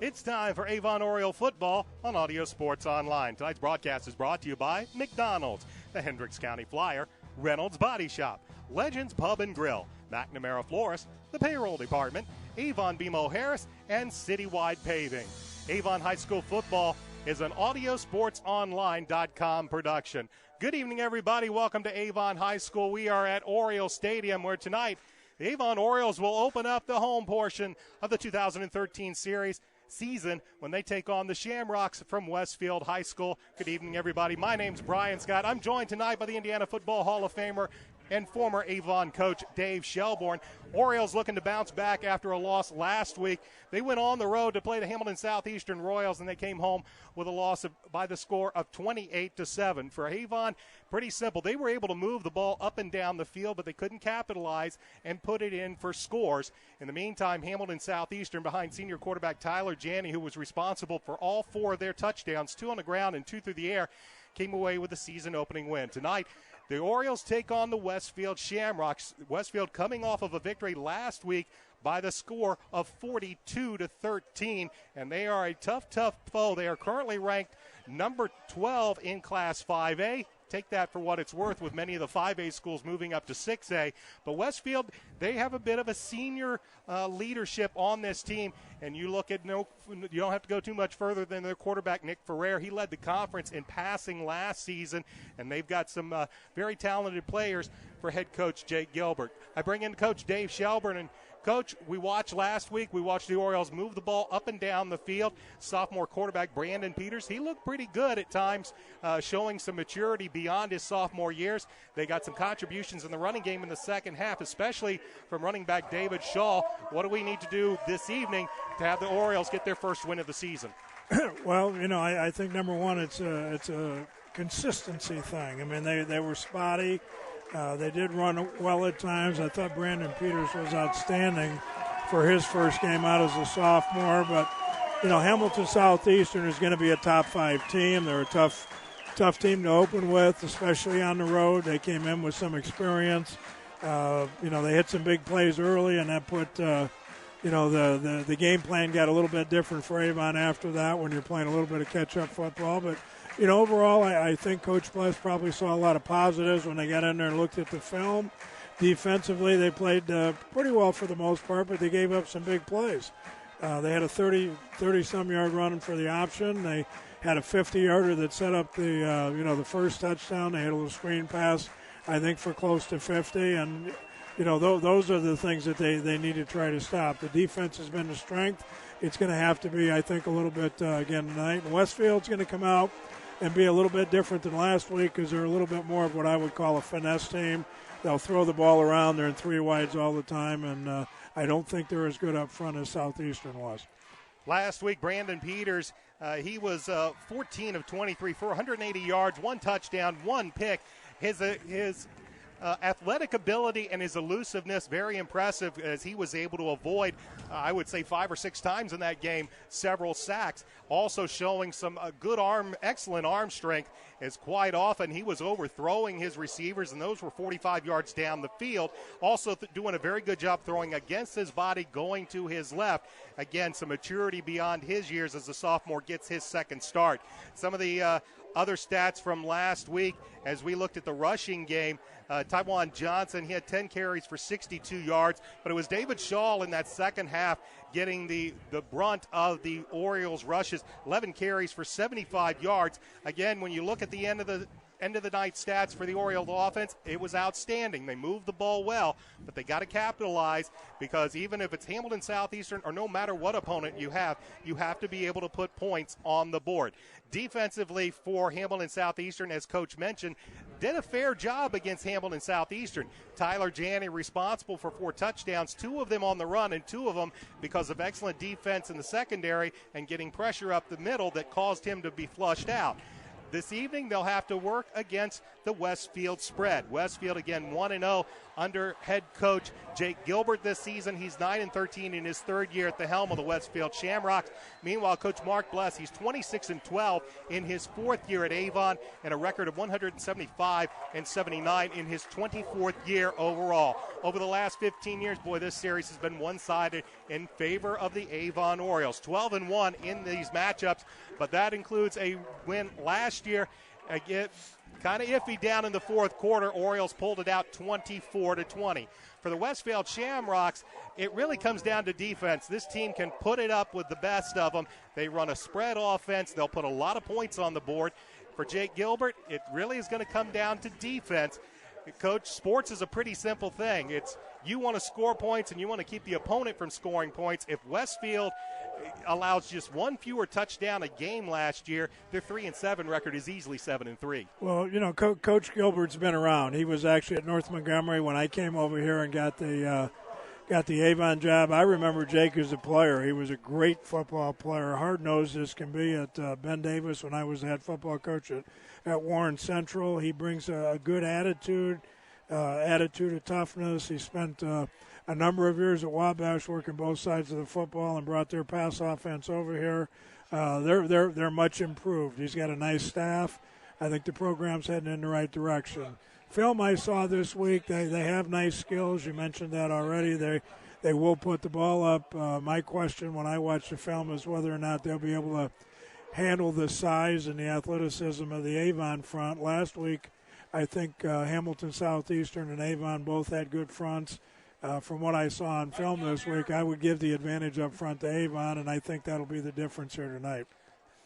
It's time for Avon Oriole football on Audio Sports Online. Tonight's broadcast is brought to you by McDonald's, the Hendricks County Flyer, Reynolds Body Shop, Legends Pub and Grill, McNamara Florist, the Payroll Department, Avon BMO Harris, and Citywide Paving. Avon High School football is an AudioSportsOnline.com production. Good evening, everybody. Welcome to Avon High School. We are at Oriole Stadium, where tonight the Avon Orioles will open up the home portion of the 2013 season when they take on the Shamrocks from Westfield High School. Good evening, everybody. My name's Brian Scott. I'm joined tonight by the Indiana Football Hall of Famer and former Avon coach Dave Shelbourne. Orioles looking to bounce back after a loss last week. They went on the road to play the Hamilton Southeastern Royals, and they came home with a loss by the score of 28-7. For Avon, pretty simple. They were able to move the ball up and down the field, but they couldn't capitalize and put it in for scores. In the meantime, Hamilton Southeastern, behind senior quarterback Tyler Janney, who was responsible for all four of their touchdowns, 2 on the ground and 2 through the air, came away with a season-opening win. Tonight, the Orioles take on the Westfield Shamrocks. Westfield coming off of a victory last week by the score of 42-13, and they are a tough foe. They are currently ranked number 12 in Class 5A. Take that for what it's worth, with many of the 5A schools moving up to 6A. But Westfield, they have a bit of a senior leadership on this team. And you look at, you don't have to go too much further than their quarterback, Nick Ferrer. He led the conference in passing last season, and they've got some very talented players for head coach Jake Gilbert. I bring in Coach Dave Shelbourne. And Coach, we watched last week, we watched the Orioles move the ball up and down the field. Sophomore quarterback Brandon Peters, he looked pretty good at times, showing some maturity beyond his sophomore years. They got some contributions in the running game in the second half, especially from running back David Shaw. What do we need to do this evening to have the Orioles get their first win of the season? Well, I think number one, it's a consistency thing. I mean, they were spotty. They did run well at times. I thought Brandon Peters was outstanding for his first game out as a sophomore. But, Hamilton Southeastern is going to be a top 5 team. They're a tough team to open with, especially on the road. They came in with some experience. They hit some big plays early, and that put, the game plan got a little bit different for Avon after that when you're playing a little bit of catch-up football. But overall, I think Coach Bless probably saw a lot of positives when they got in there and looked at the film. Defensively, they played pretty well for the most part, but they gave up some big plays. They had a 30-some yard run for the option. They had a 50-yarder that set up the first touchdown. They had a little screen pass, I think, for close to 50. And, those are the things that they need to try to stop. The defense has been a strength. It's going to have to be, I think, a little bit again tonight. Westfield's going to come out and be a little bit different than last week because they're a little bit more of what I would call a finesse team. They'll throw the ball around. They're in 3 wides all the time, and I don't think they're as good up front as Southeastern was. Last week, Brandon Peters, he was 14 of 23 for 180 yards, 1 touchdown, 1 pick. His athletic ability and his elusiveness, very impressive, as he was able to avoid, I would say 5 or 6 times in that game, several sacks. Also showing some excellent arm strength, as quite often he was overthrowing his receivers, and those were 45 yards down the field. Also doing a very good job throwing against his body, going to his left. Again, some maturity beyond his years as a sophomore gets his second start. Some of the other stats from last week, as we looked at the rushing game, Taiwan Johnson, he had 10 carries for 62 yards, but it was David Shaw in that second half getting the brunt of the Orioles' rushes, 11 carries for 75 yards. Again, when you look at the end of the night stats for the Orioles offense, it was outstanding. They moved the ball well, but they got to capitalize, because even if it's Hamilton Southeastern or no matter what opponent you have to be able to put points on the board. Defensively for Hamilton Southeastern, as Coach mentioned, did a fair job against Hamilton Southeastern. Tyler Janney responsible for 4 touchdowns, 2 of them on the run, and 2 of them because of excellent defense in the secondary and getting pressure up the middle that caused him to be flushed out. This evening, they'll have to work against the Westfield spread. Westfield, again, 1-0 under head coach Jake Gilbert this season. He's 9-13 in his third year at the helm of the Westfield Shamrocks. Meanwhile, Coach Mark Bless, he's 26-12 in his fourth year at Avon and a record of 175-79 in his 24th year overall. Over the last 15 years, boy, this series has been one-sided in favor of the Avon Orioles. 12-1 in these matchups, but that includes a win last year. Again, kind of iffy down in the fourth quarter. Orioles pulled it out 24-20. For the Westfield Shamrocks, it really comes down to defense. This team can put it up with the best of them. They run a spread offense. They'll put a lot of points on the board. For Jake Gilbert, it really is going to come down to defense. Coach, sports is a pretty simple thing. It's you want to score points and you want to keep the opponent from scoring points. If Westfield allows just one fewer touchdown a game last year, their 3-7 record is easily 7-3. Well, you know, Coach Gilbert's been around. He was actually at North Montgomery when I came over here and got the Avon job. I remember Jake as a player. He was a great football player, hard-nosed as can be at Ben Davis when I was the head football coach at Warren Central. He brings a good attitude of toughness. He spent a number of years at Wabash working both sides of the football and brought their pass offense over here. They're much improved. He's got a nice staff. I think the program's heading in the right direction. Film I saw this week, they have nice skills. You mentioned that already. They will put the ball up. My question when I watch the film is whether or not they'll be able to handle the size and the athleticism of the Avon front. Last week, I think Hamilton Southeastern and Avon both had good fronts. From what I saw on film this week, I would give the advantage up front to Avon, and I think that'll be the difference here tonight.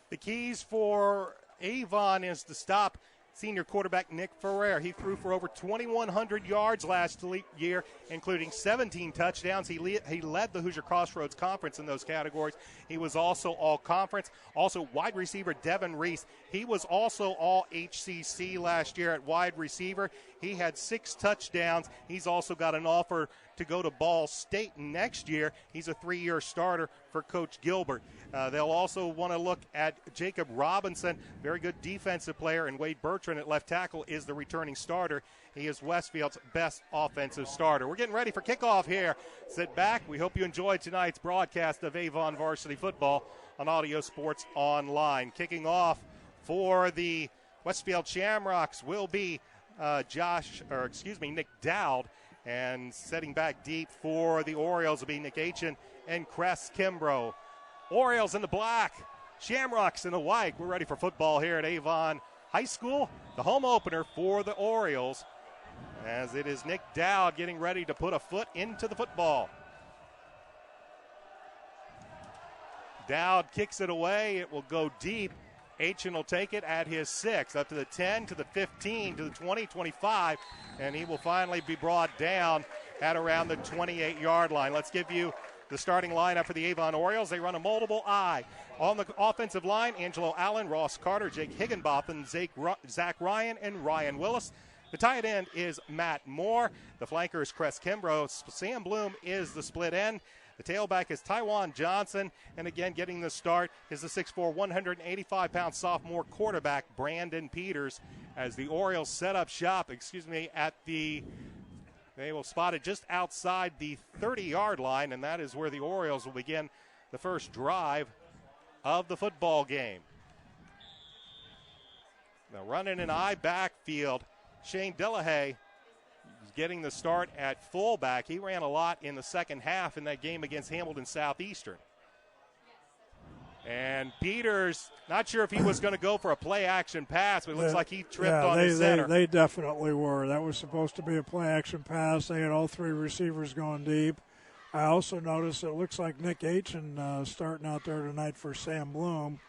The keys for Avon is to stop senior quarterback Nick Ferrer. He threw for over 2,100 yards last year, including 17 touchdowns. He led the Hoosier Crossroads Conference in those categories. He was also all-conference. Also, wide receiver Devin Reece. He was also all-HCC last year at wide receiver. He had 6 touchdowns. He's also got an offer to go to Ball State next year. He's a 3-year starter for Coach Gilbert. They'll also want to look at Jacob Robinson, very good defensive player, and Wade Bertrand at left tackle is the returning starter. He is Westfield's best offensive starter. We're getting ready for kickoff here. Sit back. We hope you enjoyed tonight's broadcast of Avon Varsity Football on Audio Sports Online. Kicking off for the Westfield Shamrocks will be Nick Dowd. And setting back deep for the Orioles will be Nick Aitchen and Cress Kimbrough. Orioles in the black, Shamrocks in the white. We're ready for football here at Avon High School. The home opener for the Orioles, as it is Nick Dowd getting ready to put a foot into the football. Dowd kicks it away. It will go deep. Aitchen will take it at his 6, up to the 10, to the 15, to the 20, 25, and he will finally be brought down at around the 28-yard line. Let's give you the starting lineup for the Avon Orioles. They run a multiple I. On the offensive line, Angelo Allen, Ross Carter, Jake Higginbotham, Zach Ryan, and Ryan Willis. The tight end is Matt Moore. The flanker is Cress Kimbrough. Sam Bloom is the split end. The tailback is Tywan Johnson, and again getting the start is the 6'4", 185-pound sophomore quarterback Brandon Peters. As the Orioles set up shop, they will spot it just outside the 30-yard line, and that is where the Orioles will begin the first drive of the football game. Now running an I backfield, Shane Delahaye getting the start at fullback. He ran a lot in the second half in that game against Hamilton Southeastern. And Peters, not sure if he was going to go for a play-action pass, but it looks like he tripped on the center. They definitely were. That was supposed to be a play-action pass. They had all 3 receivers going deep. I also noticed it looks like Nick Aitchen starting out there tonight for Sam Bloom.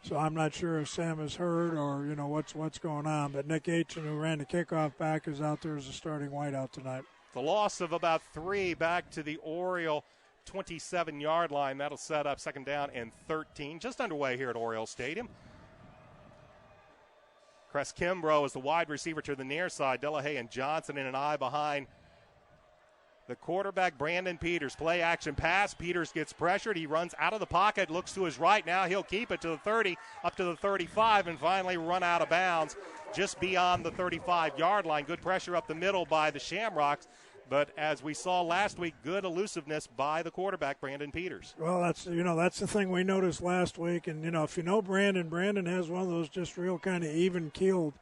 So I'm not sure if Sam is hurt or, what's going on. But Nick Aitchen, who ran the kickoff back, is out there as a starting wideout tonight. The loss of about 3 back to the Oriole 27-yard line. That'll set up second down and 13. Just underway here at Oriole Stadium. Cress Kimbrough is the wide receiver to the near side. Delahaye and Johnson in an I behind The quarterback, Brandon Peters, play action pass. Peters gets pressured. He runs out of the pocket, looks to his right. Now he'll keep it to the 30, up to the 35, and finally run out of bounds just beyond the 35-yard line. Good pressure up the middle by the Shamrocks. But as we saw last week, good elusiveness by the quarterback, Brandon Peters. Well, that's the thing we noticed last week. And, if you know Brandon has one of those just real kind of even-keeled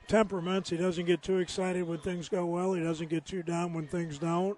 temperaments. He doesn't get too excited when things go well. He doesn't get too down when things don't.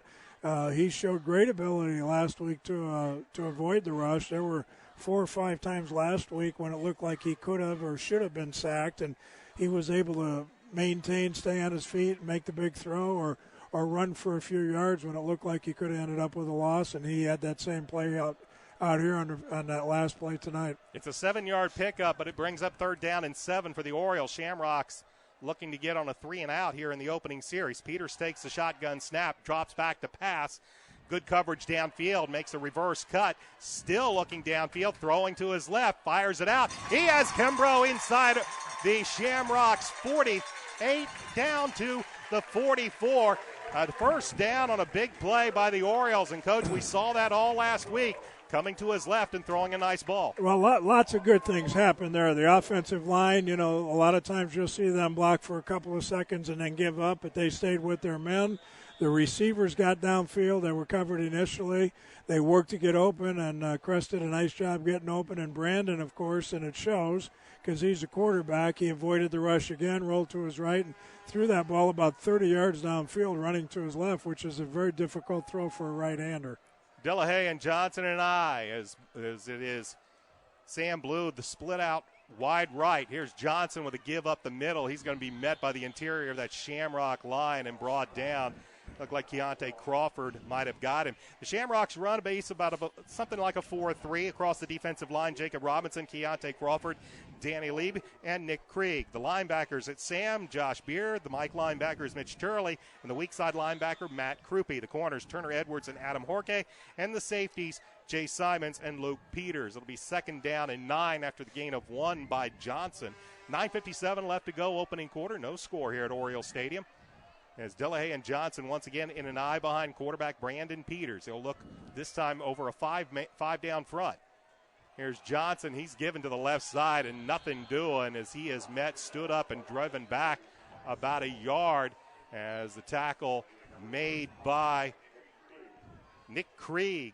He showed great ability last week to avoid the rush. There were 4 or 5 times last week when it looked like he could have or should have been sacked, and he was able to maintain, stay on his feet, and make the big throw or run for a few yards when it looked like he could have ended up with a loss, and he had that same play out here on that last play tonight. It's a 7-yard pickup, but it brings up 3rd down and 7 for the Orioles. Shamrocks looking to get on a 3-and-out here in the opening series. Peters takes the shotgun snap, drops back to pass. Good coverage downfield, makes a reverse cut. Still looking downfield, throwing to his left, fires it out. He has Kimbrough inside the Shamrocks 48 down to the 44. A first down on a big play by the Orioles. And, Coach, we saw that all last week, coming to his left and throwing a nice ball. Well, lots of good things happen there. The offensive line, a lot of times you'll see them block for a couple of seconds and then give up, but they stayed with their men. The receivers got downfield. They were covered initially. They worked to get open, and Crest did a nice job getting open. And Brandon, of course, and it shows because he's a quarterback. He avoided the rush again, rolled to his right, and threw that ball about 30 yards downfield, running to his left, which is a very difficult throw for a right-hander. Delahaye and Johnson and I, as it is Sam Blue, the split out wide right. Here's Johnson with a give up the middle. He's going to be met by the interior of that Shamrock line and brought down. Looked like Keontae Crawford might have got him. The Shamrocks run a base about something like a 4-3 across the defensive line. Jacob Robinson, Keontae Crawford, Danny Lieb, and Nick Krieg. The linebackers at Sam, Josh Beard. The Mike linebackers, Mitch Turley. And the weak side linebacker, Matt Krupe. The corners, Turner Edwards and Adam Horke. And the safeties, Jay Simons and Luke Peters. It'll be 2nd down and 9 after the gain of 1 by Johnson. 9:57 left to go, opening quarter. No score here at Oriole Stadium. As Delahaye and Johnson once again in an eye behind quarterback Brandon Peters. He'll look this time over a 5-down front. Here's Johnson. He's given to the left side and nothing doing as he is met, stood up, and driven back about a yard as the tackle made by Nick Krieg.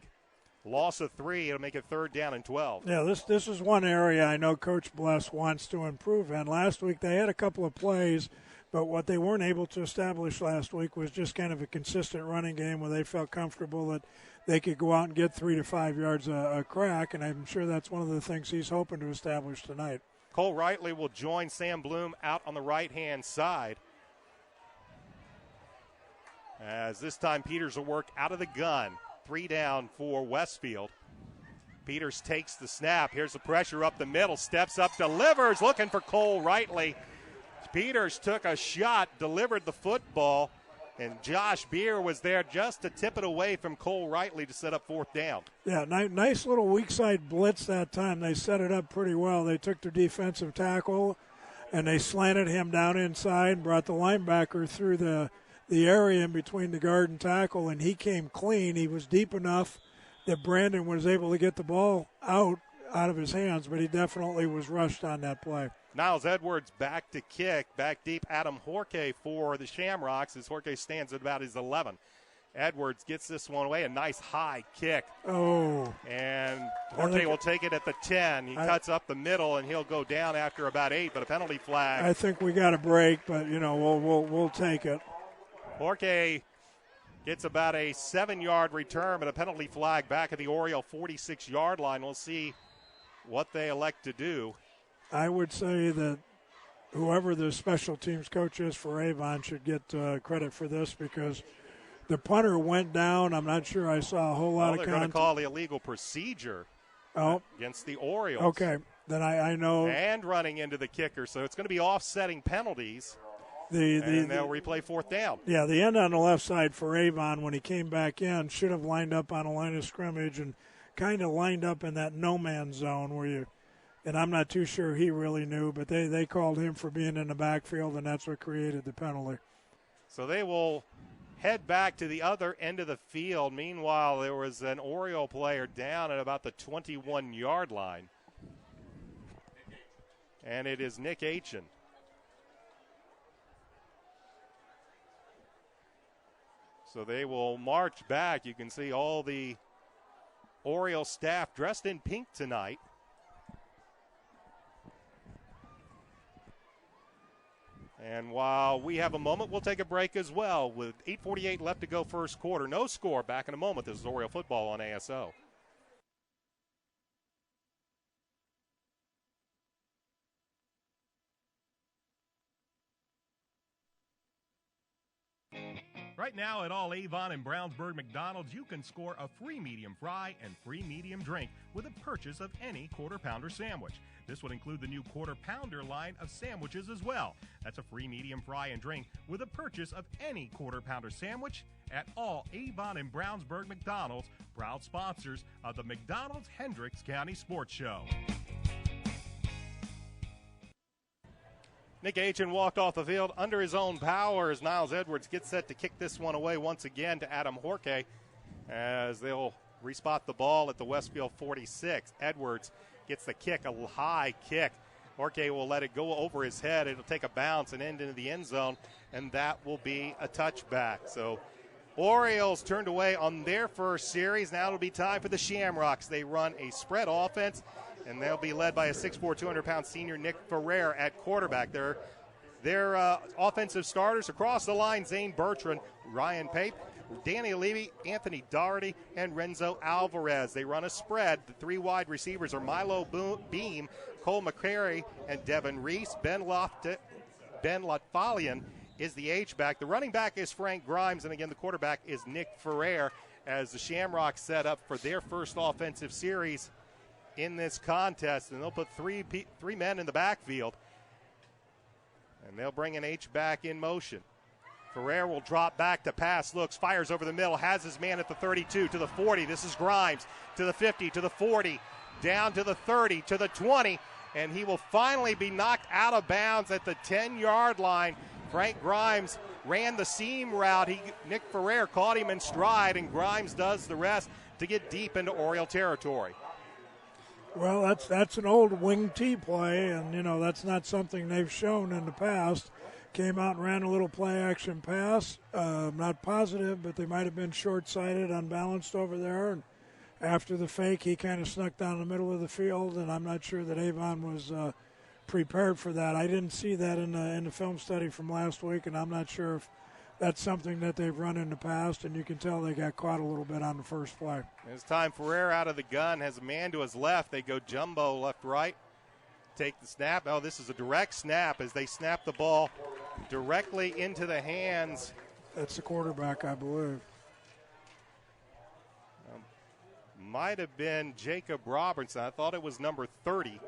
Loss of 3. It'll make it 3rd down and 12. Yeah, this is one area I know Coach Bless wants to improve in. Last week they had a couple of plays, but what they weren't able to establish last week was just kind of a consistent running game where they felt comfortable that they could go out and get 3 to 5 yards a crack, and I'm sure that's one of the things he's hoping to establish tonight. Cole Rightly will join Sam Bloom out on the right-hand side. As this time Peters will work out of the gun. 3 down for Westfield. Peters takes the snap. Here's the pressure up the middle. Steps up, delivers, looking for Cole Rightly. Peters took a shot, delivered the football, and Josh Beer was there just to tip it away from Cole Rightly to set up 4th down. Yeah, nice little weak side blitz that time. They set it up pretty well. They took their defensive tackle, and they slanted him down inside, brought the linebacker through the area in between the guard and tackle, and he came clean. He was deep enough that Brandon was able to get the ball out of his hands, but he definitely was rushed on that play. Niles Edwards back to kick, back deep. Adam Horke for the Shamrocks as Horke stands at about his 11. Edwards gets this one away, a nice high kick. Oh. And Horke will take it at the 10. He cuts up the middle, and he'll go down after about 8, but a penalty flag. I think we got a break, but, we'll take it. Horke gets about a 7-yard return, but a penalty flag back at the Oriole 46-yard line. We'll see what they elect to do. I would say that whoever the special teams coach is for Avon should get credit for this because the punter went down. I'm not sure I saw a whole lot of contact. They're going to call the illegal procedure against the Orioles. Okay, then I know. And running into the kicker, so it's going to be offsetting penalties. And they'll replay 4th down. Yeah, the end on the left side for Avon when he came back in should have lined up on a line of scrimmage and kind of lined up in that no-man's zone where you – and I'm not too sure he really knew, but they called him for being in the backfield, and that's what created the penalty. So they will head back to the other end of the field. Meanwhile, there was an Oriole player down at about the 21-yard line. And it is Nick Aitchen. So they will march back. You can see all the Oriole staff dressed in pink tonight. And while we have a moment, we'll take a break as well. With 8:48 left to go first quarter. No score. Back in a moment. This is Oriole football on ASO. Right now at all Avon and Brownsburg McDonald's, you can score a free medium fry and free medium drink with a purchase of any Quarter Pounder sandwich. This would include the new Quarter Pounder line of sandwiches as well. That's a free medium fry and drink with a purchase of any Quarter Pounder sandwich at all Avon and Brownsburg McDonald's, proud sponsors of the McDonald's Hendricks County Sports Show. Nick Aitchen walked off the field under his own power as Niles Edwards gets set to kick this one away once again to Adam Horke as they'll respot the ball at the Westfield 46. Edwards gets the kick, a high kick. Horke will let it go over his head. It'll take a bounce and end into the end zone, and that will be a touchback. So Orioles turned away on their first series. Now it'll be time for the Shamrocks. They run a spread offense, and they'll be led by a 6'4", 200-pound senior Nick Ferrer at quarterback. Their offensive starters across the line, Zane Bertrand, Ryan Pape, Danny Levy, Anthony Doherty, and Renzo Alvarez. They run a spread. The three wide receivers are Milo Beam, Cole McCrary, and Devin Reece. Ben Lotfalian is the H-back. The running back is Frank Grimes, and again, the quarterback is Nick Ferrer as the Shamrocks set up for their first offensive series in this contest, and they'll put three men in the backfield, and they'll bring an H-back in motion. Ferrer will drop back to pass, looks, fires over the middle, has his man at the 32, to the 40. This is Grimes, to the 50, to the 40, down to the 30, to the 20, and he will finally be knocked out of bounds at the 10-yard line. Frank Grimes ran the seam route. Nick Ferrer caught him in stride, and Grimes does the rest to get deep into Oriole territory. Well, that's an old wing T play, and, that's not something they've shown in the past. Came out and ran a little play-action pass. Not positive, but they might have been short-sighted, unbalanced over there. And after the fake, he kind of snuck down the middle of the field, and I'm not sure that Avon was prepared for that. I didn't see that in the film study from last week, and I'm not sure if that's something that they've run in the past, and you can tell they got caught a little bit on the first play. It's time. Ferrer out of the gun, has a man to his left. They go jumbo left-right. Take the snap. Oh, this is a direct snap as they snap the ball directly into the hands. That's the quarterback, I believe. Might have been Jacob Robertson. I thought it was number 30.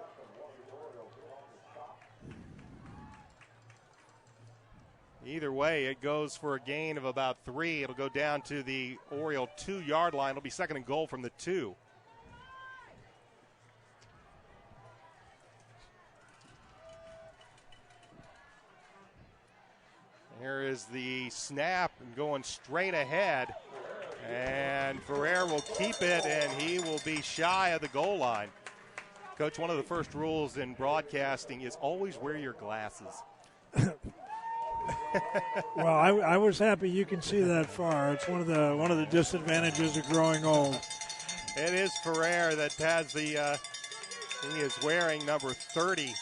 Either way, it goes for a gain of about 3. It'll go down to the Oriole 2-yard line. It'll be second and goal from the 2. Here is the snap and going straight ahead. And Ferrer will keep it, and he will be shy of the goal line. Coach, one of the first rules in broadcasting is always wear your glasses. Well, I was happy you can see that far. It's one of the disadvantages of growing old. It is Ferrer that has the he is wearing number 30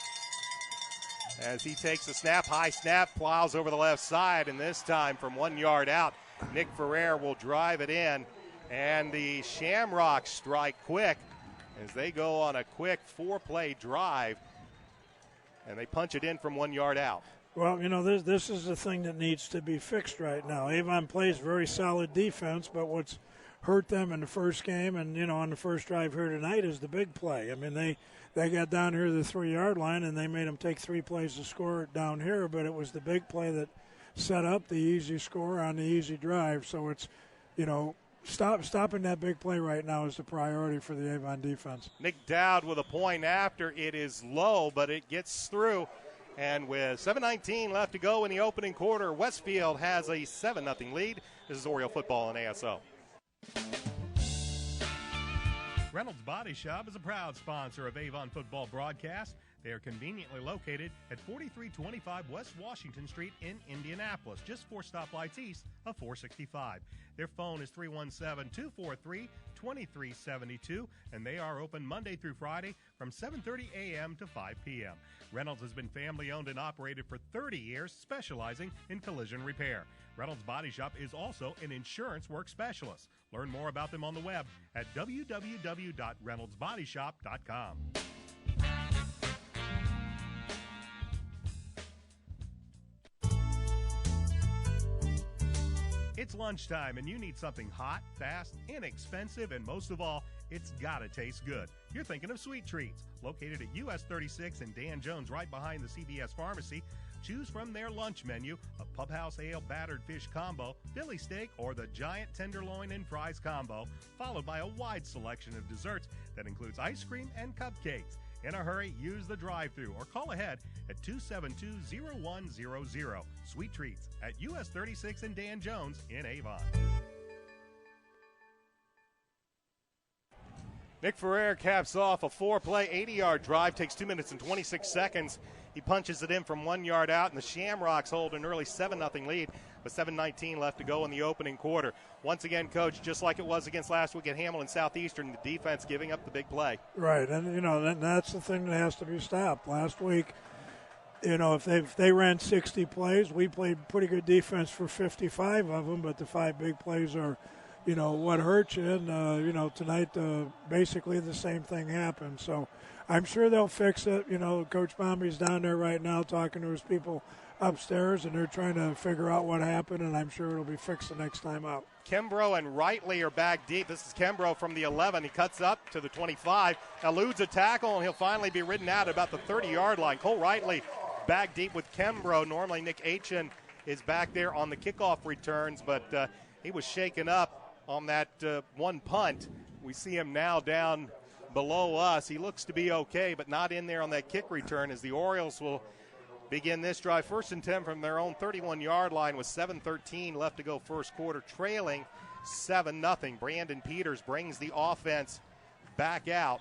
as he takes a snap, high snap, plows over the left side, and this time from 1 yard out, Nick Ferrer will drive it in, and the Shamrocks strike quick as they go on a quick 4-play drive, and they punch it in from 1 yard out. Well, this is the thing that needs to be fixed right now. Avon plays very solid defense, but what's hurt them in the first game and, on the first drive here tonight is the big play. I mean, they got down here to the 3-yard line, and they made them take 3 plays to score it down here, but it was the big play that set up the easy score on the easy drive. So it's, stopping that big play right now is the priority for the Avon defense. Nick Dowd with a point after. It is low, but it gets through. And with 7:19 left to go in the opening quarter, Westfield has a 7-0 lead. This is Oriole football on ASO. Reynolds Body Shop is a proud sponsor of Avon football broadcast. They are conveniently located at 4325 West Washington Street in Indianapolis, just 4 stoplights east of 465. Their phone is 317-243-2372, and they are open Monday through Friday from 7:30 a.m. to 5 p.m. Reynolds has been family-owned and operated for 30 years, specializing in collision repair. Reynolds Body Shop is also an insurance work specialist. Learn more about them on the web at www.reynoldsbodyshop.com. It's lunchtime, and you need something hot, fast, inexpensive, and most of all, it's gotta taste good. You're thinking of Sweet Treats. Located at US 36 and Dan Jones, right behind the CVS Pharmacy. Choose from their lunch menu a Pub House Ale battered fish combo, Philly steak, or the giant tenderloin and fries combo, followed by a wide selection of desserts that includes ice cream and cupcakes. In a hurry, use the drive-thru or call ahead at 272-0100. Sweet Treats at US 36 and Dan Jones in Avon. Nick Ferrer caps off a 4-play, 80-yard drive, takes 2 minutes and 26 seconds. He punches it in from 1 yard out, and the Shamrocks hold an early 7-0 lead with 7:19 left to go in the opening quarter. Once again, Coach, just like it was against last week at Hamilton Southeastern, the defense giving up the big play. Right, and that's the thing that has to be stopped. Last week, if they ran 60 plays, we played pretty good defense for 55 of them, but the 5 big plays are, what hurt you. And, tonight, basically the same thing happened. So I'm sure they'll fix it. Coach Bomby's down there right now talking to his people upstairs, and they're trying to figure out what happened, and I'm sure it'll be fixed the next time out. Kimbrough and Rightly are back deep. This is Kimbrough from the 11. He cuts up to the 25, eludes a tackle, and he'll finally be ridden out at about the 30-yard line. Cole Rightly back deep with Kimbrough. Normally Nick Aitchen is back there on the kickoff returns, but he was shaken up on that one punt. We see him now down below us. He looks to be okay, but not in there on that kick return, as the Orioles will begin this drive. 1st and 10 from their own 31-yard line with 7:13 left to go first quarter, trailing 7-0. Brandon Peters brings the offense back out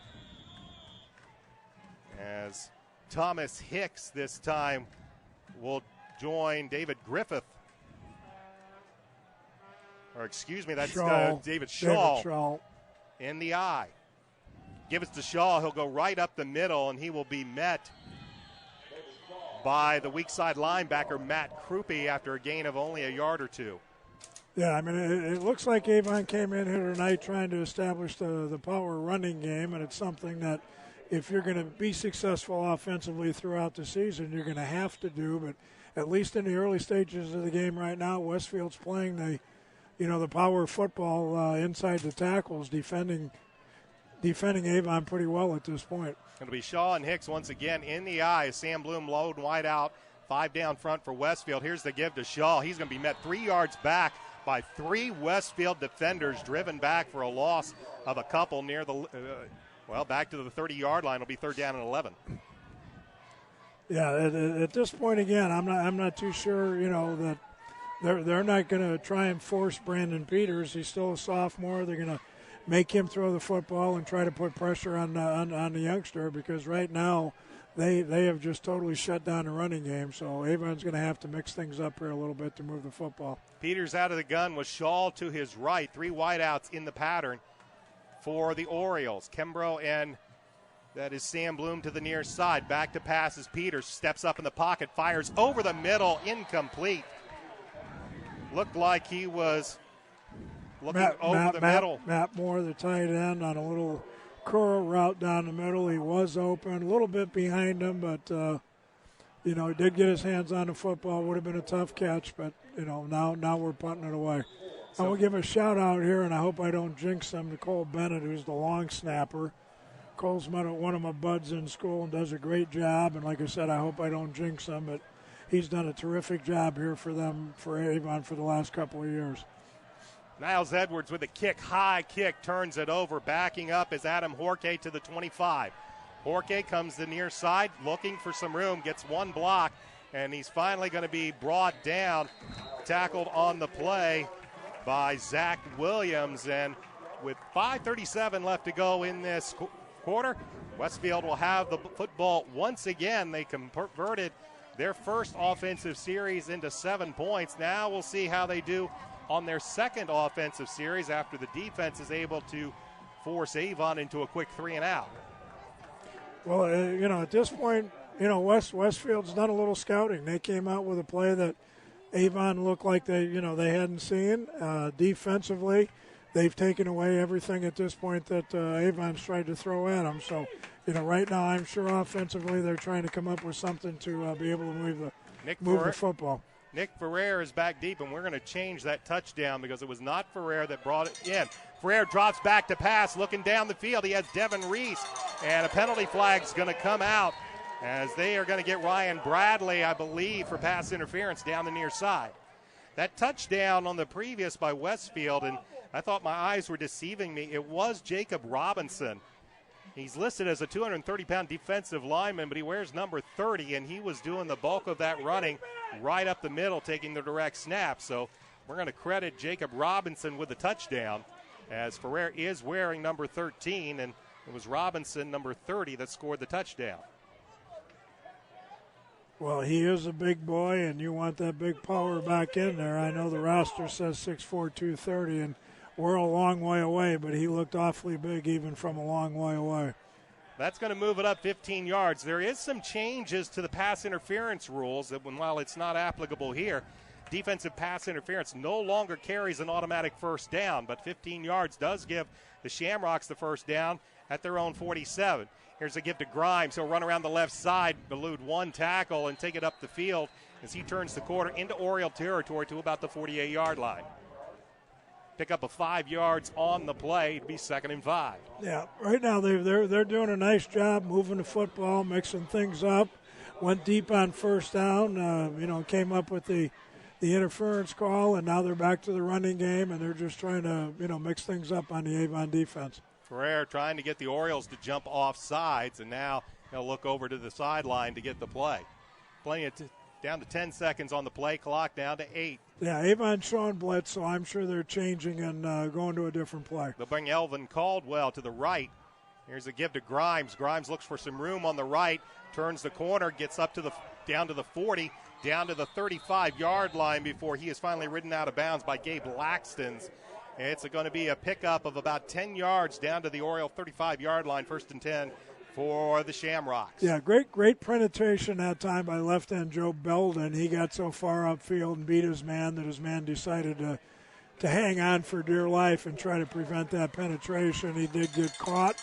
as Thomas Hicks this time will join David Griffith. Or excuse me, that's David Shaw in the eye. Give it to Shaw. He'll go right up the middle, and he will be met by the weak side linebacker, Matt Krupe, after a gain of only a yard or two. Yeah, I mean, it looks like Avon came in here tonight trying to establish the power running game, and it's something that if you're going to be successful offensively throughout the season, you're going to have to do. But at least in the early stages of the game right now, Westfield's playing the power football inside the tackles, defending Avon pretty well at this point. It'll be Shaw and Hicks once again in the eye. Sam Bloom low and wide out, 5 down front for Westfield. Here's the give to Shaw. He's going to be met 3 yards back by 3 Westfield defenders, driven back for a loss of a couple near the back to the 30-yard line. It'll be 3rd down and 11. Yeah, at this point again, I'm not too sure. That they're not going to try and force Brandon Peters. He's still a sophomore. They're going to make him throw the football and try to put pressure on the youngster, because right now they have just totally shut down the running game. So Avon's going to have to mix things up here a little bit to move the football. Peters out of the gun with Shaw to his right. 3 wideouts in the pattern for the Orioles. Kimbrough and that is Sam Bloom to the near side. Back to passes. Peters steps up in the pocket, fires over the middle, incomplete. Looked like he was looking over the middle. Matt Moore, the tight end, on a little curl route down the middle. He was open, a little bit behind him, but, he did get his hands on the football. Would have been a tough catch, but, now we're punting it away. I will give a shout-out here, and I hope I don't jinx him, to Cole Bennett, who's the long snapper. Cole's one of my buds in school and does a great job, and like I said, I hope I don't jinx him, but he's done a terrific job here for them, for Avon, for the last couple of years. Niles Edwards with a kick, high kick, turns it over. Backing up is Adam Horke to the 25. Jorge comes the near side, looking for some room, gets one block, and he's finally going to be brought down, tackled on the play by Zach Williams. And with 5:37 left to go in this quarter, Westfield will have the football once again. They converted their first offensive series into 7 points. Now we'll see how they do on their second offensive series after the defense is able to force Avon into a quick 3-and-out. Well, at this point, Westfield's done a little scouting. They came out with a play that Avon looked like they hadn't seen. Defensively, they've taken away everything at this point that Avon's tried to throw at them. So, right now I'm sure offensively they're trying to come up with something to be able to move the football. Nick Ferrer is back deep, and we're going to change that touchdown because it was not Ferrer that brought it in. Ferrer drops back to pass, looking down the field. He has Devin Reece, and a penalty flag's going to come out as they are going to get Ryan Bradley, I believe, for pass interference down the near side. That touchdown on the previous by Westfield, and I thought my eyes were deceiving me. It was Jacob Robinson. He's listed as a 230-pound defensive lineman, but he wears number 30, and he was doing the bulk of that running right up the middle, taking the direct snap. So we're going to credit Jacob Robinson with the touchdown, as Ferrer is wearing number 13, and it was Robinson, number 30, that scored the touchdown. Well, he is a big boy, and you want that big power back in there. I know the roster says 6'4", 230, and we're a long way away, but he looked awfully big even from a long way away. That's going to move it up 15 yards. There is some changes to the pass interference rules that, while it's not applicable here, defensive pass interference no longer carries an automatic first down, but 15 yards does give the Shamrocks the first down at their own 47. Here's a give to Grimes. He'll run around the left side, elude one tackle, and take it up the field as he turns the corner into Oriole territory to about the 48-yard line. Pick up a 5 yards on the play to be 2nd and 5. Yeah, right now they're doing a nice job moving the football, mixing things up. Went deep on first down, came up with the interference call, and now they're back to the running game, and they're just trying to mix things up on the Avon defense. Ferrer trying to get the Orioles to jump off sides, and now he'll look over to the sideline to get the play. Playing it down to 10 seconds on the play clock, down to 8. Yeah, Avon's showing blitz, so I'm sure they're changing and going to a different play. They'll bring Elvin Caldwell to the right. Here's a give to Grimes. Grimes looks for some room on the right, turns the corner, gets up to down to the 40, down to the 35-yard line before he is finally ridden out of bounds by Gabe Laxton's. It's going to be a pickup of about 10 yards down to the Oriole 35-yard line, 1st and 10 for the Shamrocks. Yeah, great penetration that time by left end Joe Belden. He got so far upfield and beat his man that his man decided to hang on for dear life and try to prevent that penetration. He did get caught,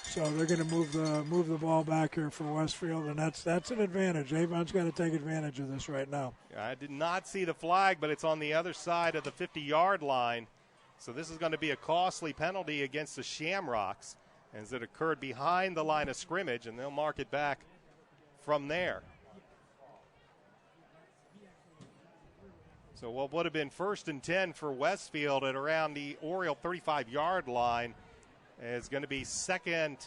so they're going to move the ball back here for Westfield, and that's an advantage. Avon's got to take advantage of this right now. I did not see the flag, but it's on the other side of the 50-yard line. So this is going to be a costly penalty against the Shamrocks, as it occurred behind the line of scrimmage, and they'll mark it back from there. So what would have been 1st and 10 for Westfield at around the Oriole 35-yard line is going to be 2nd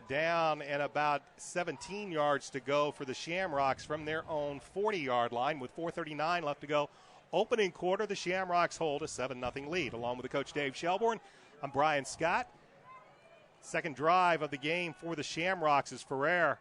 down and about 17 yards to go for the Shamrocks from their own 40-yard line with 4:39 left to go. Opening quarter, the Shamrocks hold a 7-0 lead. Along with the coach Dave Shelbourne, I'm Brian Scott. Second drive of the game for the Shamrocks is Ferrer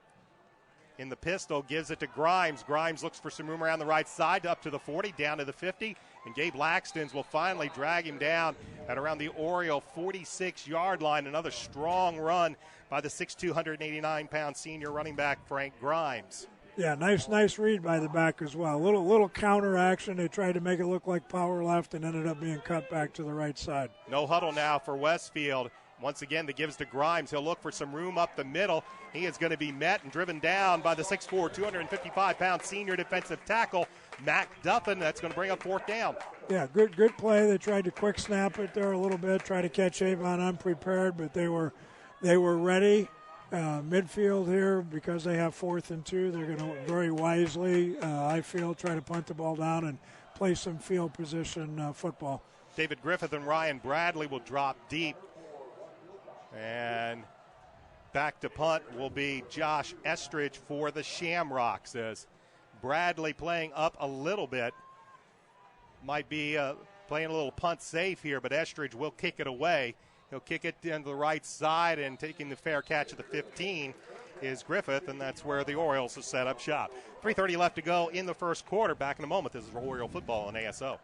in the pistol, gives it to Grimes. Grimes looks for some room around the right side, up to the 40, down to the 50, and Gabe Laxton's will finally drag him down at around the Oriole 46-yard line. Another strong run by the 6'2", 189-pound senior running back Frank Grimes. Yeah, nice read by the back as well. Little counter action. They tried to make it look like power left and ended up being cut back to the right side. No huddle now for Westfield. Once again, the gives to Grimes. He'll look for some room up the middle. He is going to be met and driven down by the 6'4", 255-pound senior defensive tackle, Mac Duffin. That's going to bring up 4th down. Yeah, good play. They tried to quick snap it there a little bit, try to catch Avon unprepared, but they were ready. Midfield here, because they have 4th and 2, they're going to very wisely, I feel, try to punt the ball down and play some field position football. David Griffith and Ryan Bradley will drop deep. And back to punt will be Josh Estridge for the Shamrocks, as Bradley playing up a little bit. Might be playing a little punt safe here, but Estridge will kick it away. He'll kick it into the right side, and taking the fair catch at the 15 is Griffith, and that's where the Orioles have set up shop. 3:30 left to go in the first quarter. Back in a moment. This is Oriole football on ASO.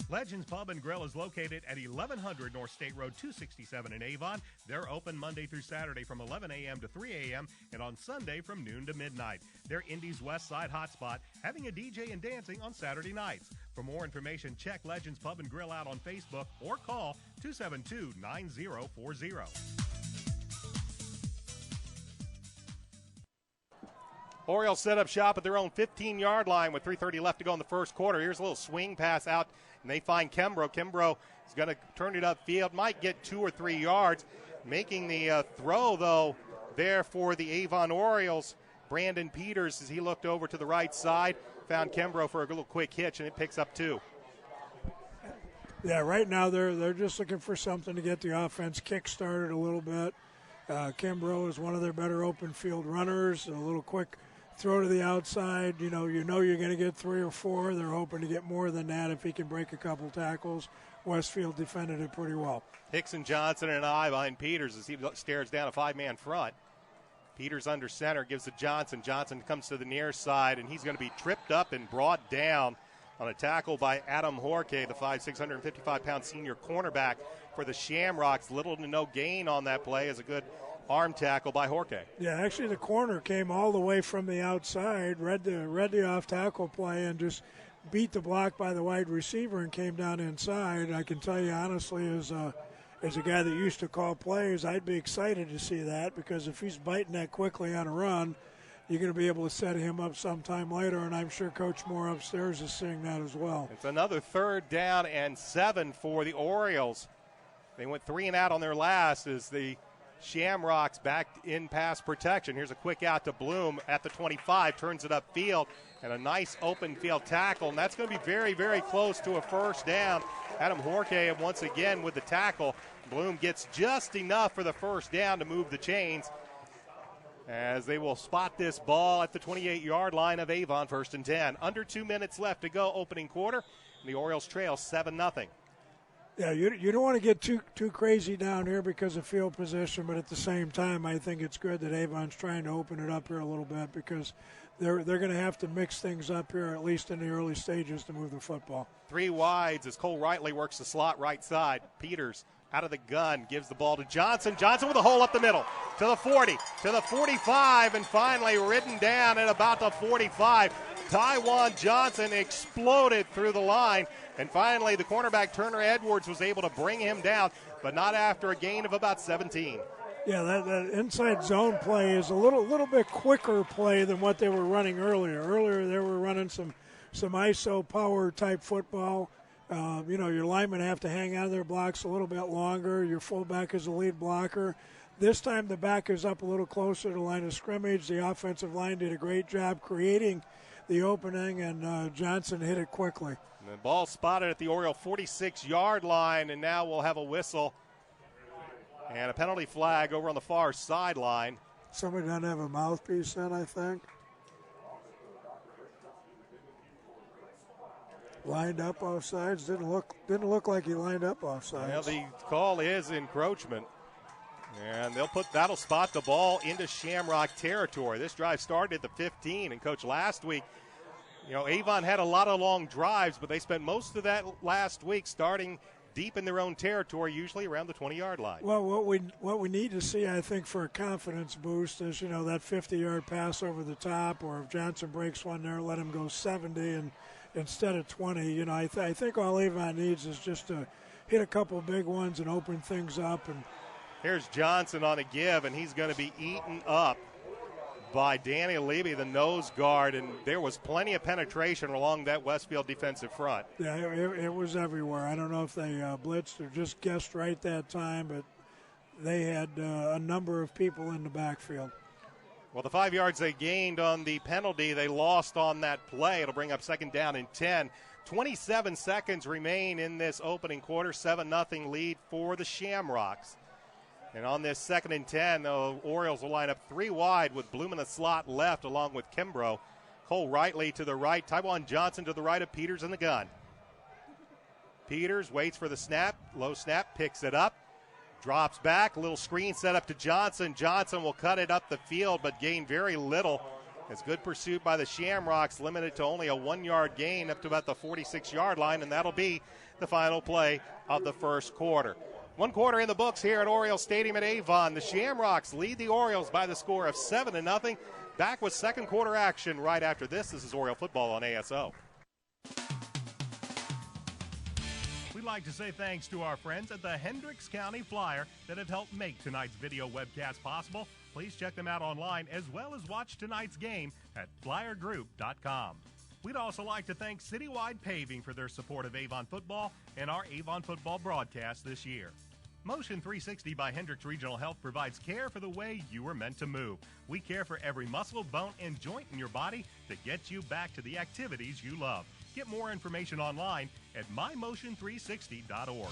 Legends Pub and Grill is located at 1100 North State Road 267 in Avon. They're open Monday through Saturday from 11 a.m. to 3 a.m. and on Sunday from noon to midnight. They're Indy's West Side hotspot, having a DJ and dancing on Saturday nights. For more information, check Legends Pub and Grill out on Facebook or call 272-9040. Orioles set up shop at their own 15-yard line with 3:30 left to go in the first quarter. Here's a little swing pass out, and they find Kimbrough. Kimbrough is going to turn it upfield, might get 2 or 3 yards. Making the throw, though, there for the Avon Orioles, Brandon Peters, as he looked over to the right side, found Kimbrough for a little quick hitch, and it picks up 2. Yeah, right now they're just looking for something to get the offense kick-started a little bit. Kimbrough is one of their better open field runners, a little quick throw to the outside. You know you're going to get 3 or 4. They're hoping to get more than that if he can break a couple tackles. Westfield defended it pretty well. Hickson, Johnson, and an eye behind Peters as he stares down a 5-man front. Peters under center, gives to Johnson. Johnson comes to the near side, and he's going to be tripped up and brought down on a tackle by Adam Horke, the 5'6", 155-pound senior cornerback for the Shamrocks. Little to no gain on that play as a good arm tackle by Horke. Yeah, actually the corner came all the way from the outside, read the off-tackle play, and just beat the block by the wide receiver and came down inside. I can tell you honestly, as a guy that used to call plays, I'd be excited to see that, because if he's biting that quickly on a run, you're going to be able to set him up sometime later, and I'm sure Coach Moore upstairs is seeing that as well. It's another 3rd down and 7 for the Orioles. They went 3 and out on their last as the Shamrocks back in pass protection. Here's a quick out to Bloom at the 25, turns it upfield, and a nice open field tackle, and that's going to be very, very close to a first down. Adam Horke once again with the tackle. Bloom gets just enough for the first down to move the chains, as they will spot this ball at the 28-yard line of Avon, 1st and 10. Under 2 minutes left to go, opening quarter, and the Orioles trail 7-0. Yeah, you don't want to get too crazy down here because of field position, but at the same time, I think it's good that Avon's trying to open it up here a little bit, because they're going to have to mix things up here, at least in the early stages, to move the football. 3 wides as Cole Rightly works the slot right side. Peters out of the gun, gives the ball to Johnson. Johnson with a hole up the middle, to the 40, to the 45, and finally ridden down at about the 45. Taiwan Johnson exploded through the line, and finally the cornerback Turner Edwards was able to bring him down, but not after a gain of about 17. Yeah, that inside zone play is a little bit quicker play than what they were running earlier. Earlier they were running some ISO power type football. Your linemen have to hang out of their blocks a little bit longer. Your fullback is the lead blocker. This time the back is up a little closer to the line of scrimmage. The offensive line did a great job creating the opening, and Johnson hit it quickly. And the ball spotted at the Oriole 46-yard line, and now we'll have a whistle and a penalty flag over on the far sideline. Somebody doesn't have a mouthpiece in, I think. Lined up offsides. Didn't look like he lined up offsides. Well, the call is encroachment, and that'll spot the ball into Shamrock territory. This drive started at the 15, and Coach, last week, Avon had a lot of long drives, but they spent most of that last week starting deep in their own territory, usually around the 20-yard line. Well, what we need to see, I think, for a confidence boost is, that 50-yard pass over the top, or if Johnson breaks one there, let him go 70 and instead of 20. I think all Avon needs is just to hit a couple big ones and open things up. And here's Johnson on a give, and he's going to be eaten up by Danny Levy, the nose guard, and there was plenty of penetration along that Westfield defensive front. Yeah, it was everywhere. I don't know if they blitzed or just guessed right that time, but they had a number of people in the backfield. Well, the 5 yards they gained on the penalty, they lost on that play. It'll bring up 2nd down and 10. 27 seconds remain in this opening quarter, 7-0 lead for the Shamrocks. And on this 2nd and 10, the Orioles will line up 3 wide with Bloom in the slot left along with Kimbrough. Cole Rightly to the right, Tywan Johnson to the right of Peters in the gun. Peters waits for the snap, low snap, picks it up, drops back, a little screen set up to Johnson. Johnson will cut it up the field but gain very little. It's good pursuit by the Shamrocks, limited to only a 1-yard gain up to about the 46-yard line, and that'll be the final play of the first quarter. 1 quarter in the books here at Orioles Stadium at Avon. The Shamrocks lead the Orioles by the score of 7-0. Back with second quarter action right after this. This is Oriole football on ASO. We'd like to say thanks to our friends at the Hendricks County Flyer that have helped make tonight's video webcast possible. Please check them out online as well as watch tonight's game at flyergroup.com. We'd also like to thank Citywide Paving for their support of Avon football and our Avon football broadcast this year. Motion 360 by Hendricks Regional Health provides care for the way you were meant to move. We care for every muscle, bone, and joint in your body to get you back to the activities you love. Get more information online at mymotion360.org.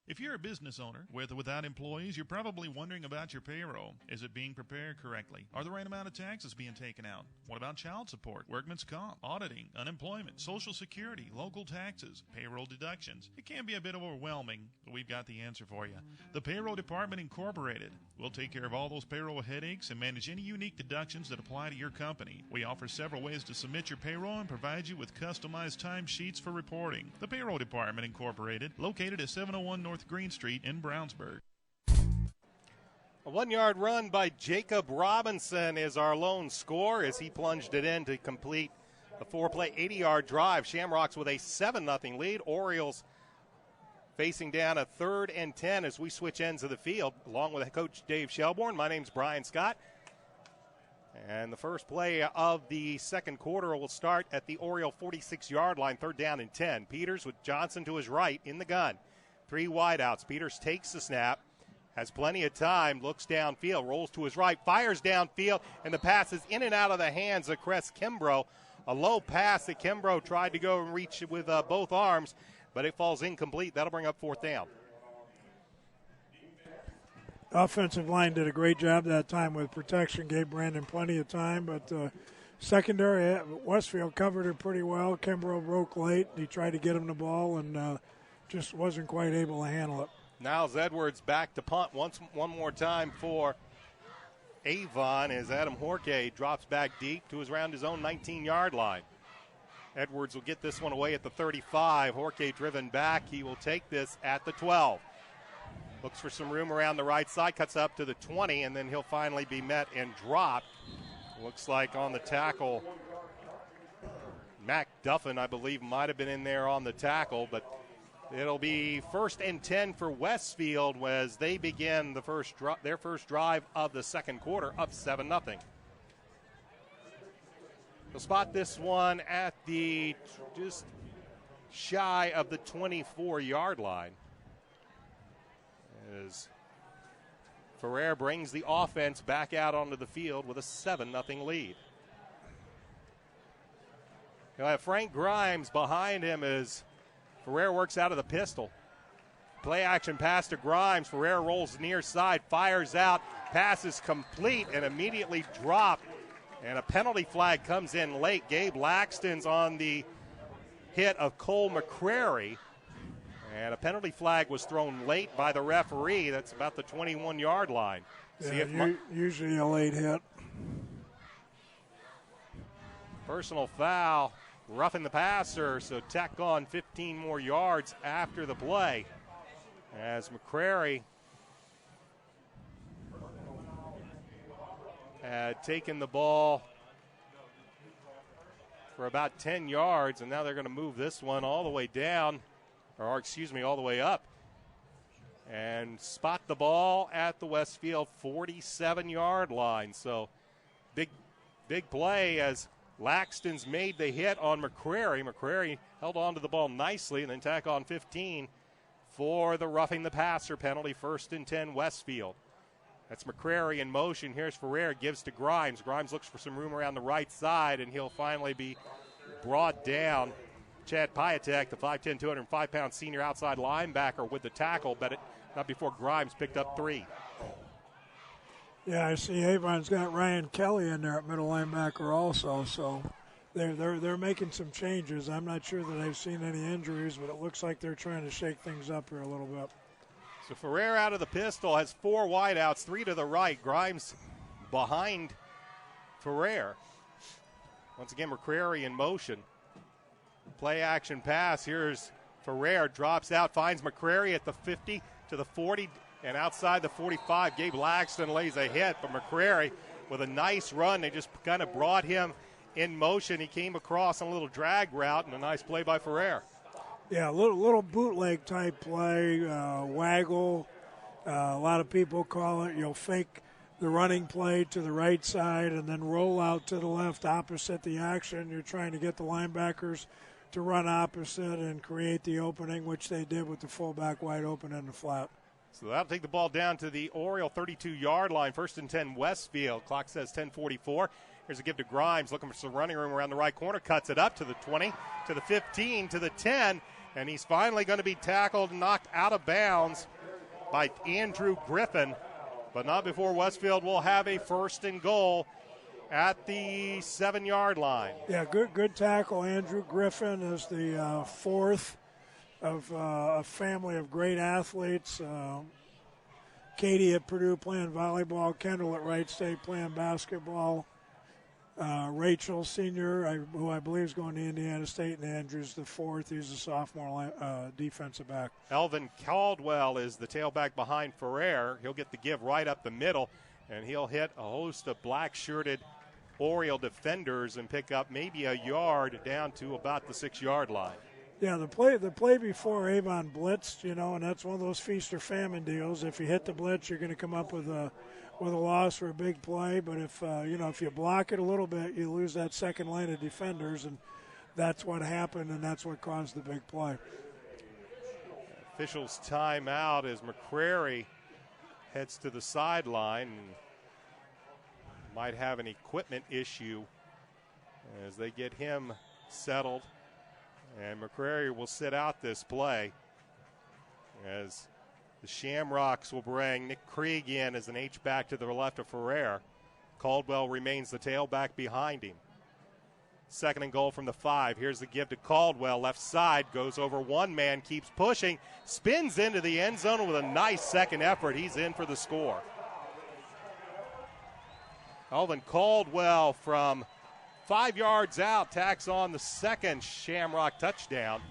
If you're a business owner, with or without employees, you're probably wondering about your payroll. Is it being prepared correctly? Are the right amount of taxes being taken out? What about child support, workman's comp, auditing, unemployment, Social Security, local taxes, payroll deductions? It can be a bit overwhelming, but we've got the answer for you. The Payroll Department Incorporated. We'll take care of all those payroll headaches and manage any unique deductions that apply to your company. We offer several ways to submit your payroll and provide you with customized timesheets for reporting. The Payroll Department Incorporated, located at 701 North Green Street in Brownsburg. A 1-yard run by Jacob Robinson is our lone score as he plunged it in to complete a 4-play 80-yard drive. Shamrocks with a 7-0 lead. Orioles facing down a 3rd and 10 as we switch ends of the field along with Coach Dave Shelbourne. My name's Brian Scott. And the first play of the second quarter will start at the Oriole 46-yard line, 3rd down and 10. Peters with Johnson to his right in the gun. 3 wideouts. Peters takes the snap, has plenty of time, looks downfield, rolls to his right, fires downfield, and the pass is in and out of the hands of Cress Kimbrough. A low pass that Kimbrough tried to go and reach with both arms, but it falls incomplete. That'll bring up 4th down. Offensive line did a great job that time with protection, gave Brandon plenty of time, but secondary, Westfield covered it pretty well. Kimbrough broke late. He tried to get him the ball and just wasn't quite able to handle it. Niles Edwards back to punt one more time for Avon as Adam Horke drops back deep to around his own 19-yard line. Edwards will get this one away at the 35. Horke driven back. He will take this at the 12. Looks for some room around the right side, cuts up to the 20, and then he'll finally be met and dropped. Looks like on the tackle, Mac Duffin, I believe, might have been in there on the tackle, but it'll be 1st and 10 for Westfield as they begin their first drive of the second quarter up 7-0. They'll spot this one at the just shy of the 24-yard line as Ferrer brings the offense back out onto the field with a 7-0 lead. He'll have Frank Grimes behind him as Ferrer works out of the pistol. Play action pass to Grimes. Ferrer rolls near side, fires out. Pass is complete and immediately dropped. And a penalty flag comes in late. Gabe Laxton's on the hit of Cole McCrary. And a penalty flag was thrown late by the referee. That's about the 21-yard line. Yeah, usually a late hit. Personal foul. Roughing the passer, so tack on 15 more yards after the play. As McCrary had taken the ball for about 10 yards, and now they're going to move this one all the way down, all the way up, and spot the ball at the Westfield 47-yard line. So big play as Laxton's made the hit on McCrary. McCrary held on to the ball nicely and then tack on 15 for the roughing the passer penalty. 1st and 10 Westfield. That's McCrary in motion. Here's Ferrer, gives to Grimes. Grimes looks for some room around the right side, and he'll finally be brought down. Chad Piatek, the 5'10", 205-pound senior outside linebacker with the tackle, but not before Grimes picked up 3. Yeah, I see Avon's got Ryan Kelly in there at middle linebacker also, so they're making some changes. I'm not sure that I've seen any injuries, but it looks like they're trying to shake things up here a little bit. So Ferrer out of the pistol has 4 wideouts, 3 to the right. Grimes behind Ferrer. Once again, McCrary in motion. Play action pass. Here's Ferrer, drops out, finds McCrary at the 50 to the 40 and outside the 45. Gabe Laxton lays a hit, but McCrary with a nice run. They just kind of brought him in motion. He came across on a little drag route and a nice play by Ferrer. Yeah, a little bootleg type play, waggle. A lot of people call it, fake the running play to the right side and then roll out to the left opposite the action. You're trying to get the linebackers to run opposite and create the opening, which they did with the fullback wide open in the flat. So that'll take the ball down to the Oriole 32-yard line. 1st and 10 Westfield. Clock says 10:44. Here's a give to Grimes, looking for some running room around the right corner. Cuts it up to the 20, to the 15, to the 10. And he's finally going to be tackled and knocked out of bounds by Andrew Griffin. But not before Westfield will have a 1st and goal at the 7-yard line. Yeah, good tackle. Andrew Griffin is the 4th of a family of great athletes. Katie at Purdue playing volleyball. Kendall at Wright State playing basketball. Rachel, senior, who I believe is going to Indiana State, and Andrews, the 4th. He's a sophomore defensive back. Elvin Caldwell is the tailback behind Ferrer. He'll get the give right up the middle, and he'll hit a host of black-shirted Oriole defenders and pick up maybe a yard down to about the 6-yard line. Yeah, the play before Avon blitzed, and that's one of those feast or famine deals. If you hit the blitz, you're going to come up with a loss or a big play. But if if you block it a little bit, you lose that second line of defenders, and that's what happened, and that's what caused the big play. Officials timeout as McCrary heads to the sideline and might have an equipment issue as they get him settled. And McCrary will sit out this play as the Shamrocks will bring Nick Krieg in as an H-back to the left of Ferrer. Caldwell remains the tailback behind him. 2nd and goal from the 5. Here's the give to Caldwell. Left side, goes over one man, keeps pushing, spins into the end zone with a nice second effort. He's in for the score. Alvin Caldwell from 5 yards out tacks on the second Shamrock touchdown.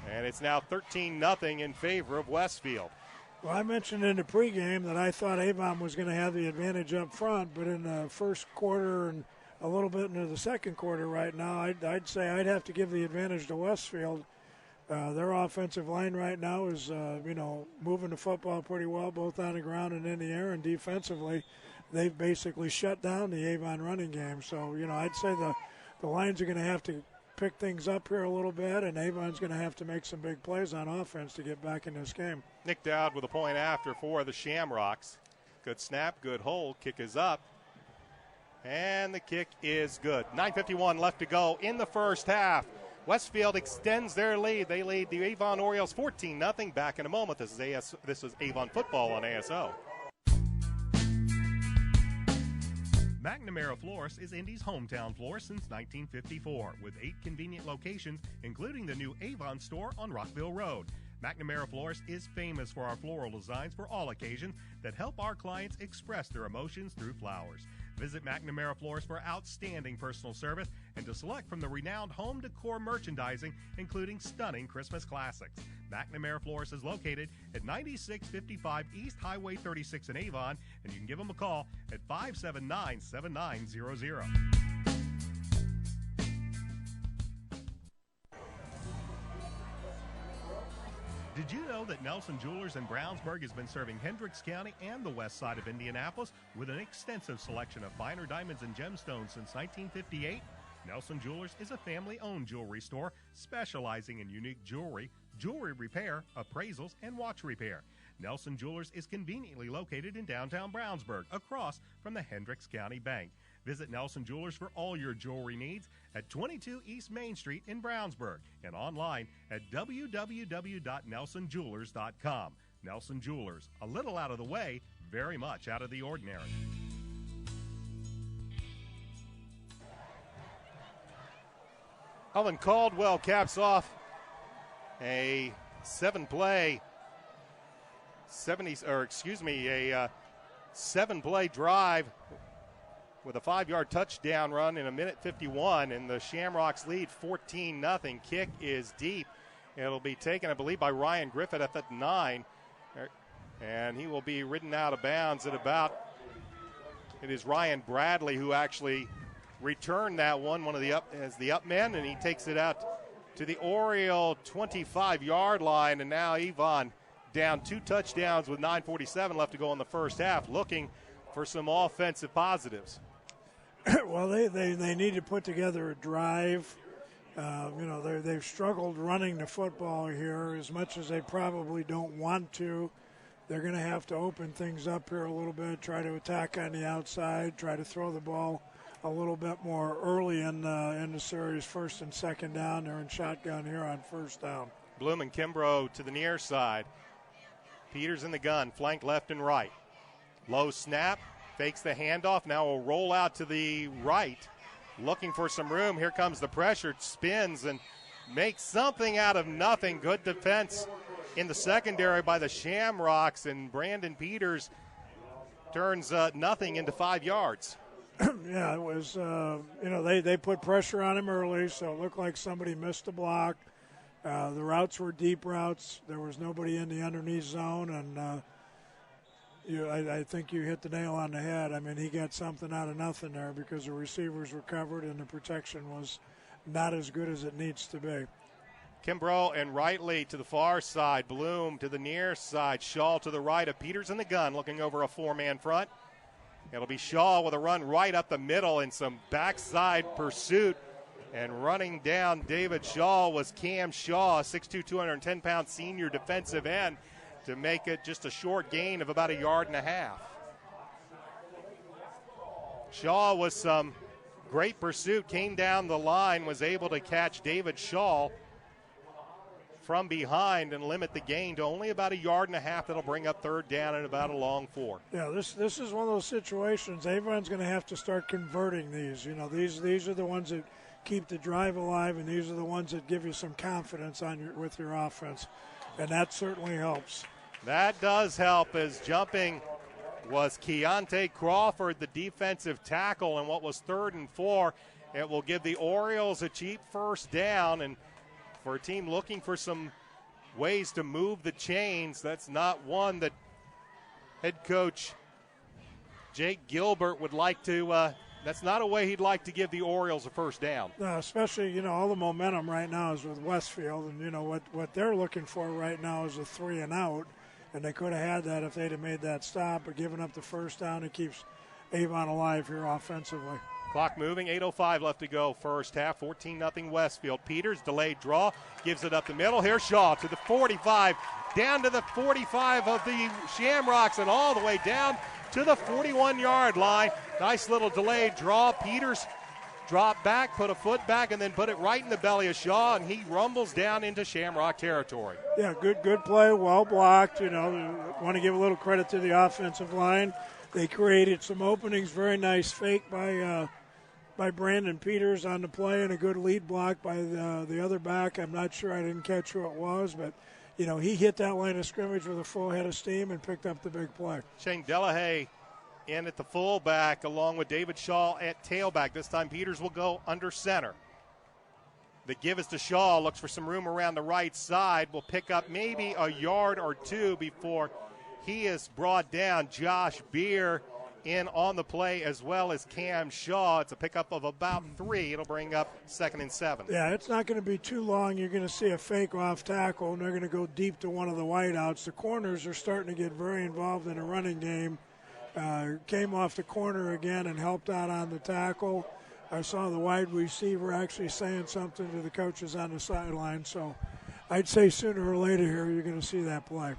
And it's now 13-0 in favor of Westfield. Well, I mentioned in the pregame that I thought Avon was going to have the advantage up front, but in the first quarter and a little bit into the second quarter right now, I'd say I'd have to give the advantage to Westfield. Their offensive line right now is, moving the football pretty well, both on the ground and in the air, and defensively, they've basically shut down the Avon running game. So, I'd say the Lions are going to have to pick things up here a little bit, and Avon's going to have to make some big plays on offense to get back in this game. Nick Dowd with a point after for the Shamrocks. Good snap, good hold. Kick is up. And the kick is good. 9:51 left to go in the first half. Westfield extends their lead. They lead the Avon Orioles 14-0. Back in a moment. This is Avon football on ASO. McNamara Florist is Indy's hometown florist since 1954, with 8 convenient locations, including the new Avon store on Rockville Road. McNamara Florist is famous for our floral designs for all occasions that help our clients express their emotions through flowers. Visit McNamara Florist for outstanding personal service and to select from the renowned home decor merchandising, including stunning Christmas classics. McNamara Florist is located at 9655 East Highway 36 in Avon, and you can give them a call at 579-7900. Did you know that Nelson Jewelers in Brownsburg has been serving Hendricks County and the west side of Indianapolis with an extensive selection of finer diamonds and gemstones since 1958? Nelson Jewelers is a family-owned jewelry store specializing in unique jewelry, jewelry repair, appraisals, and watch repair. Nelson Jewelers is conveniently located in downtown Brownsburg, across from the Hendricks County Bank. Visit Nelson Jewelers for all your jewelry needs at 22 East Main Street in Brownsburg and online at www.nelsonjewelers.com. Nelson Jewelers, a little out of the way, very much out of the ordinary. Cullen Caldwell caps off a seven-play drive with a 5-yard touchdown run in a minute 51, and the Shamrocks lead 14-0. Kick is deep. It'll be taken, I believe, by Ryan Griffith at the 9, and he will be ridden out of bounds at about. It is Ryan Bradley who actually returned that one of the up men, and he takes it out to the Oriole 25-yard line, and now Avon down 2 touchdowns with 9:47 left to go in the first half, looking for some offensive positives. Well, they need to put together a drive. They've struggled running the football here as much as they probably don't want to. They're going to have to open things up here a little bit, try to attack on the outside, try to throw the ball a little bit more early in the series, first and second down. They're in shotgun here on first down. Bloom and Kimbrough to the near side. Peters in the gun, flanked left and right. Low snap, fakes the handoff, now will roll out to the right, looking for some room. Here comes the pressure, spins and makes something out of nothing. Good defense in the secondary by the Shamrocks, and Brandon Peters turns nothing into 5 yards. Yeah, it was, they put pressure on him early, so it looked like somebody missed the block. The routes were deep routes. There was nobody in the underneath zone, and I think you hit the nail on the head. I mean, he got something out of nothing there because the receivers were covered and the protection was not as good as it needs to be. Kimbrough and Rightly to the far side. Bloom to the near side. Shaw to the right of Peters in the gun, looking over a 4-man front. It'll be Shaw with a run right up the middle in some backside pursuit. And running down David Shaw was Cam Shaw, 6'2", 210-pound senior defensive end, to make it just a short gain of about 1.5 yards. Shaw with some great pursuit, came down the line, was able to catch David Shaw from behind and limit the gain to only about 1.5 yards. That'll bring up third down and about a long 4. Yeah, this is one of those situations. Avon's going to have to start converting these. These are the ones that keep the drive alive, and these are the ones that give you some confidence with your offense, and that certainly helps. That does help, as jumping was Keontae Crawford, the defensive tackle, and what was 3rd and 4. It will give the Orioles a cheap first down, and for a team looking for some ways to move the chains, that's not one that head coach Jake Gilbert would like to that's not a way he'd like to give the Orioles a first down. No, especially, all the momentum right now is with Westfield, and what they're looking for right now is a 3 and out, and they could have had that if they'd have made that stop, but giving up the first down, it keeps Avon alive here offensively. Clock moving, 8:05 left to go first half, 14-0 Westfield. Peters, delayed draw, gives it up the middle. Here's Shaw to the 45, down to the 45 of the Shamrocks, and all the way down to the 41-yard line. Nice little delayed draw. Peters dropped back, put a foot back, and then put it right in the belly of Shaw, and he rumbles down into Shamrock territory. Yeah, good play, well blocked. Want to give a little credit to the offensive line. They created some openings. Very nice fake by Brandon Peters on the play, and a good lead block by the other back. I'm not sure, I didn't catch who it was, but he hit that line of scrimmage with a full head of steam and picked up the big play. Shane Delahaye in at the fullback along with David Shaw at tailback. This time Peters will go under center. The give is to Shaw, looks for some room around the right side. Will pick up maybe 1 yard or 2 before he is brought down. Josh Beer in on the play, as well as Cam Shaw. It's a pickup of about 3. It'll bring up 2nd and 7. Yeah, it's not going to be too long. You're going to see a fake off tackle, and they're going to go deep to one of the wideouts. The corners are starting to get very involved in a running game. Came off the corner again and helped out on the tackle. I saw the wide receiver actually saying something to the coaches on the sideline. So I'd say sooner or later here you're going to see that play.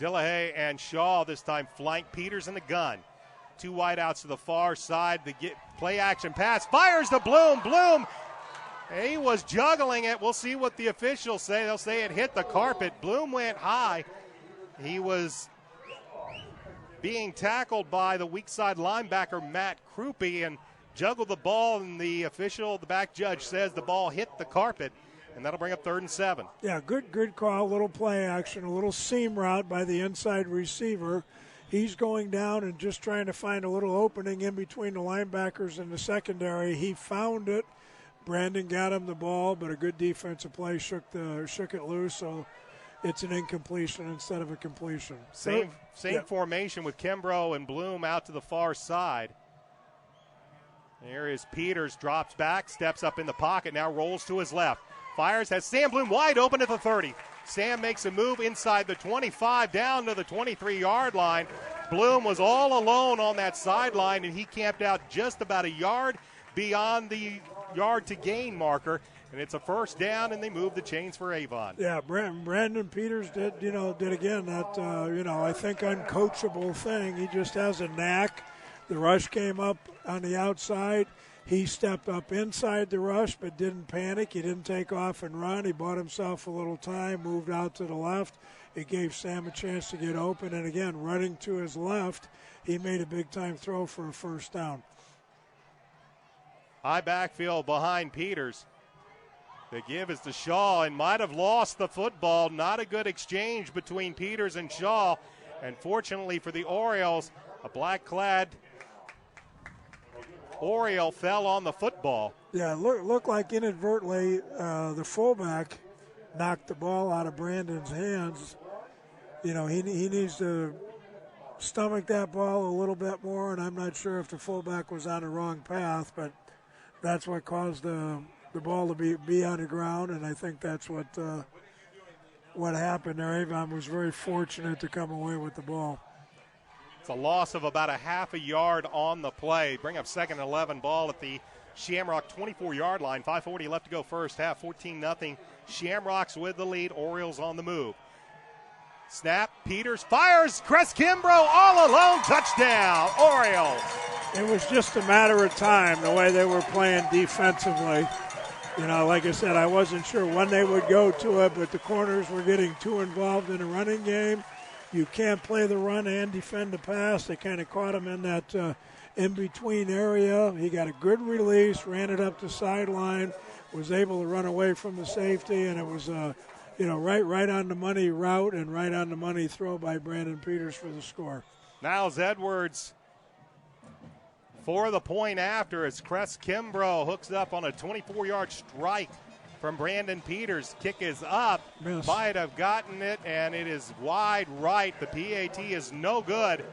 Dillahay and Shaw this time flank Peters in the gun. 2 wideouts to the far side. The play action pass. Fires to Bloom. Bloom, he was juggling it. We'll see what the officials say. They'll say it hit the carpet. Bloom went high. He was being tackled by the weak side linebacker, Matt Krupe, and juggled the ball, and the back judge says the ball hit the carpet, and that'll bring up 3rd and 7. Yeah, good call, a little play action, a little seam route by the inside receiver. He's going down and just trying to find a little opening in between the linebackers and the secondary. He found it. Brandon got him the ball, but a good defensive play shook it loose, so it's an incompletion instead of a completion. Same formation with Kimbrough and Bloom out to the far side. There is Peters, drops back, steps up in the pocket, now rolls to his left. Fires, has Sam Bloom wide open at the 30. Sam makes a move inside the 25 down to the 23-yard line. Bloom was all alone on that sideline, and he camped out just about a yard beyond the yard to gain marker. And it's a 1st down, and they move the chains for Avon. Yeah, Brandon Peters did again that, I think uncoachable thing. He just has a knack. The rush came up on the outside. He stepped up inside the rush but didn't panic. He didn't take off and run. He bought himself a little time, moved out to the left. It gave Sam a chance to get open. And, again, running to his left, he made a big-time throw for a 1st down. High backfield behind Peters. The give is to Shaw, and might have lost the football. Not a good exchange between Peters and Shaw. And fortunately for the Orioles, a black-clad Oriole fell on the football. Yeah, looked like inadvertently the fullback knocked the ball out of Brandon's hands. He needs to stomach that ball a little bit more, and I'm not sure if the fullback was on the wrong path, but that's what caused the ball to be on the ground, and I think that's what happened there. Avon was very fortunate to come away with the ball. It's a loss of about a half a yard on the play. Bring up 2nd and 11, ball at the Shamrock 24-yard line. 5:40 left to go first half, 14-0. Shamrocks with the lead, Orioles on the move. Snap, Peters fires, Cress Kimbrough all alone, touchdown, Orioles. It was just a matter of time, the way they were playing defensively. Like I said, I wasn't sure when they would go to it, but the corners were getting too involved in the running game. You can't play the run and defend the pass. They kind of caught him in that in-between area. He got a good release, ran it up the sideline, was able to run away from the safety, and it was right on the money route and right on the money throw by Brandon Peters for the score. Niles Edwards for the point after as Cress Kimbrough hooks up on a 24-yard strike from Brandon Peters. Kick is up. Miss. Might have gotten it, and it is wide right. The PAT is no good.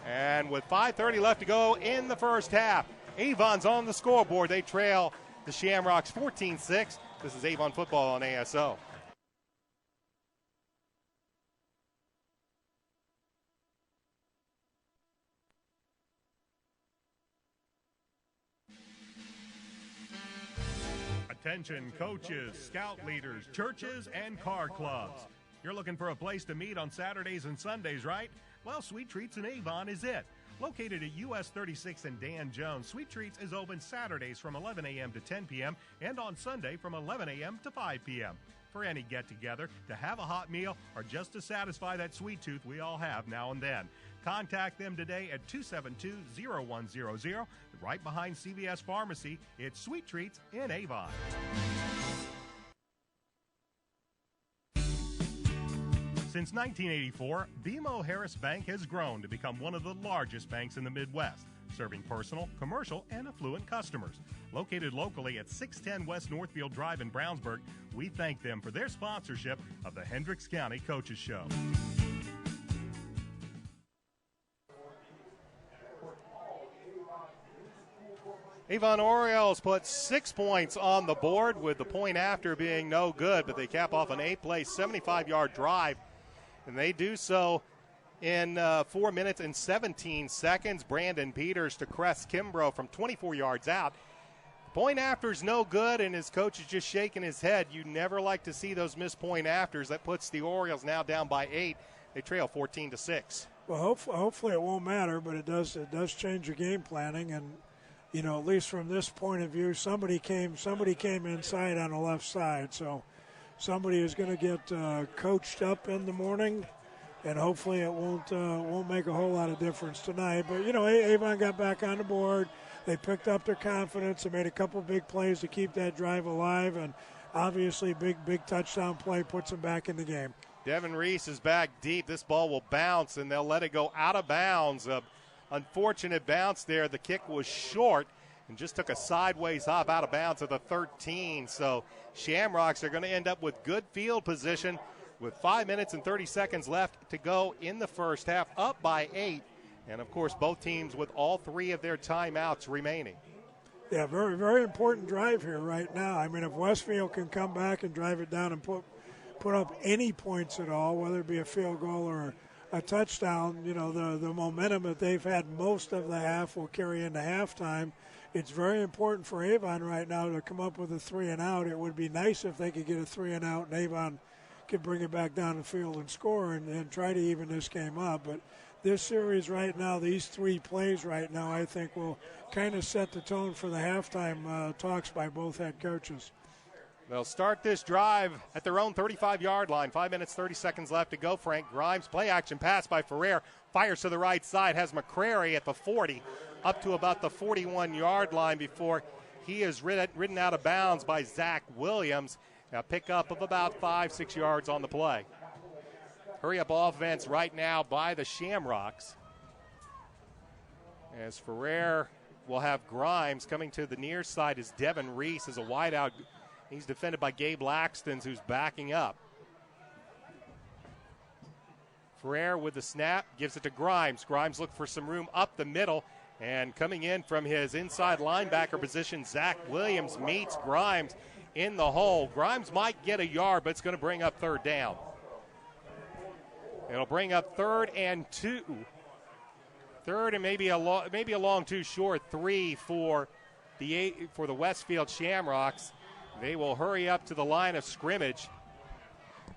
And with 5:30 left to go in the 1st half, Avon's on the scoreboard. They trail the Shamrocks 14-6. This is Avon football on ASO. Attention coaches, scout leaders, churches, and car clubs. You're looking for a place to meet on Saturdays and Sundays, right? Well, Sweet Treats in Avon is it. Located at US 36 and Dan Jones, Sweet Treats is open Saturdays from 11 a.m. to 10 p.m. and on Sunday from 11 a.m. to 5 p.m. For any get-together, to have a hot meal, or just to satisfy that sweet tooth we all have now and then. Contact them today at 272-0100. Right behind CVS Pharmacy, it's Sweet Treats in Avon. Since 1984, BMO Harris Bank has grown to become one of the largest banks in the Midwest, serving personal, commercial, and affluent customers. Located locally at 610 West Northfield Drive in Brownsburg, we thank them for their sponsorship of the Hendricks County Coaches Show. Avon Orioles put 6 points on the board with the point after being no good, but they cap off an 8-play, 75-yard drive, and they do so in 4 minutes and 17 seconds. Brandon Peters to Cress Kimbrough from 24 yards out. Point after's no good, and his coach is just shaking his head. You never like to see those missed point afters. That puts the Orioles now down by 8, They trail 14-6. Well, hopefully it won't matter, but it does change your game planning. And, at least from this point of view, somebody came inside on the left side. So somebody is going to get coached up in the morning, and hopefully it won't make a whole lot of difference tonight. But, Avon got back on the board. They picked up their confidence. They made a couple big plays to keep that drive alive, and obviously big touchdown play puts them back in the game. Devin Reece is back deep. This ball will bounce, and they'll let it go out of bounds. Unfortunate bounce there. The kick was short and just took a sideways hop out of bounds at the 13. So Shamrocks are going to end up with good field position with 5 minutes and 30 seconds left to go in the first half, up by 8. And, of course, both teams with all 3 of their timeouts remaining. Yeah, very, very important drive here right now. I mean, if Westfield can come back and drive it down and put up any points at all, whether it be a field goal or a touchdown, the momentum that they've had most of the half will carry into halftime. It's very important for Avon right now to come up with a 3-and-out. It would be nice if they could get a 3-and-out and Avon could bring it back down the field and score and try to even this game up. But this series right now, these 3 plays right now, I think will kind of set the tone for the halftime talks by both head coaches. They'll start this drive at their own 35-yard line. 5 minutes, 30 seconds left to go. Frank Grimes, play action pass by Ferrer. Fires to the right side, has McCrary at the 40, up to about the 41-yard line before he is ridden out of bounds by Zach Williams. A pickup of about 5-6 yards on the play. Hurry-up offense right now by the Shamrocks. As Ferrer will have Grimes coming to the near side as Devin Reece is a wideout. He's defended by Gabe Laxton, who's backing up. Ferrer with the snap, gives it to Grimes. Grimes looks for some room up the middle, and coming in from his inside linebacker position, Zach Williams meets Grimes in the hole. Grimes might get a yard, but it's going to bring up 3rd down. It'll bring up 3rd and 2. 3rd and maybe a long too short 3 for the Westfield Shamrocks. They will hurry up to the line of scrimmage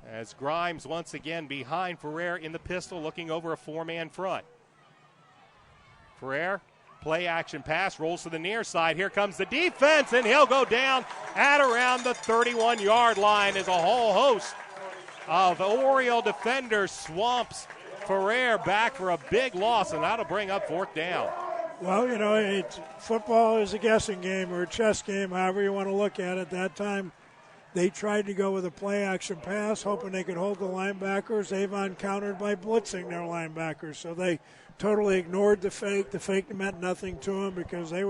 as Grimes once again behind Ferrer in the pistol, looking over a 4-man front. Ferrer, play action pass, rolls to the near side. Here comes the defense, and he'll go down at around the 31-yard line as a whole host of Oriole defenders swamps Ferrer back for a big loss, and that'll bring up 4th down. Well, football is a guessing game or a chess game, however you want to look at it. That time they tried to go with a play-action pass, hoping they could hold the linebackers. Avon countered by blitzing their linebackers, so they totally ignored the fake. The fake meant nothing to them because they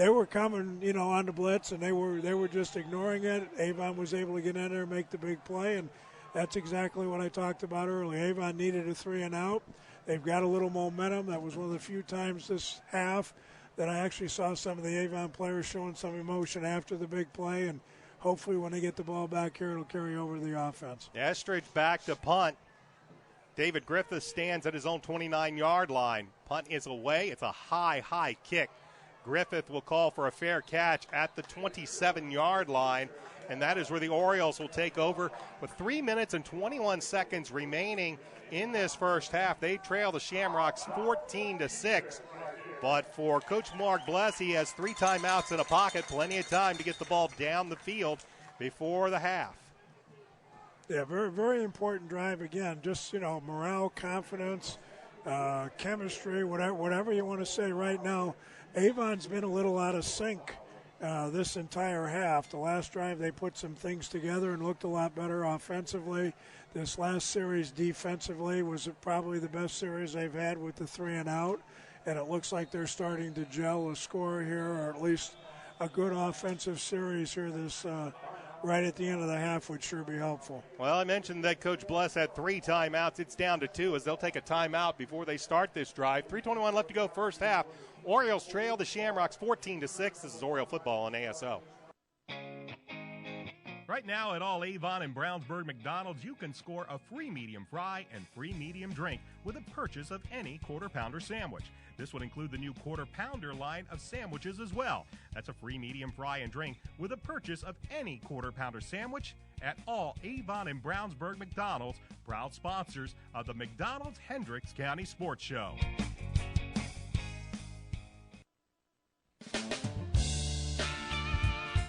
were coming, on the blitz, and they were just ignoring it. Avon was able to get in there and make the big play, and that's exactly what I talked about earlier. Avon needed a 3-and-out. They've got a little momentum. That was one of the few times this half that I actually saw some of the Avon players showing some emotion after the big play, and hopefully when they get the ball back here, it'll carry over to the offense. Estridge back to punt. David Griffith stands at his own 29-yard line. Punt is away. It's a high kick. Griffith will call for a fair catch at the 27-yard line, and that is where the Orioles will take over with 3 minutes and 21 seconds remaining in this first half. They trail the Shamrocks 14-6. But for Coach Mark Bless, he has 3 timeouts in a pocket, plenty of time to get the ball down the field before the half. Yeah, very, very important drive again. Just, morale, confidence, chemistry, whatever you want to say right now. Avon's been a little out of sync this entire half. The last drive they put some things together and looked a lot better offensively. This last series defensively was probably the best series they've had with the 3-and-out, and it looks like they're starting to gel a score here, or at least a good offensive series here this right at the end of the half would sure be helpful. Well, I mentioned that Coach Bless had 3 timeouts. It's down to 2 as they'll take a timeout before they start this drive. 3:21 left to go first half. Orioles trail the Shamrocks 14-6. This is Oriole football on ASO. Right now at all Avon and Brownsburg McDonald's, you can score a free medium fry and free medium drink with a purchase of any Quarter Pounder sandwich. This would include the new Quarter Pounder line of sandwiches as well. That's a free medium fry and drink with a purchase of any Quarter Pounder sandwich at all Avon and Brownsburg McDonald's, proud sponsors of the McDonald's Hendricks County Sports Show.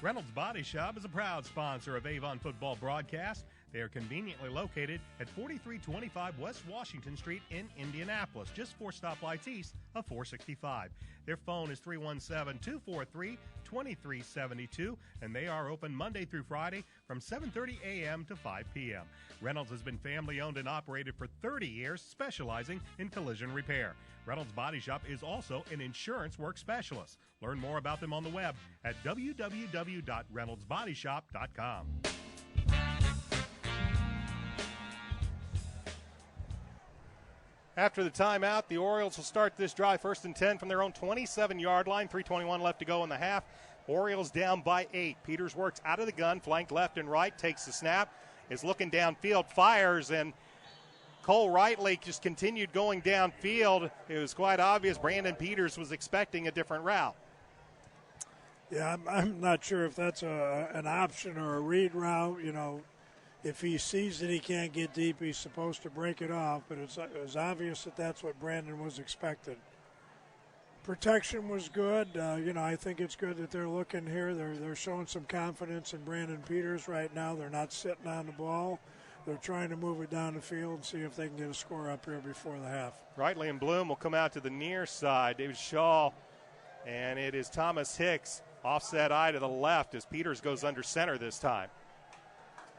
Reynolds Body Shop is a proud sponsor of Avon football broadcast. They are conveniently located at 4325 West Washington Street in Indianapolis, just 4 stoplights east of 465. Their phone is 317-243-2372, and they are open Monday through Friday from 7:30 a.m. to 5 p.m. Reynolds has been family-owned and operated for 30 years, specializing in collision repair. Reynolds Body Shop is also an insurance work specialist. Learn more about them on the web at www.reynoldsbodyshop.com. After the timeout, the Orioles will start this drive 1st and 10 from their own 27-yard line. 3:21 left to go in the half. Orioles down by 8. Peters works out of the gun, flanked left and right, takes the snap, is looking downfield, fires, and Cole Rightley just continued going downfield. It was quite obvious Brandon Peters was expecting a different route. Yeah, I'm not sure if that's an option or a read route. You know, if he sees that he can't get deep, he's supposed to break it off, but it was obvious that that's what Brandon was expected. Protection was good. I think it's good that they're looking here. They're showing some confidence in Brandon Peters right now. They're not sitting on the ball. They're trying to move it down the field and see if they can get a score up here before the half. Rightley and Bloom will come out to the near side. David Shaw, and it is Thomas Hicks, offset eye to the left as Peters goes under center this time.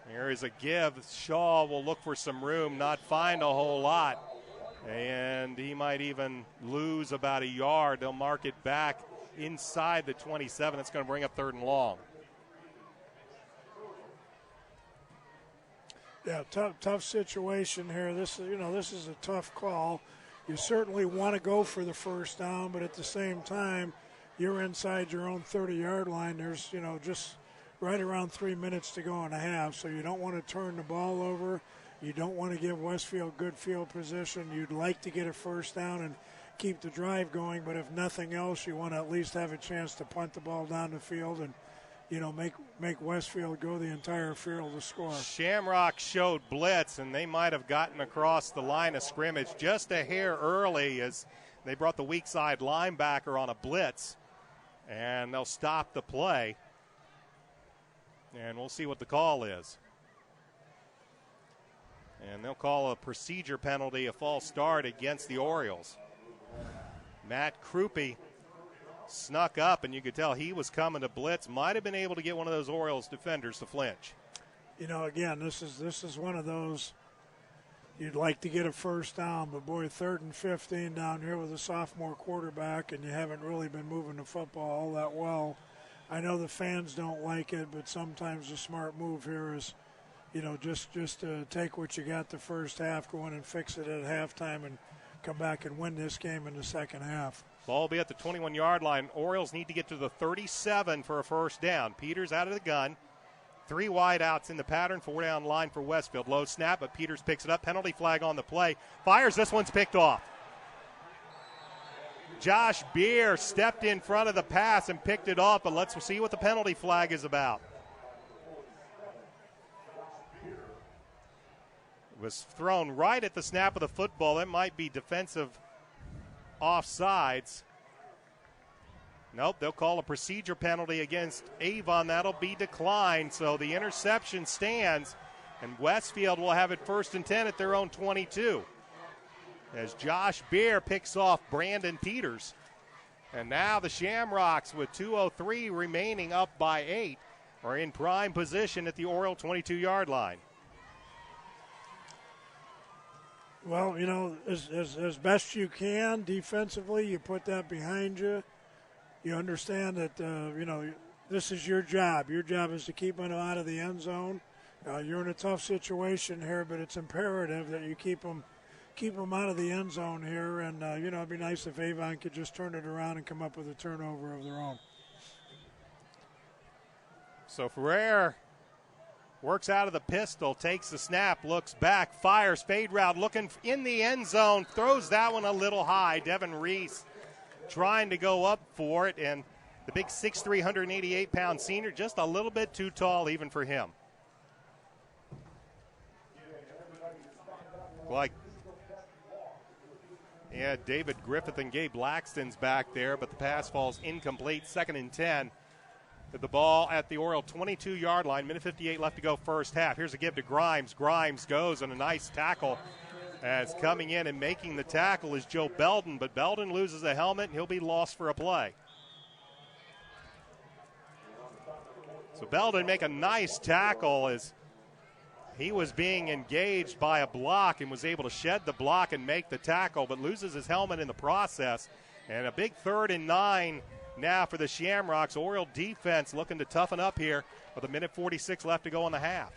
There is a give. Shaw will look for some room, not find a whole lot, and he might even lose about a yard. They'll mark it back inside the 27. That's going to bring up 3rd and long. Yeah, tough situation here. This is a tough call. You certainly want to go for the first down, but at the same time, you're inside your own 30-yard line. There's, just right around 3 minutes to go in a half, so you don't want to turn the ball over. You don't want to give Westfield good field position. You'd like to get a first down and keep the drive going, but if nothing else, you want to at least have a chance to punt the ball down the field and make Westfield go the entire field to score. Shamrock showed blitz, and they might have gotten across the line of scrimmage just a hair early as they brought the weak side linebacker on a blitz, and they'll stop the play, and we'll see what the call is. And they'll call a procedure penalty, a false start against the Orioles. Matt Krupe snuck up, and you could tell he was coming to blitz. Might have been able to get one of those Orioles defenders to flinch. Again, this is one of those you'd like to get a first down, but boy, 3rd and 15 down here with a sophomore quarterback, and you haven't really been moving the football all that well. I know the fans don't like it, but sometimes the smart move here is, just to take what you got the first half, go in and fix it at halftime, and come back and win this game in the second half. Ball will be at the 21-yard line. Orioles need to get to the 37 for a first down. Peters out of the gun. 3 wide outs in the pattern. 4 down line for Westfield. Low snap, but Peters picks it up. Penalty flag on the play. Fires. This one's picked off. Josh Beer stepped in front of the pass and picked it off, but let's see what the penalty flag is about. It was thrown right at the snap of the football. That might be defensive offsides. Nope, they'll call a procedure penalty against Avon. That'll be declined, so the interception stands, and Westfield will have it 1st and 10 at their own 22. As Josh Beer picks off Brandon Peters. And now the Shamrocks, with 2:03 remaining, up by 8, are in prime position at the Oriole 22-yard line. Well, as best you can defensively, you put that behind you. You understand that, this is your job. Your job is to keep them out of the end zone. You're in a tough situation here, but it's imperative that you keep them out of the end zone here. And, it'd be nice if Avon could just turn it around and come up with a turnover of their own. So Ferrer Works out of the pistol, takes the snap, looks back, fires, fade route, looking in the end zone, throws that one a little high. Devin Reece trying to go up for it, and the big 6'3", 188-pound senior just a little bit too tall even for him. David Griffith and Gabe Laxton's back there, but the pass falls incomplete. 2nd and 10. With the ball at the Oriole 22-yard line, minute 58 left to go first half. Here's a give to Grimes. Grimes goes on a nice tackle. As coming in and making the tackle is Joe Belden, but Belden loses a helmet and he'll be lost for a play. So Belden make a nice tackle as he was being engaged by a block and was able to shed the block and make the tackle, but loses his helmet in the process. And a big 3rd and 9 now for the Shamrocks. Oriole defense looking to toughen up here with a minute 46 left to go in the half.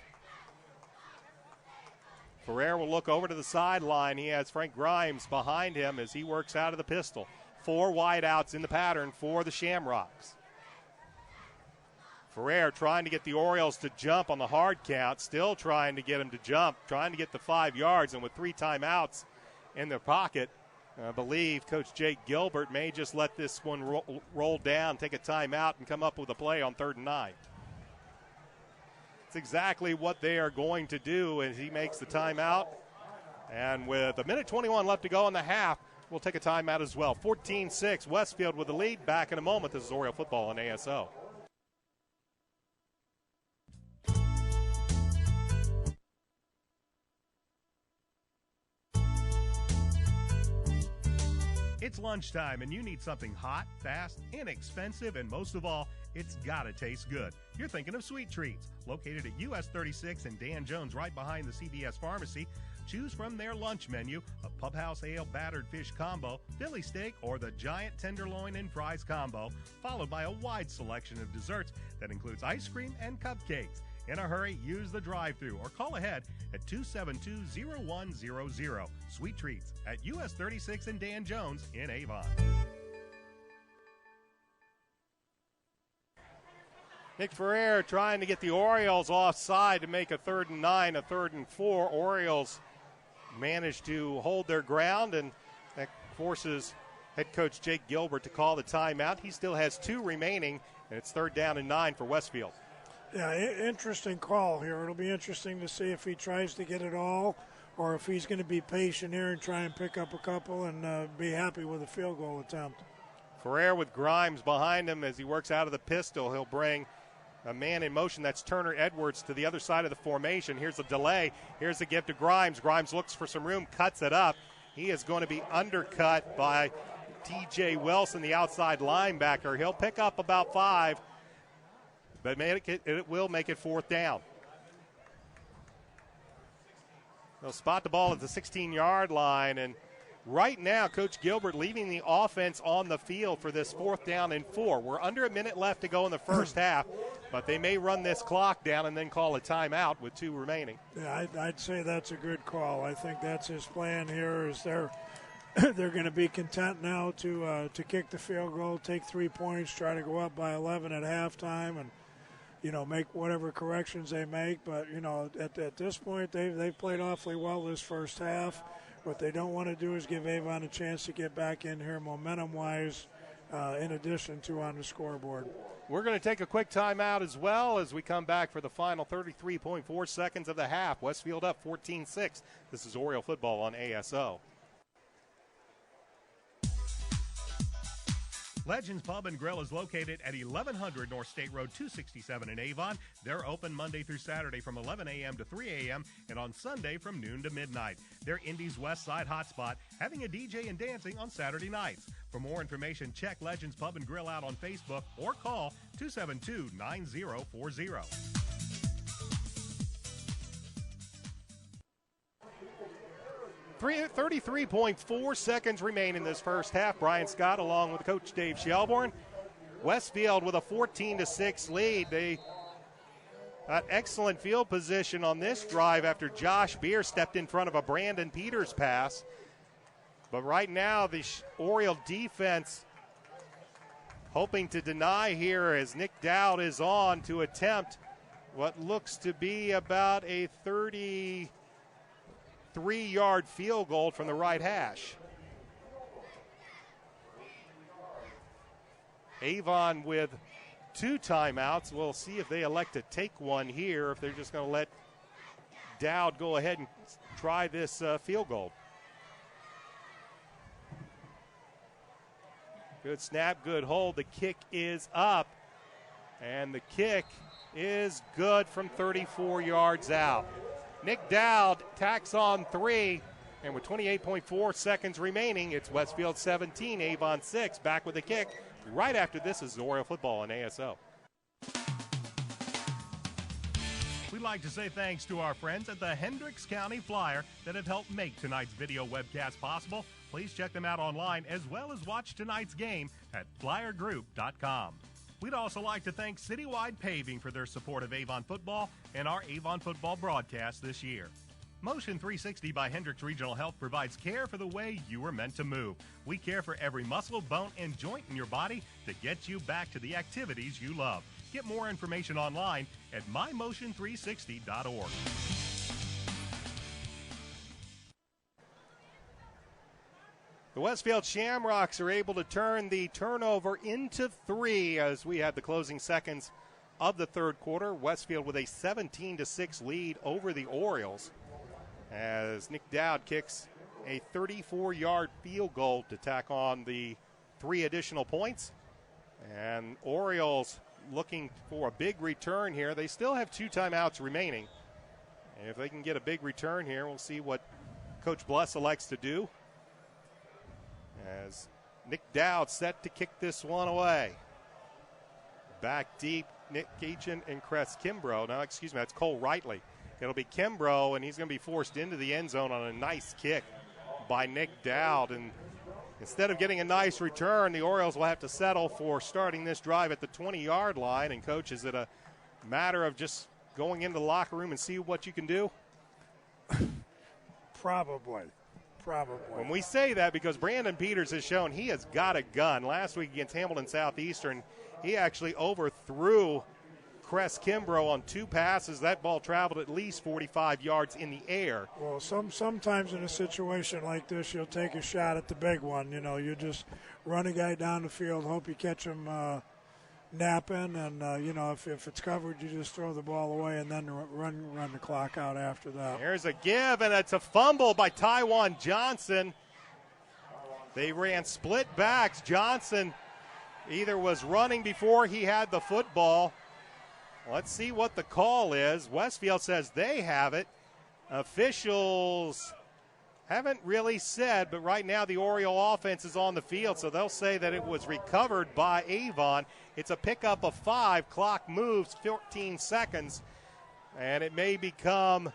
Ferrer will look over to the sideline. He has Frank Grimes behind him as he works out of the pistol. 4 wideouts in the pattern for the Shamrocks. Ferrer trying to get the Orioles to jump on the hard count, still trying to get him to jump, trying to get the 5 yards, and with 3 timeouts in their pocket, I believe Coach Jake Gilbert may just let this one roll down, take a timeout, and come up with a play on 3rd and 9. It's exactly what they are going to do as he makes the timeout. And with a minute 21 left to go in the half, we'll take a timeout as well. 14-6, Westfield with the lead. Back in a moment. This is Oriole football on ASO. It's lunchtime, and you need something hot, fast, inexpensive, and most of all, it's gotta taste good. You're thinking of Sweet Treats, located at US 36 and Dan Jones, right behind the CVS Pharmacy. Choose from their lunch menu a Pub House Ale battered fish combo, Philly steak, or the giant tenderloin and fries combo, followed by a wide selection of desserts that includes ice cream and cupcakes. In a hurry, use the drive-thru or call ahead at 272-0100. Sweet Treats at US 36 and Dan Jones in Avon. Nick Ferrer trying to get the Orioles offside to make a 3rd and 9, a 3rd and 4. Orioles managed to hold their ground, and that forces head coach Jake Gilbert to call the timeout. He still has 2 remaining, and it's 3rd down and 9 for Westfield. Yeah, interesting call here. It'll be interesting to see if he tries to get it all or if he's going to be patient here and try and pick up a couple and be happy with a field goal attempt. Ferrer with Grimes behind him as he works out of the pistol. He'll bring a man in motion. That's Turner Edwards to the other side of the formation. Here's a delay. Here's a give to Grimes. Grimes looks for some room, cuts it up. He is going to be undercut by T.J. Wilson, the outside linebacker. He'll pick up about 5. But it will make it 4th down. They'll spot the ball at the 16-yard line. And right now, Coach Gilbert leaving the offense on the field for this 4th down and 4. We're under a minute left to go in the first half, but they may run this clock down and then call a timeout with 2 remaining. Yeah, I'd say that's a good call. I think that's his plan here is they're going to be content now to kick the field goal, take 3 points, try to go up by 11 at halftime, and make whatever corrections they make. But, at this point, they've played awfully well this first half. What they don't want to do is give Avon a chance to get back in here momentum-wise, in addition to on the scoreboard. We're going to take a quick timeout as well as we come back for the final 33.4 seconds of the half. Westfield up 14-6. This is Oriole football on ASO. Legends Pub and Grill is located at 1100 North State Road 267 in Avon. They're open Monday through Saturday from 11 a.m. to 3 a.m. and on Sunday from noon to midnight. They're Indy's West Side hotspot, having a DJ and dancing on Saturday nights. For more information, check Legends Pub and Grill out on Facebook or call 272-9040. 33.4 seconds remain in this first half. Brian Scott along with Coach Dave Shelbourne. Westfield with a 14-6 lead. They got excellent field position on this drive after Josh Beer stepped in front of a Brandon Peters pass. But right now the Oriole defense hoping to deny here as Nick Dowd is on to attempt what looks to be about a 33-yard field goal from the right hash. Avon with 2 timeouts. We'll see if they elect to take one here, if they're just going to let Dowd go ahead and try this field goal. Good snap, good hold. The kick is up, and the kick is good from 34 yards out. Nick Dowd tacks on 3, and with 28.4 seconds remaining, it's Westfield 17, Avon 6. Back with the kick. Right after this is Oriole football on ASO. We'd like to say thanks to our friends at the Hendricks County Flyer that have helped make tonight's video webcast possible. Please check them out online as well as watch tonight's game at flyergroup.com. We'd also like to thank Citywide Paving for their support of Avon football and our Avon football broadcast this year. Motion 360 by Hendricks Regional Health provides care for the way you were meant to move. We care for every muscle, bone, and joint in your body to get you back to the activities you love. Get more information online at mymotion360.org. The Westfield Shamrocks are able to turn the turnover into 3 as we have the closing seconds of the third quarter. Westfield with a 17-6 lead over the Orioles as Nick Dowd kicks a 34-yard field goal to tack on the 3 additional points. And Orioles looking for a big return here. They still have 2 timeouts remaining. And if they can get a big return here, we'll see what Coach Bless elects to do. As Nick Dowd set to kick this one away. Back deep, Nick Gaichin and Cress Kimbrough. No, excuse me, that's Cole Rightly. It'll be Kimbrough, and he's going to be forced into the end zone on a nice kick by Nick Dowd. And instead of getting a nice return, the Orioles will have to settle for starting this drive at the 20-yard line. And, Coach, is it a matter of just going into the locker room and see what you can do? Probably. When we say that, because Brandon Peters has shown he has got a gun. Last week against Hamilton Southeastern, he actually overthrew Cress Kimbrough on 2 passes. That ball traveled at least 45 yards in the air. Well, sometimes in a situation like this, you'll take a shot at the big one. You know, you just run a guy down the field, hope you catch him napping, and, you know, if it's covered, you just throw the ball away and then run the clock out after that. There's a give, and it's a fumble by Taiwan Johnson. They ran split backs. Johnson either was running before he had the football. Let's see what the call is. Westfield says they have it. Officials haven't really said, but right now the Oriole offense is on the field, so they'll say that it was recovered by Avon. It's a pickup of 5. Clock moves 14 seconds, and it may become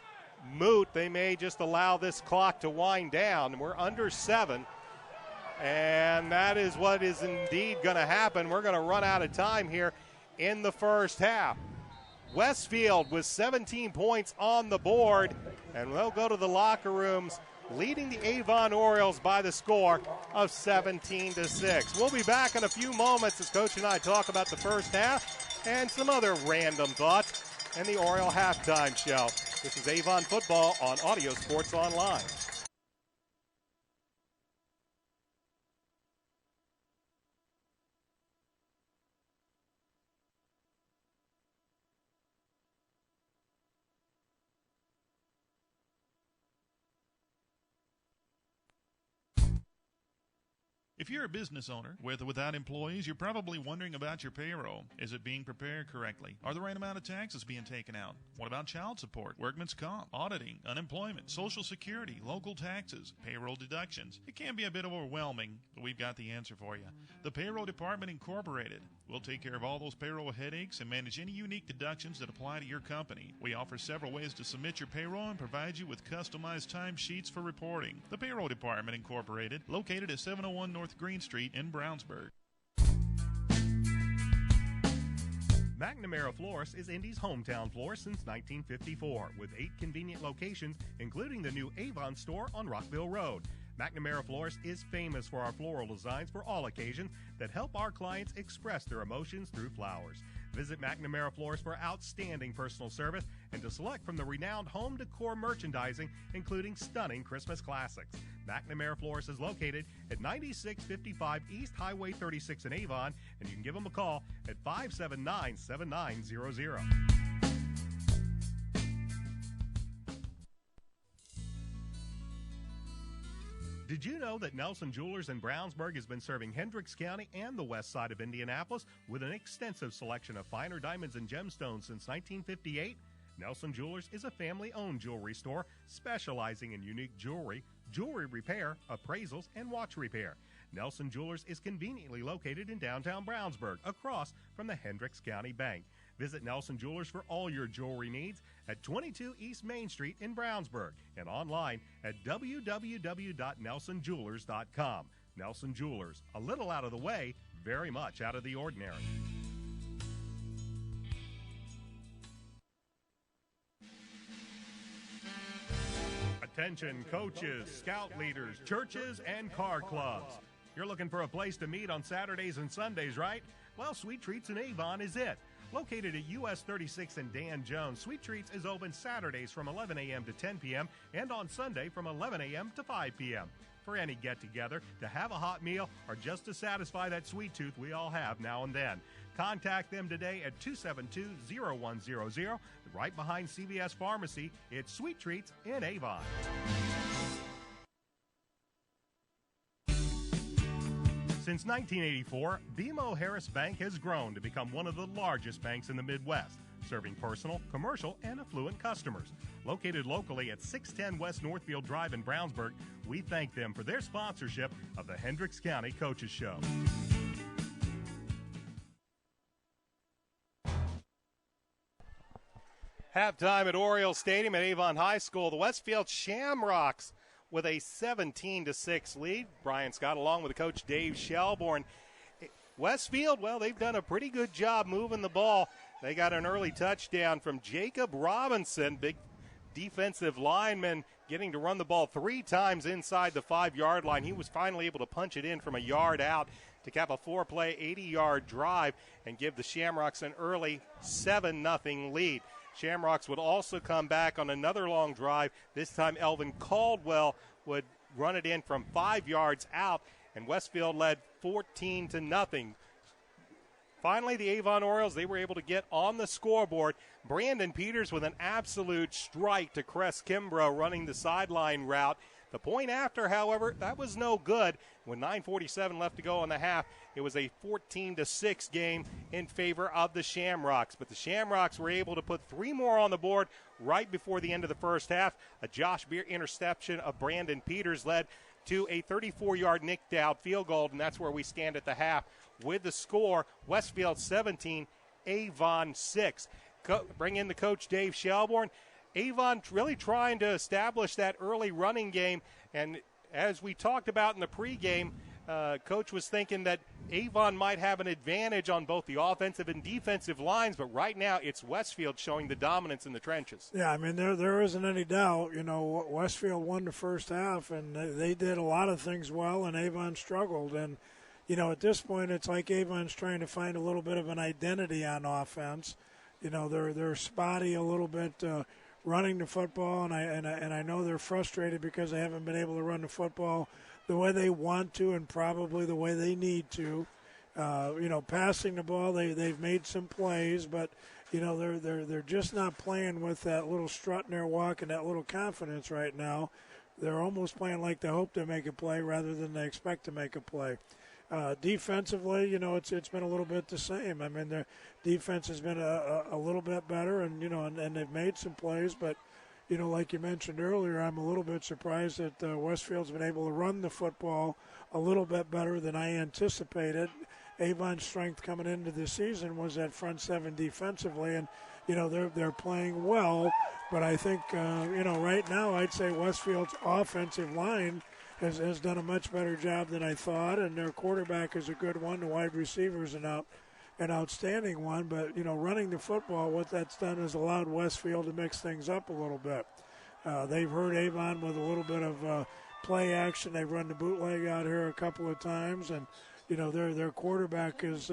moot. They may just allow this clock to wind down. We're under 7, and that is what is indeed going to happen. We're going to run out of time here in the first half. Westfield with 17 points on the board, and they'll go to the locker rooms leading the Avon Orioles by the score of 17-6. We'll be back in a few moments as Coach and I talk about the first half and some other random thoughts and the Oriole halftime show. This is Avon Football on Audio Sports Online. If you're a business owner with or without employees, you're probably wondering about your payroll. Is it being prepared correctly? Are the right amount of taxes being taken out? What about child support, workman's comp, auditing, unemployment, Social Security, local taxes, payroll deductions? It can be a bit overwhelming, but we've got the answer for you. The Payroll Department Incorporated. We'll take care of all those payroll headaches and manage any unique deductions that apply to your company. We offer several ways to submit your payroll and provide you with customized timesheets for reporting. The Payroll Department Incorporated, located at 701 North Green Street in Brownsburg. McNamara Florist is Indy's hometown florist since 1954, with 8 convenient locations, including the new Avon store on Rockville Road. McNamara Florist is famous for our floral designs for all occasions that help our clients express their emotions through flowers. Visit McNamara Florist for outstanding personal service and to select from the renowned home decor merchandising, including stunning Christmas classics. McNamara Florist is located at 9655 East Highway 36 in Avon, and you can give them a call at 579-7900. Did you know that Nelson Jewelers in Brownsburg has been serving Hendricks County and the west side of Indianapolis with an extensive selection of finer diamonds and gemstones since 1958? Nelson Jewelers is a family-owned jewelry store specializing in unique jewelry, jewelry repair, appraisals, and watch repair. Nelson Jewelers is conveniently located in downtown Brownsburg, across from the Hendricks County Bank. Visit Nelson Jewelers for all your jewelry needs at 22 East Main Street in Brownsburg and online at www.nelsonjewelers.com. Nelson Jewelers, a little out of the way, very much out of the ordinary. Attention coaches, scout leaders, churches, and car clubs. You're looking for a place to meet on Saturdays and Sundays, right? Well, Sweet Treats in Avon is it. Located at US 36 and Dan Jones, Sweet Treats is open Saturdays from 11 a.m. to 10 p.m. and on Sunday from 11 a.m. to 5 p.m. For any get-together, to have a hot meal, or just to satisfy that sweet tooth we all have now and then. Contact them today at 272-0100, right behind CVS Pharmacy. It's Sweet Treats in Avon. Since 1984, BMO Harris Bank has grown to become one of the largest banks in the Midwest, serving personal, commercial, and affluent customers. Located locally at 610 West Northfield Drive in Brownsburg, we thank them for their sponsorship of the Hendricks County Coaches Show. Halftime at Orioles Stadium at Avon High School. The Westfield Shamrocks with a 17-6 lead. Brian Scott along with Coach Dave Shelbourne. Westfield, well, they've done a pretty good job moving the ball. They got an early touchdown from Jacob Robinson, big defensive lineman, getting to run the ball 3 times inside the 5-yard line. He was finally able to punch it in from a yard out to cap a 4-play, 80-yard drive and give the Shamrocks an early 7-0 lead. Shamrocks would also come back on another long drive. This time Elvin Caldwell would run it in from 5 yards out, and Westfield led 14-0. Finally, the Avon Orioles, they were able to get on the scoreboard. Brandon Peters with an absolute strike to Cress Kimbrough running the sideline route. The point after, however, that was no good. With 9:47 left to go in the half, it was a 14-6 game in favor of the Shamrocks. But the Shamrocks were able to put 3 more on the board right before the end of the first half. A Josh Beer interception of Brandon Peters led to a 34-yard Nick Dowd field goal, and that's where we stand at the half with the score, Westfield 17, Avon 6. Bring in the coach, Dave Shelbourne. Avon really trying to establish that early running game, and as we talked about in the pregame, Coach was thinking that Avon might have an advantage on both the offensive and defensive lines, but right now it's Westfield showing the dominance in the trenches. Yeah, I mean, there isn't any doubt. You know, Westfield won the first half, and they did a lot of things well, and Avon struggled. And, you know, at this point it's like Avon's trying to find a little bit of an identity on offense. You know, they're spotty a little bit running the football, and I know they're frustrated because they haven't been able to run the football the way they want to and probably the way they need to. You know, passing the ball, they've made some plays, but you know they're just not playing with that little strut in their walk and that little confidence right now. They're almost playing like they hope to make a play rather than they expect to make a play. Defensively, you know, it's been a little bit the same. I mean, their defense has been a little bit better, and you know, and they've made some plays, but you know, like you mentioned earlier, I'm a little bit surprised that Westfield's been able to run the football a little bit better than I anticipated. Avon's strength coming into the season was that front seven defensively, and you know they're playing well, but I think you know right now I'd say Westfield's offensive line has done a much better job than I thought, and their quarterback is a good one. The wide receiver is an outstanding one, but you know, running the football, what that's done is allowed Westfield to mix things up a little bit. They've hurt Avon with a little bit of play action. They've run the bootleg out here a couple of times, and you know their quarterback is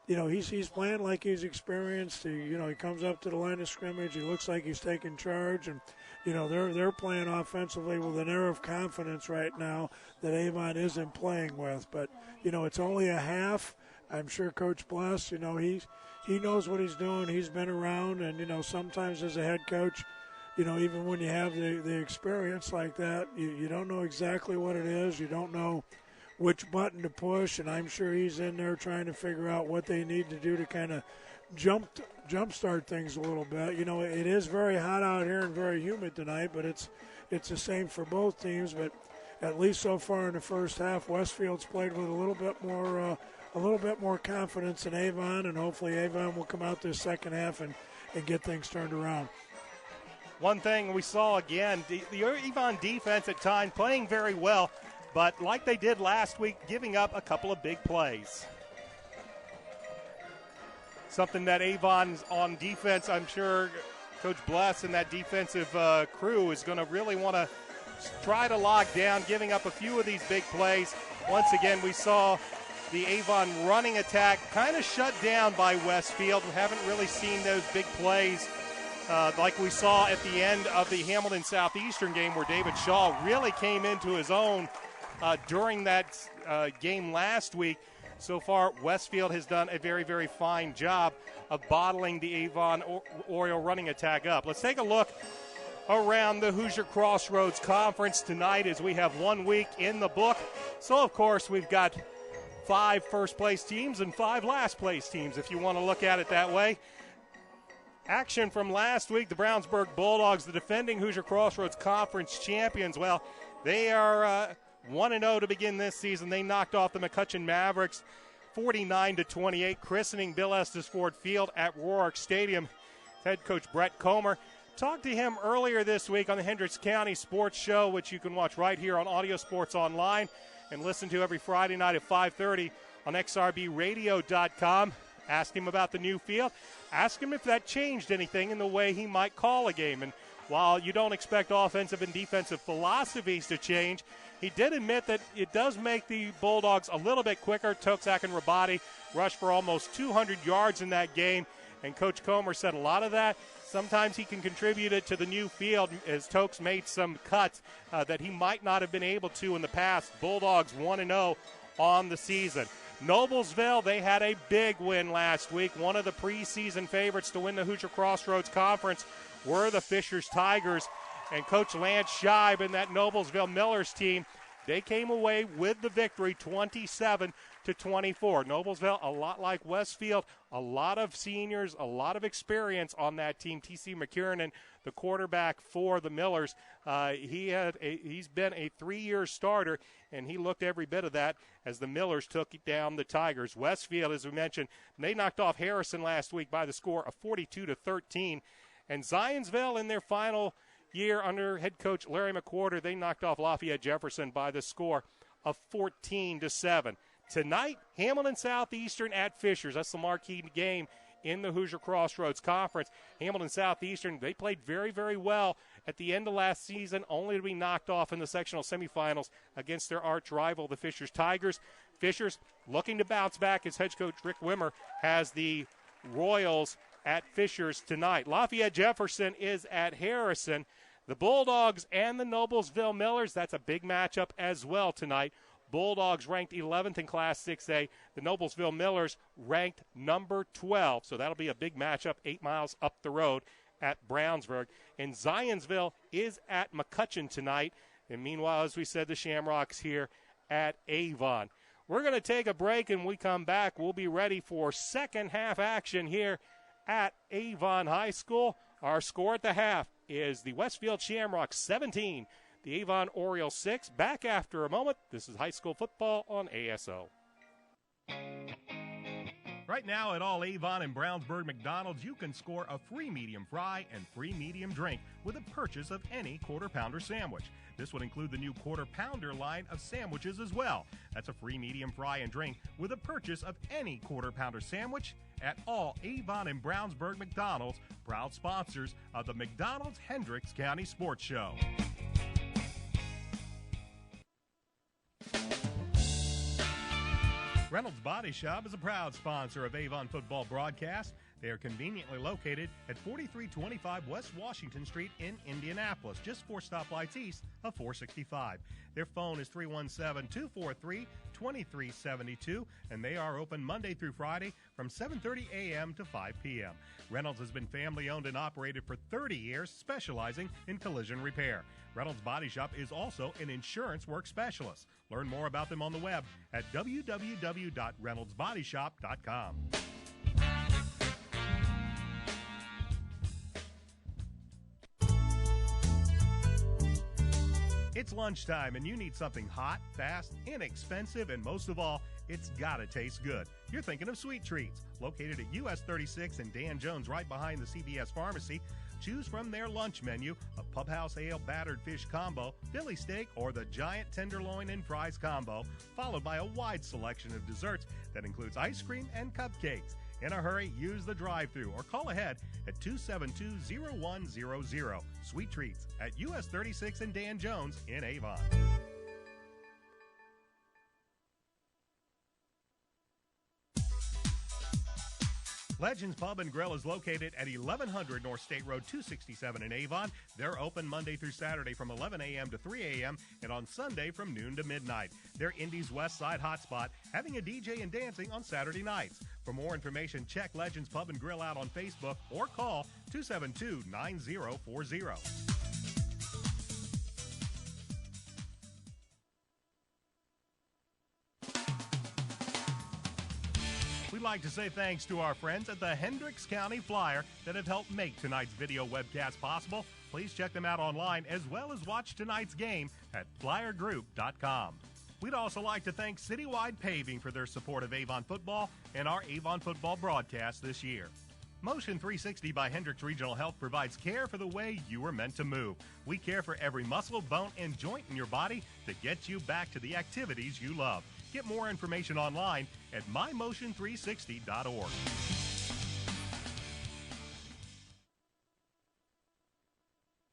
he's playing like he's experienced. He comes up to the line of scrimmage. He looks like he's taking charge, and they're playing offensively with an air of confidence right now that Avon isn't playing with. But it's only a half. I'm sure Coach Bless, he knows what he's doing. He's been around, and sometimes as a head coach, even when you have the experience like that, you don't know exactly what it is. You don't know which button to push, and I'm sure he's in there trying to figure out what they need to do to kind of jumpstart things a little bit. It is very hot out here and very humid tonight, but it's the same for both teams. But at least so far in the first half, Westfield's played with a little bit more confidence in Avon, and hopefully Avon will come out this second half and get things turned around. One thing we saw again, the Avon defense at times playing very well, but like they did last week, giving up a couple of big plays. Something that Avon's on defense, I'm sure Coach Bless and that defensive crew is going to really want to try to lock down, giving up a few of these big plays. Once again, we saw the Avon running attack kind of shut down by Westfield. We haven't really seen those big plays like we saw at the end of the Hamilton Southeastern game, where David Shaw really came into his own during that game last week. So far, Westfield has done a very, very fine job of bottling the Avon Oriole running attack up. Let's take a look around the Hoosier Crossroads Conference tonight as we have 1 week in the book. So, of course, we've got 5 first-place teams and 5 last-place teams, if you want to look at it that way. Action from last week, the Brownsburg Bulldogs, the defending Hoosier Crossroads Conference champions. Well, they are 1-0 to begin this season. They knocked off the McCutcheon Mavericks 49-28, christening Bill Estes Ford Field at Roark Stadium. Head coach Brett Comer. Talked to him earlier this week on the Hendricks County Sports Show, which you can watch right here on Audio Sports Online and listen to every Friday night at 5:30 on xrbradio.com. Asked him about the new field. Asked him if that changed anything in the way he might call a game. And while you don't expect offensive and defensive philosophies to change, he did admit that it does make the Bulldogs a little bit quicker. Toksak and Rabati rushed for almost 200 yards in that game. And Coach Comer said a lot of that, sometimes he can contribute it to the new field as Tokes made some cuts that he might not have been able to in the past. Bulldogs 1-0 on the season. Noblesville, they had a big win last week. One of the preseason favorites to win the Hoosier Crossroads Conference were the Fishers Tigers. And Coach Lance Scheib and that Noblesville Millers team, they came away with the victory 27-24. Noblesville, a lot like Westfield, a lot of seniors, a lot of experience on that team. T.C. McKiernan, the quarterback for the Millers, he's been a 3-year starter, and he looked every bit of that as the Millers took down the Tigers. Westfield, as we mentioned, they knocked off Harrison last week by the score of 42-13. And Zionsville, in their final year under head coach Larry McWhorter, they knocked off Lafayette Jefferson by the score of 14-7. Tonight, Hamilton Southeastern at Fishers. That's the marquee game in the Hoosier Crossroads Conference. Hamilton Southeastern, they played very, very well at the end of last season, only to be knocked off in the sectional semifinals against their arch rival, the Fishers Tigers. Fishers looking to bounce back as head coach Rick Wimmer has the Royals at Fishers tonight. Lafayette Jefferson is at Harrison. The Bulldogs and the Noblesville Millers, that's a big matchup as well tonight. Bulldogs ranked 11th in Class 6A. The Noblesville Millers ranked number 12. So that'll be a big matchup 8 miles up the road at Brownsburg. And Zionsville is at McCutcheon tonight. And meanwhile, as we said, the Shamrocks here at Avon. We're going to take a break, and when we come back, we'll be ready for second half action here at Avon High School. Our score at the half is the Westfield Shamrocks 17, the Avon Orioles 6. Back after a moment. This is high school football on ASO. Right now at all Avon and Brownsburg McDonald's, you can score a free medium fry and free medium drink with a purchase of any Quarter Pounder sandwich. This would include the new Quarter Pounder line of sandwiches as well. That's a free medium fry and drink with a purchase of any Quarter Pounder sandwich at all Avon and Brownsburg McDonald's, proud sponsors of the McDonald's Hendricks County Sports Show. Reynolds Body Shop is a proud sponsor of Avon football broadcast. They are conveniently located at 4325 West Washington Street in Indianapolis, just 4 stoplights east of 465. Their phone is 317-243-2372, and they are open Monday through Friday from 7:30 a.m. to 5 p.m. Reynolds has been family-owned and operated for 30 years, specializing in collision repair. Reynolds Body Shop is also an insurance work specialist. Learn more about them on the web at www.reynoldsbodyshop.com. It's lunchtime and you need something hot, fast, inexpensive, and most of all, it's gotta taste good. You're thinking of Sweet Treats, located at US 36 and Dan Jones right behind the CVS Pharmacy. Choose from their lunch menu a Pub House Ale battered fish combo, Philly steak, or the giant tenderloin and fries combo, followed by a wide selection of desserts that includes ice cream and cupcakes. In a hurry, use the drive-thru or call ahead at 272-0100. Sweet Treats at US 36 and Dan Jones in Avon. Legends Pub and Grill is located at 1100 North State Road 267 in Avon. They're open Monday through Saturday from 11 a.m. to 3 a.m. and on Sunday from noon to midnight. They're Indy's West Side hotspot, having a DJ and dancing on Saturday nights. For more information, check Legends Pub and Grill out on Facebook or call 272-9040. We'd like to say thanks to our friends at the Hendricks County Flyer that have helped make tonight's video webcast possible. Please check them out online as well as watch tonight's game at flyergroup.com. We'd also like to thank Citywide Paving for their support of Avon football and our Avon football broadcast this year. Motion 360 by Hendricks Regional Health provides care for the way you were meant to move. We care for every muscle, bone, and joint in your body to get you back to the activities you love. Get more information online at mymotion360.org.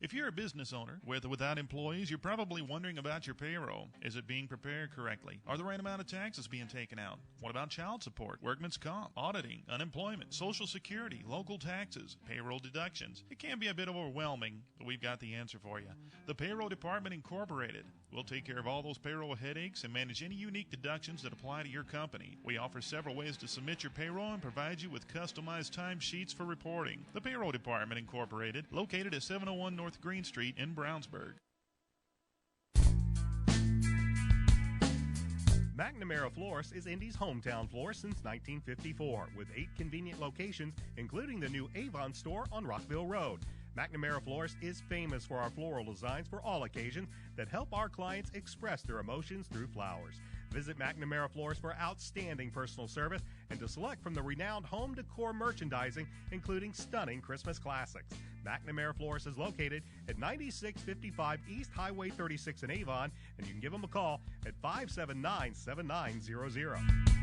If you're a business owner with or without employees, you're probably wondering about your payroll. Is it being prepared correctly? Are the right amount of taxes being taken out? What about child support, workman's comp, auditing, unemployment, Social Security, local taxes, payroll deductions? It can be a bit overwhelming, but we've got the answer for you. The Payroll Department Incorporated. We'll take care of all those payroll headaches and manage any unique deductions that apply to your company. We offer several ways to submit your payroll and provide you with customized timesheets for reporting. The Payroll Department Incorporated, located at 701 North Green Street in Brownsburg. McNamara Florist is Indy's hometown florist since 1954, with 8 convenient locations, including the new Avon store on Rockville Road. McNamara Florist is famous for our floral designs for all occasions that help our clients express their emotions through flowers. Visit McNamara Florist for outstanding personal service and to select from the renowned home decor merchandising, including stunning Christmas classics. McNamara Florist is located at 9655 East Highway 36 in Avon, and you can give them a call at 579-7900.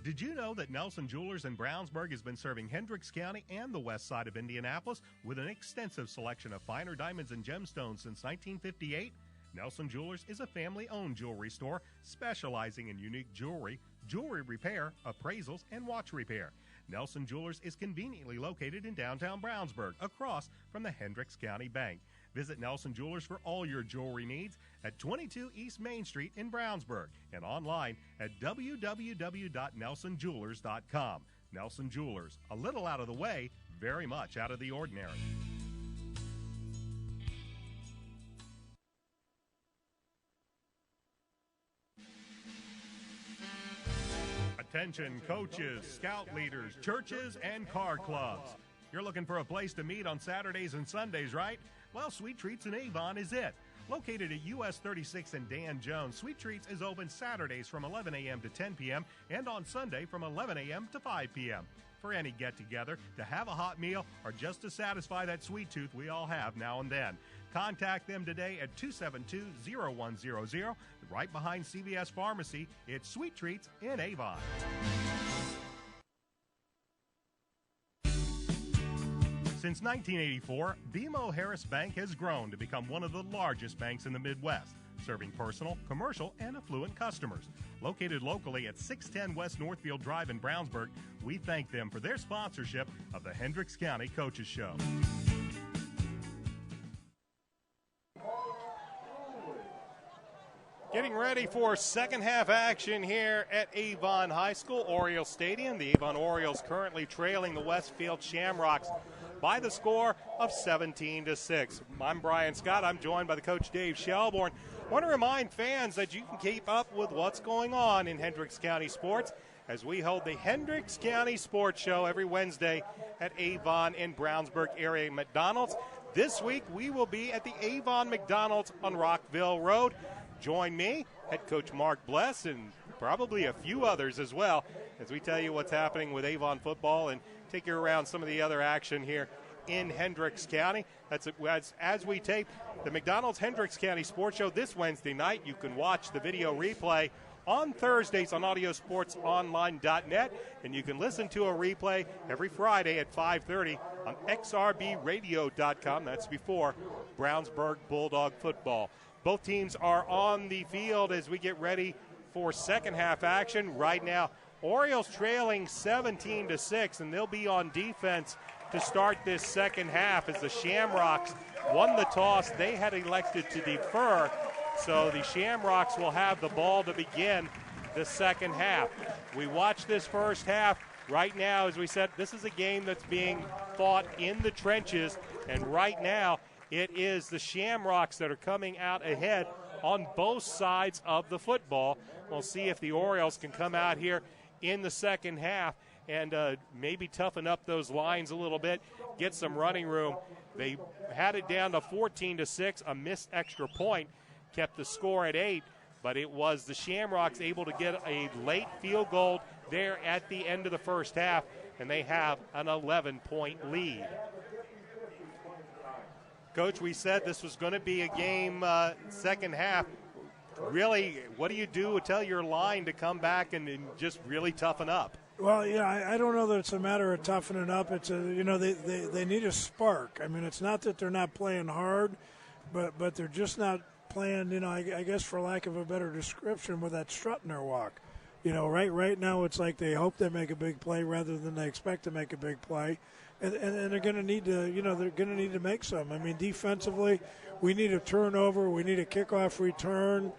Did you know that Nelson Jewelers in Brownsburg has been serving Hendricks County and the west side of Indianapolis with an extensive selection of finer diamonds and gemstones since 1958? Nelson Jewelers is a family-owned jewelry store specializing in unique jewelry, jewelry repair, appraisals, and watch repair. Nelson Jewelers is conveniently located in downtown Brownsburg, across from the Hendricks County Bank. Visit Nelson Jewelers for all your jewelry needs at 22 East Main Street in Brownsburg and online at www.nelsonjewelers.com. Nelson Jewelers, a little out of the way, very much out of the ordinary. Attention coaches, scout leaders, churches, and car clubs. You're looking for a place to meet on Saturdays and Sundays, right? Well, Sweet Treats in Avon is it. Located at US 36 and Dan Jones, Sweet Treats is open Saturdays from 11 a.m. to 10 p.m. and on Sunday from 11 a.m. to 5 p.m. For any get-together, to have a hot meal, or just to satisfy that sweet tooth we all have now and then. Contact them today at 272-0100, right behind CVS Pharmacy. It's Sweet Treats in Since 1984, BMO Harris Bank has grown to become one of the largest banks in the Midwest, serving personal, commercial, and affluent customers. Located locally at 610 West Northfield Drive in Brownsburg, we thank them for their sponsorship of the Hendricks County Coaches Show. Getting ready for second half action here at Avon High School, Orioles Stadium. The Avon Orioles currently trailing the Westfield Shamrocks by the score of 17-6. I'm Brian Scott. I'm joined by the coach Dave Shelbourne. I want to remind fans that you can keep up with what's going on in Hendricks County sports as we hold the Hendricks County Sports Show every Wednesday at Avon in Brownsburg area McDonald's. This week we will be at the Avon McDonald's on Rockville Road. Join me, head coach Mark Bless, and probably a few others as well, as we tell you what's happening with Avon football and take you around some of the other action here in Hendricks County. That's as we tape the McDonald's Hendricks County Sports Show this Wednesday night. You can watch the video replay on Thursdays on audiosportsonline.net, and you can listen to a replay every Friday at 5:30 on xrbradio.com. That's before Brownsburg Bulldog football. Both teams are on the field as we get ready for second half action. Right now, Orioles trailing 17-6, and they'll be on defense to start this second half as the Shamrocks won the toss. They had elected to defer, so the Shamrocks will have the ball to begin the second half. We watch this first half. Right now, as we said, this is a game that's being fought in the trenches, and right now it is the Shamrocks that are coming out ahead on both sides of the football. We'll see if the Orioles can come out here in the second half and maybe toughen up those lines a little bit, get some running room. They had it down to 14-6. A missed extra point kept the score at 8, but it was the Shamrocks able to get a late field goal there at the end of the first half, and they have an 11-point lead. Coach, we said this was going to be a game second half. Really, what do you do to tell your line to come back and just really toughen up? Well, yeah, I don't know that it's a matter of toughening up. It's they need a spark. I mean, it's not that they're not playing hard, but they're just not playing. I guess for lack of a better description, with that strut in their walk. Right now it's like they hope they make a big play rather than they expect to make a big play, and they're going to need to they're going to need to make some. I mean, defensively, we need a turnover, we need a kickoff return,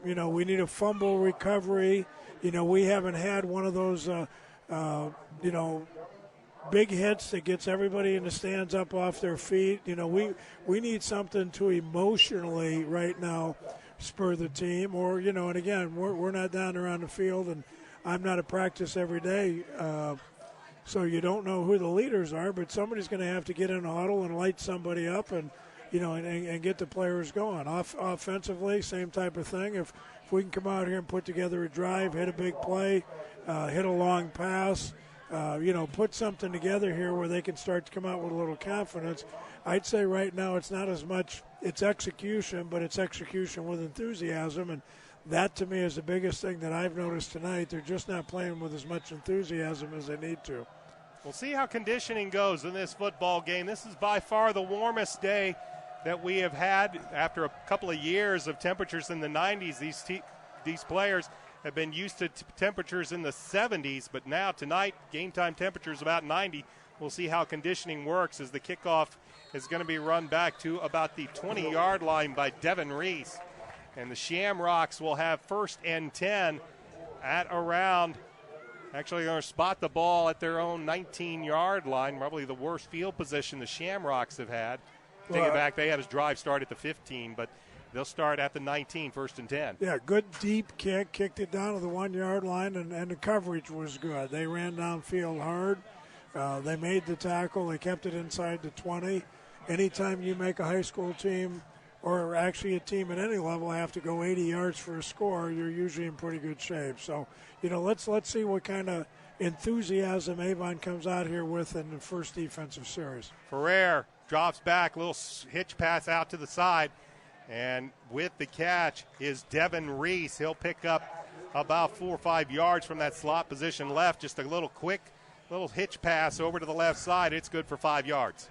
we need a fumble recovery. We haven't had one of those big hits that gets everybody in the stands up off their feet. We need something to emotionally right now spur the team, or and again, we're not down around the field, and I'm not at practice every day, so you don't know who the leaders are, but somebody's going to have to get in a huddle and light somebody up and and get the players going. Offensively, same type of thing. If we can come out here and put together a drive, hit a big play, hit a long pass, put something together here where they can start to come out with a little confidence. I'd say right now it's not as much it's execution, but it's execution with enthusiasm, and that to me is the biggest thing that I've noticed tonight. They're just not playing with as much enthusiasm as they need to. We'll see how conditioning goes in this football game. This is by far the warmest day that we have had after a couple of years of temperatures in the 90s. These players have been used to temperatures in the 70s, but now tonight, game time temperatures about 90. We'll see how conditioning works as the kickoff is going to be run back to about the 20-yard line by Devin Reece. And the Shamrocks will have first and 10 at around, actually going to spot the ball at their own 19-yard line, probably the worst field position the Shamrocks have had. Take it back, they had his drive start at the 15, but they'll start at the 19, first and 10. Yeah, good deep kick, kicked it down to the 1-yard line, and the coverage was good. They ran downfield hard. They made the tackle. They kept it inside the 20. Anytime you make a high school team, or actually a team at any level, have to go 80 yards for a score, you're usually in pretty good shape. So, let's see what kind of enthusiasm Avon comes out here with in the first defensive series. Ferrer drops back, little hitch pass out to the side, and with the catch is Devin Reece. He'll pick up about 4 or 5 yards from that slot position left. Just a little little hitch pass over to the left side. It's good for 5 yards.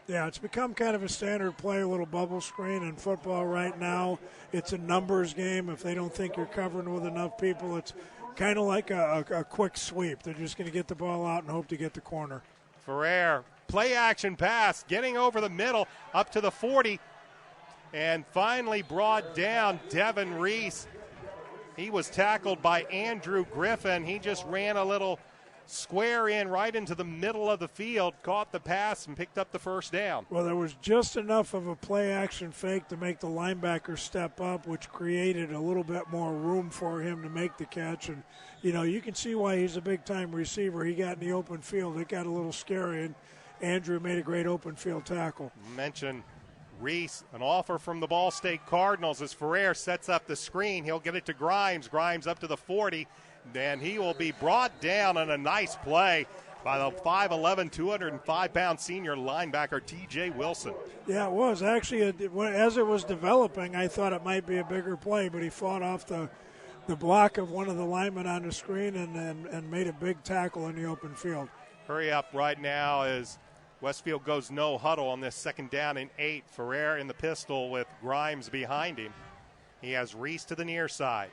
Yeah, it's become kind of a standard play, a little bubble screen in football right now. It's a numbers game. If they don't think you're covering with enough people, it's kind of like a quick sweep. They're just going to get the ball out and hope to get the corner. Ferrer, play action pass, getting over the middle up to the 40, and finally brought down Devin Reece. He was tackled by Andrew Griffin. He just ran a little square in right into the middle of the field, caught the pass, and picked up the first down. Well, there was just enough of a play-action fake to make the linebacker step up, which created a little bit more room for him to make the catch. And, you know, you can see why he's a big-time receiver. He got in the open field. It got a little scary, and Andrew made a great open field tackle. Mention Reece, an offer from the Ball State Cardinals as Ferrer sets up the screen. He'll get it to Grimes. Grimes up to the 40. And he will be brought down on a nice play by the 5'11", 205-pound senior linebacker T.J. Wilson. Yeah, it was. Actually, as it was developing, I thought it might be a bigger play, but he fought off the block of one of the linemen on the screen and made a big tackle in the open field. Hurry up right now as Westfield goes no huddle on this 2nd down and 8. Ferrer in the pistol with Grimes behind him. He has Reece to the near side.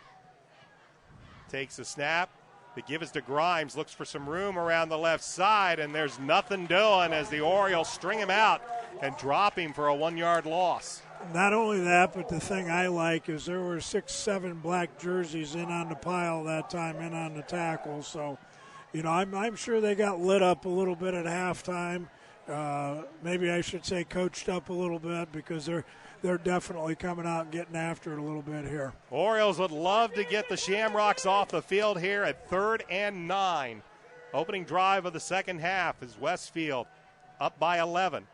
Takes a snap. The give is to Grimes. Looks for some room around the left side, and there's nothing doing as the Orioles string him out and drop him for a 1-yard loss. Not only that, but the thing I like is there were 6-7 black jerseys in on the pile that time, in on the tackle. So, you know, I'm sure they got lit up a little bit at halftime. Maybe I should say coached up a little bit because they're definitely coming out and getting after it a little bit here. Orioles would love to get the Shamrocks off the field here at 3rd and 9. Opening drive of the second half is Westfield up by 11.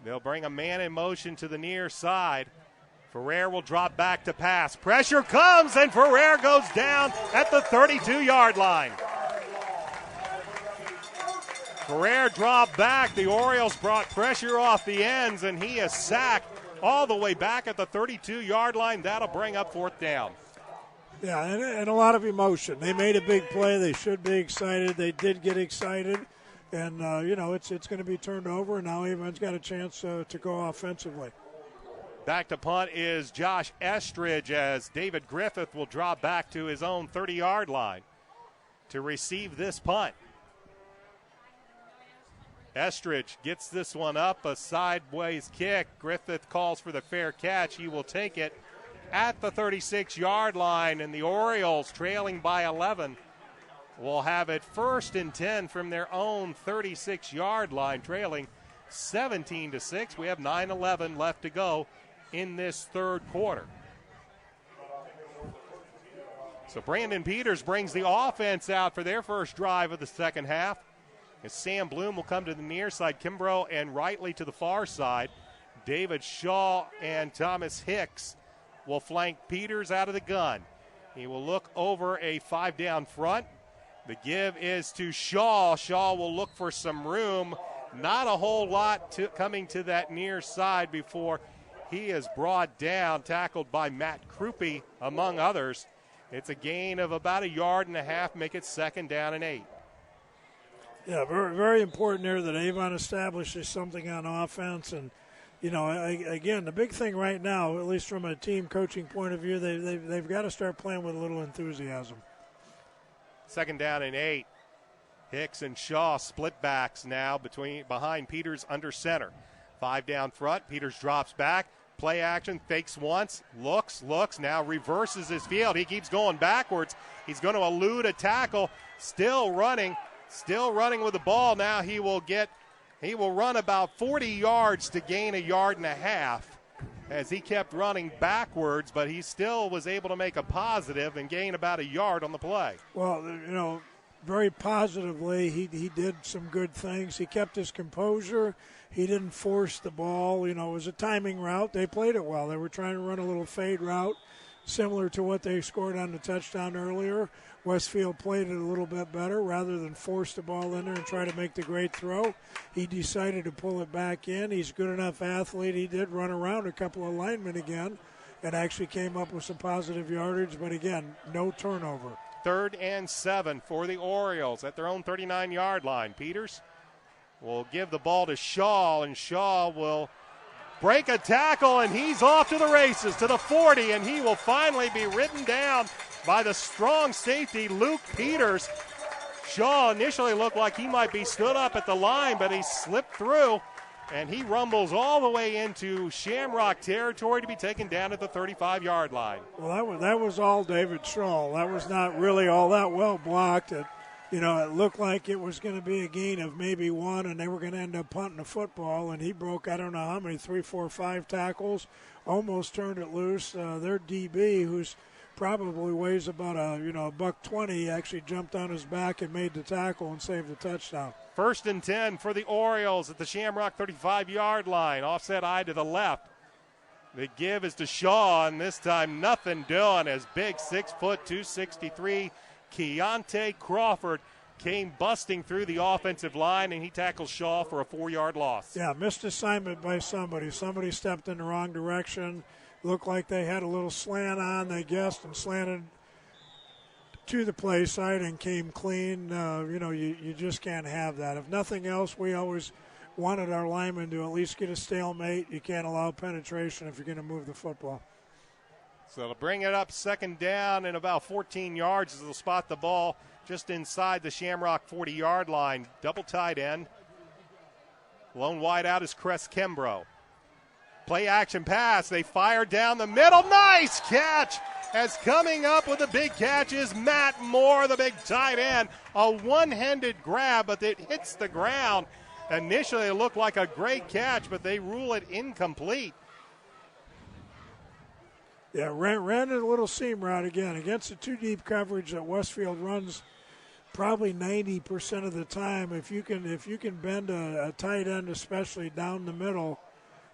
They'll bring a man in motion to the near side. Ferrer will drop back to pass. Pressure comes, and Ferrer goes down at the 32-yard line. Ferrer dropped back. The Orioles brought pressure off the ends, and he is sacked all the way back at the 32-yard line. That'll bring up 4th down. Yeah, and a lot of emotion. They made a big play. They should be excited. They did get excited. And, you know, it's going to be turned over, and now Avon's got a chance to go offensively. Back to punt is Josh Estridge as David Griffith will drop back to his own 30-yard line to receive this punt. Estridge gets this one up, a sideways kick. Griffith calls for the fair catch. He will take it at the 36-yard line, and the Orioles, trailing by 11, will have it 1st and 10 from their own 36-yard line, trailing 17-6. We have 9:11 left to go in this 3rd quarter. So Brandon Peters brings the offense out for their first drive of the second half. As Sam Bloom will come to the near side, Kimbrough and Rightly to the far side. David Shaw and Thomas Hicks will flank Peters out of the gun. He will look over a 5-down front. The give is to Shaw. Shaw will look for some room. Not a whole lot coming to that near side before he is brought down, tackled by Matt Krupe, among others. It's a gain of about 1.5 yards, make it 2nd down and 8. Yeah, very, very important there that Avon establishes something on offense. And, you know, again, the big thing right now, at least from a team coaching point of view, they've got to start playing with a little enthusiasm. 2nd down and 8. Hicks and Shaw split backs now behind Peters under center. 5 down front. Peters drops back. Play action, fakes once, looks, now reverses his field. He keeps going backwards. He's going to elude a tackle. Still running with the ball. Now he will run about 40 yards to gain 1.5 yards as he kept running backwards, but he still was able to make a positive and gain about 1 yard on the play. Well, you know, very positively, he did some good things. He kept his composure. He didn't force the ball. You know, it was a timing route. They played it well. They were trying to run a little fade route, similar to what they scored on the touchdown earlier. Westfield played it a little bit better. Rather than force the ball in there and try to make the great throw, he decided to pull it back in. He's a good enough athlete. He did run around a couple of linemen again and actually came up with some positive yardage, but again, no turnover. 3rd and 7 for the Orioles at their own 39-yard line. Peters will give the ball to Shaw, and Shaw will break a tackle, and he's off to the races to the 40, and he will finally be ridden down by the strong safety, Luke Peters. Shaw initially looked like he might be stood up at the line, but he slipped through, and he rumbles all the way into Shamrock territory to be taken down at the 35-yard line. Well, that was all David Shaw. That was not really all that well blocked. It looked like it was going to be a gain of maybe 1, and they were going to end up punting the football, and he broke, I don't know how many, 3, 4, 5 tackles, almost turned it loose. Their DB, who's probably weighs about $120, actually jumped on his back and made the tackle and saved the touchdown. 1st and 10 for the Orioles at the Shamrock 35-yard line. Offset eye to the left. The give is to Shaw, and this time nothing doing as big 6 foot 263 Keontae Crawford came busting through the offensive line, and he tackles Shaw for a 4-yard loss. Yeah, missed assignment by somebody. Somebody stepped in the wrong direction. Looked like they had a little slant on, they guessed, and slanted to the play side and came clean. You just can't have that. If nothing else, we always wanted our linemen to at least get a stalemate. You can't allow penetration if you're going to move the football. So to bring it up 2nd down and about 14 yards as they'll spot the ball just inside the Shamrock 40-yard line. Double tight end. Lone wide out is Cress Kimbrough. Play action pass. They fire down the middle. Nice catch. As coming up with a big catch is Matt Moore, the big tight end. A one-handed grab, but it hits the ground. Initially it looked like a great catch, but they rule it incomplete. Yeah, ran a little seam route again against the 2 deep coverage that Westfield runs probably 90% of the time. If you can bend a tight end, especially down the middle,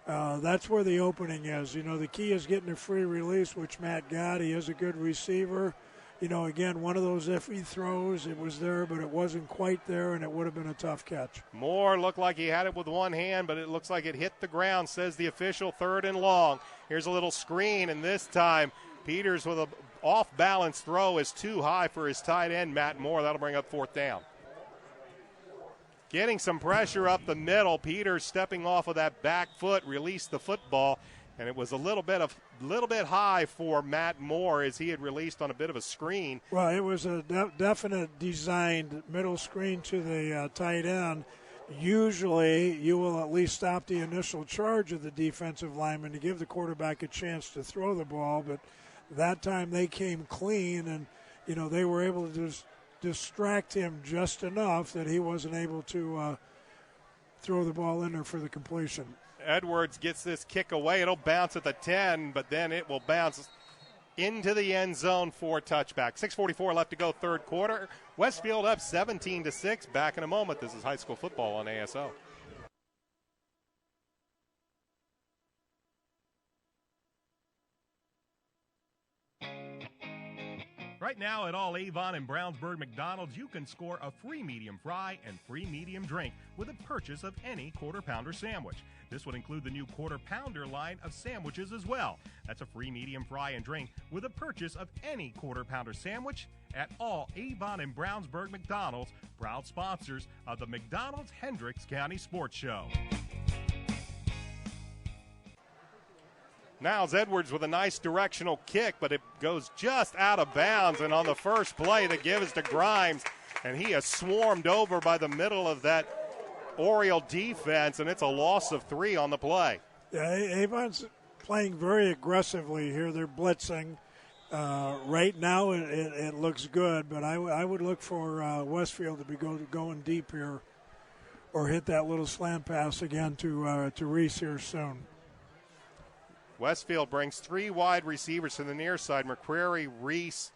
that's where the opening is. The key is getting a free release, which Matt got. He is a good receiver. Again, one of those iffy throws. It was there, but it wasn't quite there, and it would have been a tough catch. Moore looked like he had it with one hand, but it looks like it hit the ground, says the official. 3rd and long. Here's a little screen, and this time Peters with a off-balance throw is too high for his tight end, Matt Moore. That'll bring up 4th down. Getting some pressure up the middle. Peters stepping off of that back foot, released the football, and it was a little bit high for Matt Moore as he had released on a bit of a screen. Well, it was a definite designed middle screen to the tight end. Usually you will at least stop the initial charge of the defensive lineman to give the quarterback a chance to throw the ball, but that time they came clean, and they were able to distract him just enough that he wasn't able to throw the ball in there for the completion. Edwards gets this kick away. It'll bounce at the 10, but then it will bounce into the end zone for a touchback. 6:44 left to go, 3rd quarter. Westfield up 17-6. Back in a moment. This is high school football on ASO. Right now at all Avon and Brownsburg McDonald's, you can score a free medium fry and free medium drink with a purchase of any Quarter Pounder sandwich. This would include the new Quarter Pounder line of sandwiches as well. That's a free medium fry and drink with a purchase of any Quarter Pounder sandwich at all Avon and Brownsburg McDonald's, proud sponsors of the McDonald's Hendricks County Sports Show. Niles Edwards with a nice directional kick, but it goes just out of bounds. And on the first play, the give is to Grimes, and he is swarmed over by the middle of that Oriole defense, and it's a loss of 3 on the play. Yeah, Avon's playing very aggressively here. They're blitzing. Right now it looks good, but I would look for Westfield to be going deep here or hit that little slant pass again to Reece here soon. Westfield brings 3 wide receivers to the near side, McCreary, Reece,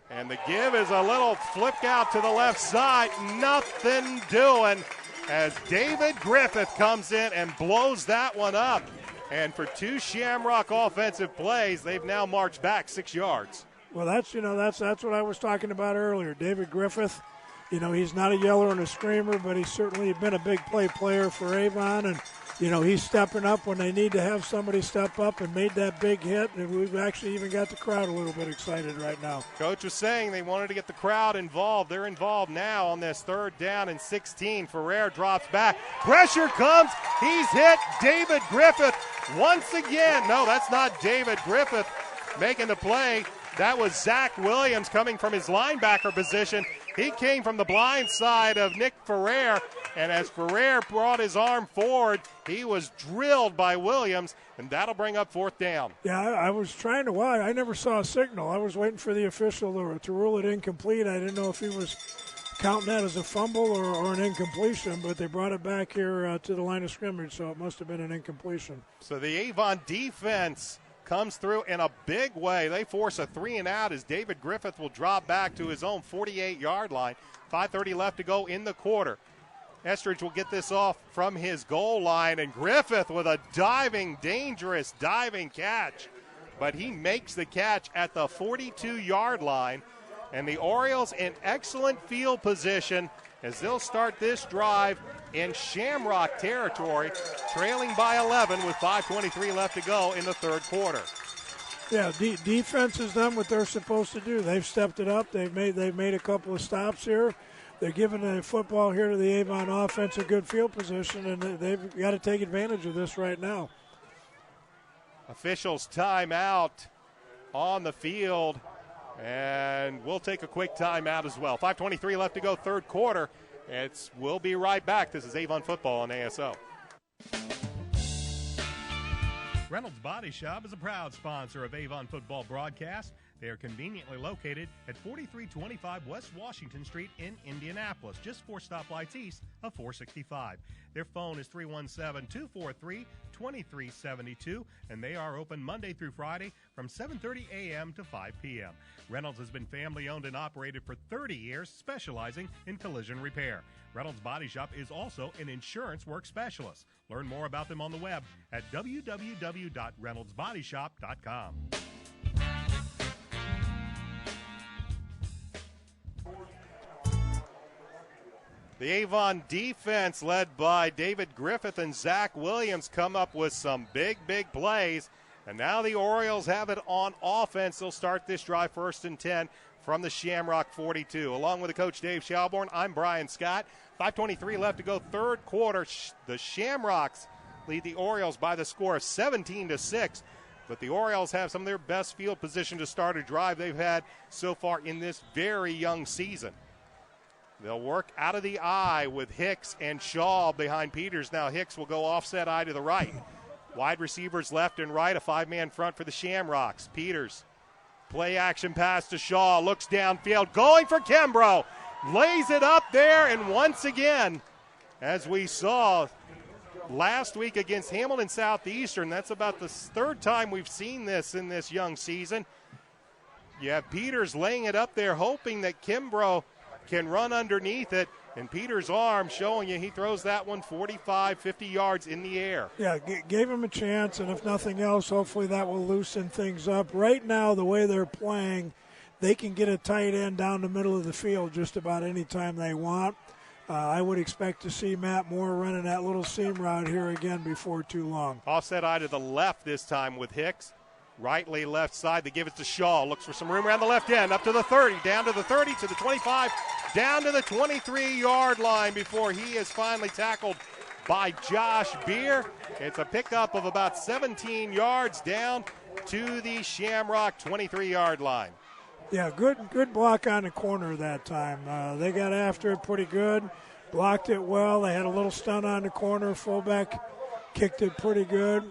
and the give is a little flipped out to the left side. Nothing doing as David Griffith comes in and blows that one up. And for 2 Shamrock offensive plays, they've now marched back 6 yards. Well, that's what I was talking about earlier. David Griffith, he's not a yeller and a screamer, but he's certainly been a big play player for Avon, and he's stepping up when they need to have somebody step up and made that big hit. And we've actually even got the crowd a little bit excited right now. Coach was saying they wanted to get the crowd involved. They're involved now on this 3rd down and 16. Ferrer drops back. Pressure comes. He's hit. David Griffith once again. No, that's not David Griffith making the play. That was Zach Williams coming from his linebacker position. He came from the blind side of Nick Ferrer, and as Ferrer brought his arm forward, he was drilled by Williams, and that'll bring up 4th down. Yeah, I was trying to watch. I never saw a signal. I was waiting for the official to rule it incomplete. I didn't know if he was counting that as a fumble or an incompletion, but they brought it back here to the line of scrimmage, so it must have been an incompletion. So the Avon defense comes through in a big way. They force a 3-and-out as David Griffith will drop back to his own 48-yard line. 5:30 left to go in the quarter. Estridge will get this off from his goal line, and Griffith with a dangerous diving catch. But he makes the catch at the 42-yard line, and the Orioles in excellent field position as they'll start this drive in Shamrock territory, trailing by 11 with 5:23 left to go in the 3rd quarter. Yeah, defense has done what they're supposed to do. They've stepped it up. They've made a couple of stops here. They're giving the football here to the Avon offense a good field position, and they've got to take advantage of this right now. Officials timeout on the field, and we'll take a quick timeout as well. 5:23 left to go, 3rd quarter. We'll be right back. This is Avon Football on ASO. Reynolds Body Shop is a proud sponsor of Avon Football broadcast. They are conveniently located at 4325 West Washington Street in Indianapolis, just 4 stoplights east of 465. Their phone is 317-243-2372, and they are open Monday through Friday from 7:30 a.m. to 5 p.m. Reynolds has been family-owned and operated for 30 years, specializing in collision repair. Reynolds Body Shop is also an insurance work specialist. Learn more about them on the web at www.reynoldsbodyshop.com. The Avon defense, led by David Griffith and Zach Williams, come up with some big plays. And now the Orioles have it on offense. They'll start this drive 1st and 10 from the Shamrock 42. Along with the coach Dave Shalborn, I'm Brian Scott. 5:23 left to go, 3rd quarter. The Shamrocks lead the Orioles by the score of 17-6. But the Orioles have some of their best field position to start a drive they've had so far in this very young season. They'll work out of the eye with Hicks and Shaw behind Peters. Now Hicks will go offset eye to the right. Wide receivers left and right, a 5-man front for the Shamrocks. Peters, play action pass to Shaw, looks downfield, going for Kimbrough. Lays it up there, and once again, as we saw last week against Hamilton Southeastern, that's about the 3rd time we've seen this in this young season. You have Peters laying it up there, hoping that Kimbrough can run underneath it, and Peters' arm showing you he throws that one 45, 50 yards in the air. Yeah, gave him a chance, and if nothing else, hopefully that will loosen things up. Right now, the way they're playing, they can get a tight end down the middle of the field just about any time they want. I would expect to see Matt Moore running that little seam route here again before too long. Offset eye to the left this time with Hicks. Rightly left side, they give it to Shaw. Looks for some room around the left end, up to the 30, down to the 30, to the 25, down to the 23-yard line before he is finally tackled by Josh Beer. It's a pickup of about 17 yards down to the Shamrock 23-yard line. Yeah, good block on the corner that time. They got after it pretty good, blocked it well. They had a little stunt on the corner. Fullback kicked it pretty good.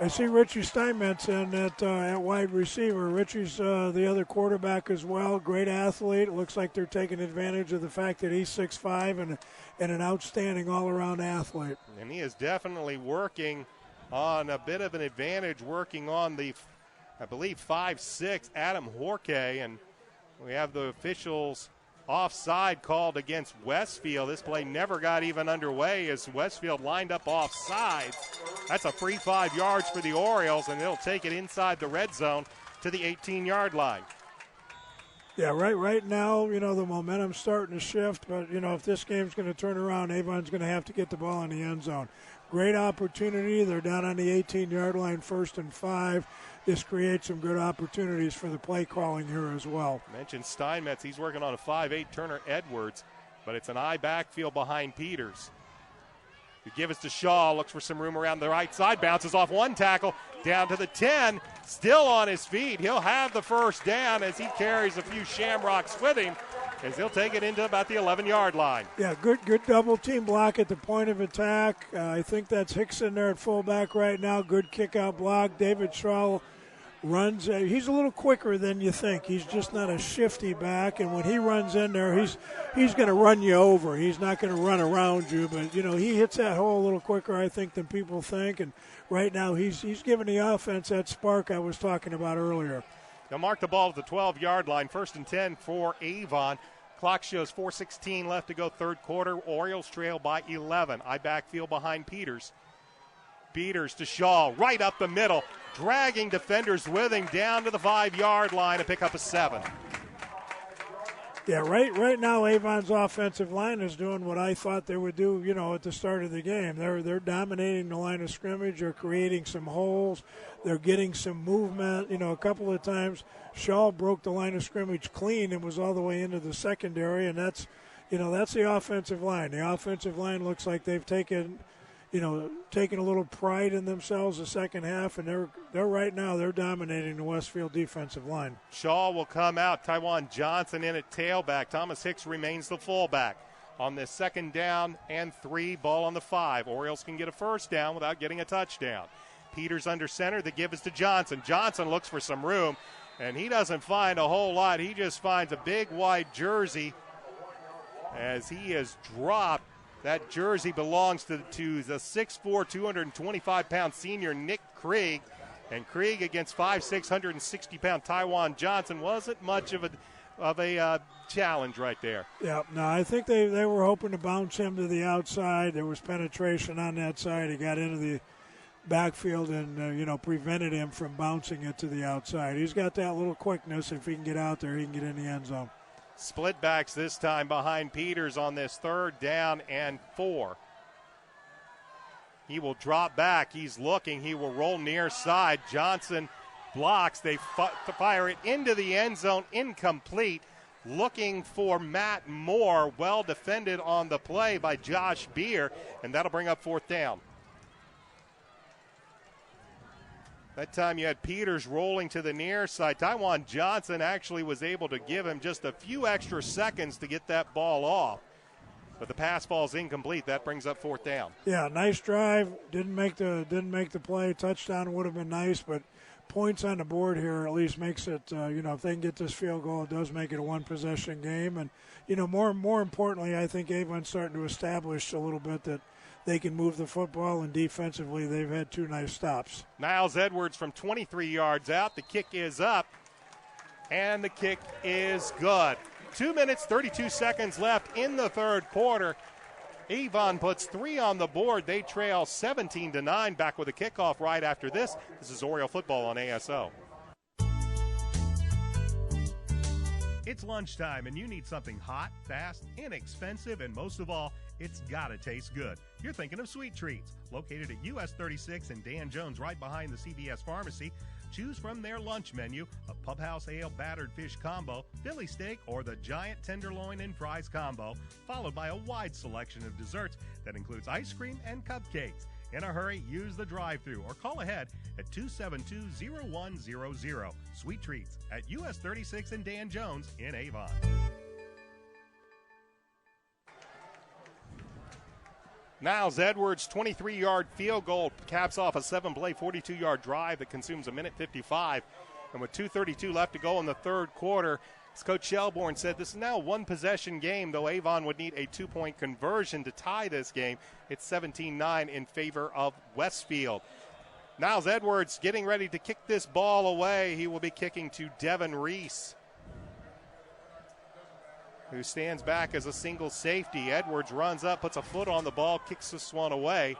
I see Richie Steinmetz in at wide receiver. Richie's the other quarterback as well. Great athlete. It looks like they're taking advantage of the fact that he's 6'5" and an outstanding all-around athlete. And he is definitely working on a bit of an advantage, working on the, I believe, 5'6" Adam Horke. And we have the officials offside called against Westfield. This play never got even underway as Westfield lined up offsides. That's a free 5 yards for the Orioles, and they'll take it inside the red zone to the 18-yard line. Yeah, right now, the momentum's starting to shift, but, if this game's going to turn around, Avon's going to have to get the ball in the end zone. great opportunity. They're down on the 18-yard line, 1st and 5. This creates some good opportunities for the play calling here as well. Mentioned Steinmetz. He's working on a 5'8" Turner Edwards, but it's an I backfield behind Peters. You give it to Shaw, looks for some room around the right side, bounces off one tackle, down to the 10, still on his feet. He'll have the first down as he carries a few Shamrocks with him, as he'll take it into about the 11-yard line. Yeah, good double team block at the point of attack. I think that's Hickson there at fullback right now. Good kick out block. David Schrahl runs. He's a little quicker than you think. He's just not a shifty back, and when he runs in there, he's going to run you over. He's not going to run around you, but he hits that hole a little quicker, I think, than people think. And right now, he's giving the offense that spark I was talking about earlier. They'll mark the ball at the 12-yard line, 1st and 10 for Avon. Clock shows 4:16 left to go, third quarter. Orioles trail by 11. I backfield behind Peters. Peters to Shaw, right up the middle, dragging defenders with him down to the 5-yard line to pick up a 7. Yeah, right now Avon's offensive line is doing what I thought they would do, at the start of the game. They're dominating the line of scrimmage. They're creating some holes. They're getting some movement. A couple of times Shaw broke the line of scrimmage clean and was all the way into the secondary, and that's the offensive line. The offensive line looks like they've taken a little pride in themselves the second half, and they're right now they're dominating the Westfield defensive line. Shaw will come out. Tywan Johnson in at tailback. Thomas Hicks remains the fullback. On this 2nd down and 3, ball on the 5. Orioles can get a first down without getting a touchdown. Peters under center. The give is to Johnson. Johnson looks for some room, and he doesn't find a whole lot. He just finds a big white jersey as he is dropped. That jersey belongs to the 6'4", 225-pound senior Nick Krieg. And Krieg against 5'6", 160-pound Tywan Johnson wasn't much of a challenge right there. Yeah, no, I think they were hoping to bounce him to the outside. There was penetration on that side. He got into the backfield and, prevented him from bouncing it to the outside. He's got that little quickness. If he can get out there, he can get in the end zone. Split backs this time behind Peters on this 3rd down and 4. He will drop back. He's looking. He will roll near side. Johnson blocks. They fire it into the end zone. Incomplete. Looking for Matt Moore. Well defended on the play by Josh Beer, and that'll bring up 4th down. That time you had Peters rolling to the near side. Tywan Johnson actually was able to give him just a few extra seconds to get that ball off. But the pass ball's incomplete. That brings up 4th down. Yeah, nice drive. Didn't make the play. Touchdown would have been nice, but points on the board here at least makes it, if they can get this field goal, it does make it a one-possession game. And, more importantly, I think Avon's starting to establish a little bit that they can move the football, and defensively they've had 2 nice stops. Niles Edwards from 23 yards out. The kick is up, and the kick is good. 2 minutes, 32 seconds left in the 3rd quarter. Avon puts 3 on the board. They trail 17-9. Back with a kickoff right after this. This is Oriole football on ASO. It's lunchtime, and you need something hot, fast, inexpensive, and most of all, it's gotta taste good. You're thinking of Sweet Treats, located at US 36 and Dan Jones, right behind the CVS Pharmacy. Choose from their lunch menu a Pub House Ale battered fish combo, Philly steak, or the giant tenderloin and fries combo, followed by a wide selection of desserts that includes ice cream and cupcakes. In a hurry, use the drive-thru or call ahead at 272-0100. Sweet Treats at US 36 and Dan Jones in Avon. Niles Edwards' 23-yard field goal caps off a 7-play, 42-yard drive that consumes a minute 55. And with 2:32 left to go in the 3rd quarter, as Coach Shelbourne said, this is now a one-possession game, though Avon would need a 2-point conversion to tie this game. It's 17-9 in favor of Westfield. Niles Edwards getting ready to kick this ball away. He will be kicking to Devin Reece, who stands back as a single safety. Edwards runs up, puts a foot on the ball, kicks this one away,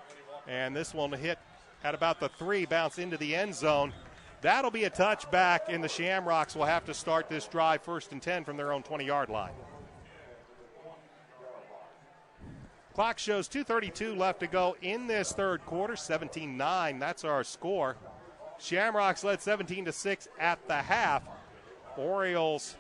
and this one hit at about the 3, bounce into the end zone. That'll be a touchback, and the Shamrocks will have to start this drive 1st and 10 from their own 20-yard line. Clock shows 2:32 left to go in this third quarter, 17-9. That's our score. Shamrocks led 17-6 at the half. Orioles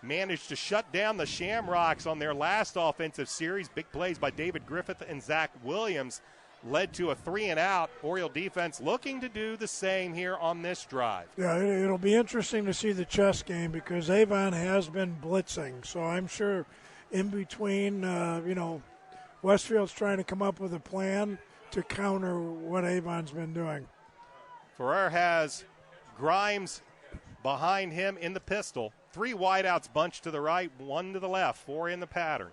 managed to shut down the Shamrocks on their last offensive series. Big plays by David Griffith and Zach Williams led to a 3-and-out. Oriole defense looking to do the same here on this drive. Yeah, it'll be interesting to see the chess game because Avon has been blitzing. So I'm sure in between, Westfield's trying to come up with a plan to counter what Avon's been doing. Ferrer has Grimes behind him in the pistol. 3 wideouts bunched to the right, 1 to the left, 4 in the pattern.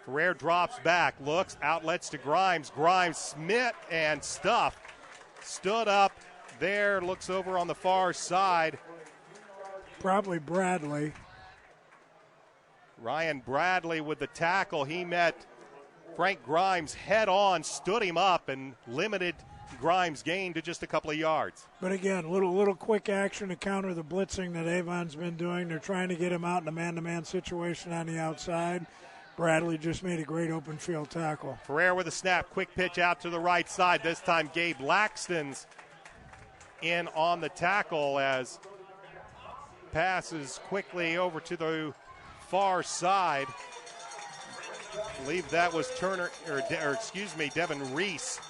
Ferrer drops back, looks, outlets to Grimes. Grimes, Smith, and Stuff stood up there, looks over on the far side. Probably Bradley. Ryan Bradley with the tackle. He met Frank Grimes head on, stood him up, and limited Grimes' gain to just a couple of yards. But again, little quick action to counter the blitzing that Avon's been doing. They're trying to get him out in a man-to-man situation on the outside. Bradley just made a great open field tackle. Ferrer with a snap, quick pitch out to the right side. This time Gabe Laxton's in on the tackle as passes quickly over to the far side. I believe that was Devin Reece.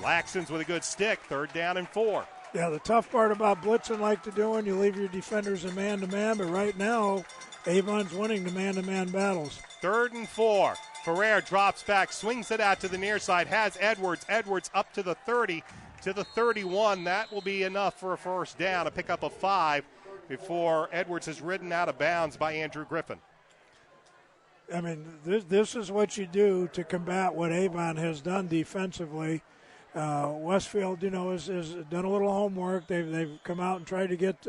Laxton's with a good stick, 3rd down and 4. Yeah, the tough part about blitzing like they're doing, you leave your defenders in man-to-man, but right now, Avon's winning the man-to-man battles. 3rd and 4. Ferrer drops back, swings it out to the near side, has Edwards. Edwards up to the 30, to the 31. That will be enough for a first down, a pickup of 5 before Edwards is ridden out of bounds by Andrew Griffin. I mean, this is what you do to combat what Avon has done defensively. Westfield, has done a little homework. They've come out and tried to get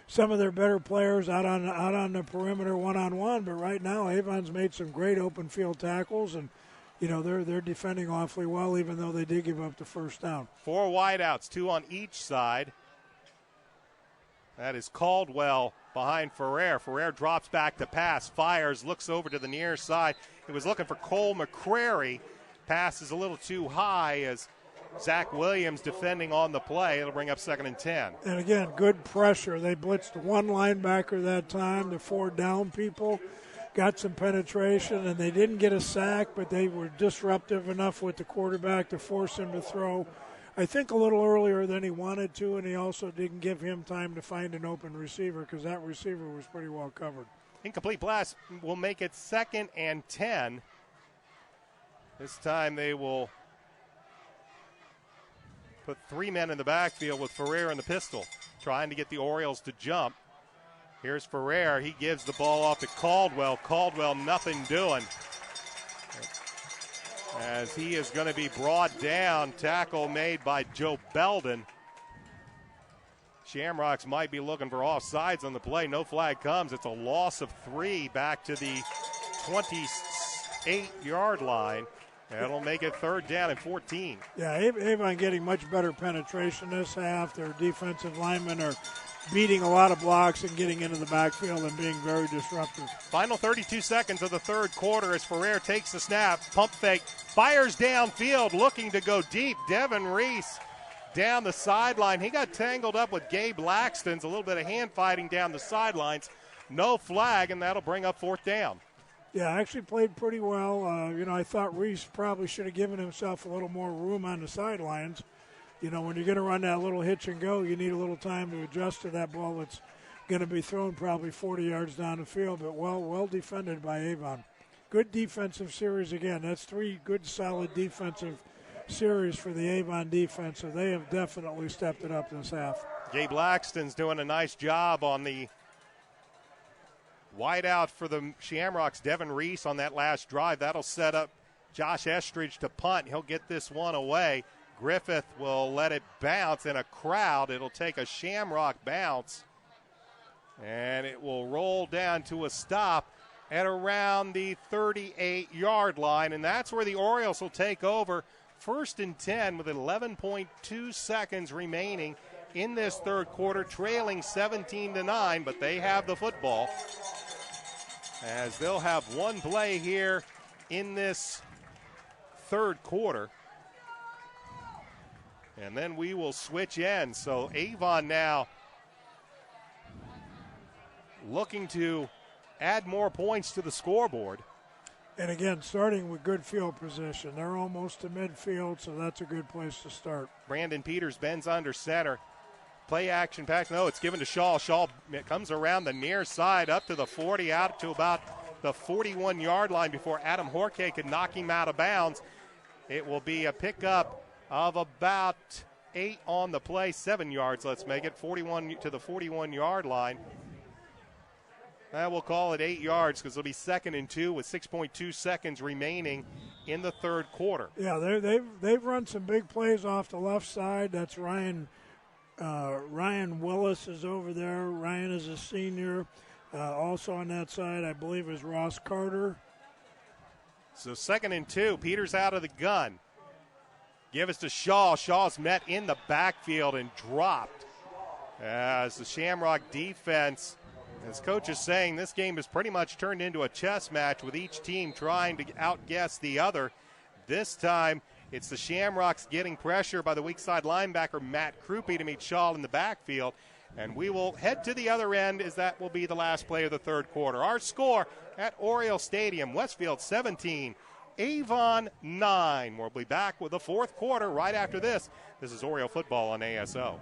some of their better players out on the perimeter one-on-one. But right now, Avon's made some great open field tackles, and they're defending awfully well, even though they did give up the first down. 4 wideouts, 2 on each side. That is Caldwell behind Ferrer. Ferrer drops back to pass, fires, looks over to the near side. He was looking for Cole McCrary. Pass is a little too high as Zach Williams defending on the play. It'll bring up 2nd and 10. And again, good pressure. They blitzed 1 linebacker that time. The 4 down people got some penetration, and they didn't get a sack, but they were disruptive enough with the quarterback to force him to throw, I think, a little earlier than he wanted to, and he also didn't give him time to find an open receiver because that receiver was pretty well covered. Incomplete pass will make it 2nd and 10. This time they will put 3 men in the backfield with Ferrer in the pistol, trying to get the Orioles to jump. Here's Ferrer. He gives the ball off to Caldwell. Caldwell, nothing doing, as he is going to be brought down. Tackle made by Joe Belden. Shamrocks might be looking for offsides on the play. No flag comes. It's a loss of 3 back to the 28-yard line. That'll make it 3rd down and 14. Yeah, Avon getting much better penetration this half. Their defensive linemen are beating a lot of blocks and getting into the backfield and being very disruptive. Final 32 seconds of the third quarter as Ferrer takes the snap, pump fake, fires downfield, looking to go deep. Devin Reece down the sideline. He got tangled up with Gabe Laxton's, a little bit of hand fighting down the sidelines. No flag, and that'll bring up 4th down. Yeah, actually played pretty well. I thought Reece probably should have given himself a little more room on the sidelines. When you're going to run that little hitch and go, you need a little time to adjust to that ball that's going to be thrown probably 40 yards down the field, but well defended by Avon. Good defensive series again. That's 3 good, solid defensive series for the Avon defense, so they have definitely stepped it up this half. Gabe Laxton's doing a nice job on the wide out for the Shamrocks. Devin Reece on that last drive. That'll set up Josh Estridge to punt. He'll get this one away. Griffith will let it bounce in a crowd. It'll take a Shamrock bounce, and it will roll down to a stop at around the 38-yard line, and that's where the Orioles will take over. 1st and 10 with 11.2 seconds remaining in this third quarter, trailing 17-9, but they have the football. as they'll have one play here in this third quarter. And then we will switch ends. So Avon now looking to add more points to the scoreboard. And again, starting with good field position. They're almost to midfield, so that's a good place to start. Brandon Peters bends under center. Play action pass. No, it's given to Shaw. Shaw comes around the near side up to the 40, out to about the 41-yard line before Adam Horke could knock him out of bounds. It will be a pickup of about 8 on the play, 7 yards, let's make it, 41 to the 41-yard line. We'll call it 8 yards because it'll be 2nd and 2 with 6.2 seconds remaining in the third quarter. Yeah, they've run some big plays off the left side. That's Ryan Willis is over there. Ryan is a senior. Also on that side, I believe, is Ross Carter. So 2nd and 2, Peters out of the gun. Give us to Shaw. Shaw's met in the backfield and dropped. As the Shamrock defense, as coach is saying, this game has pretty much turned into a chess match with each team trying to outguess the other. This time, it's the Shamrocks getting pressure by the weak side linebacker Matt Krupe to meet Shaw in the backfield. And we will head to the other end as that will be the last play of the third quarter. Our score at Oriole Stadium, Westfield 17, Avon 9. We'll be back with the fourth quarter right after this. This is Oriole football on ASO.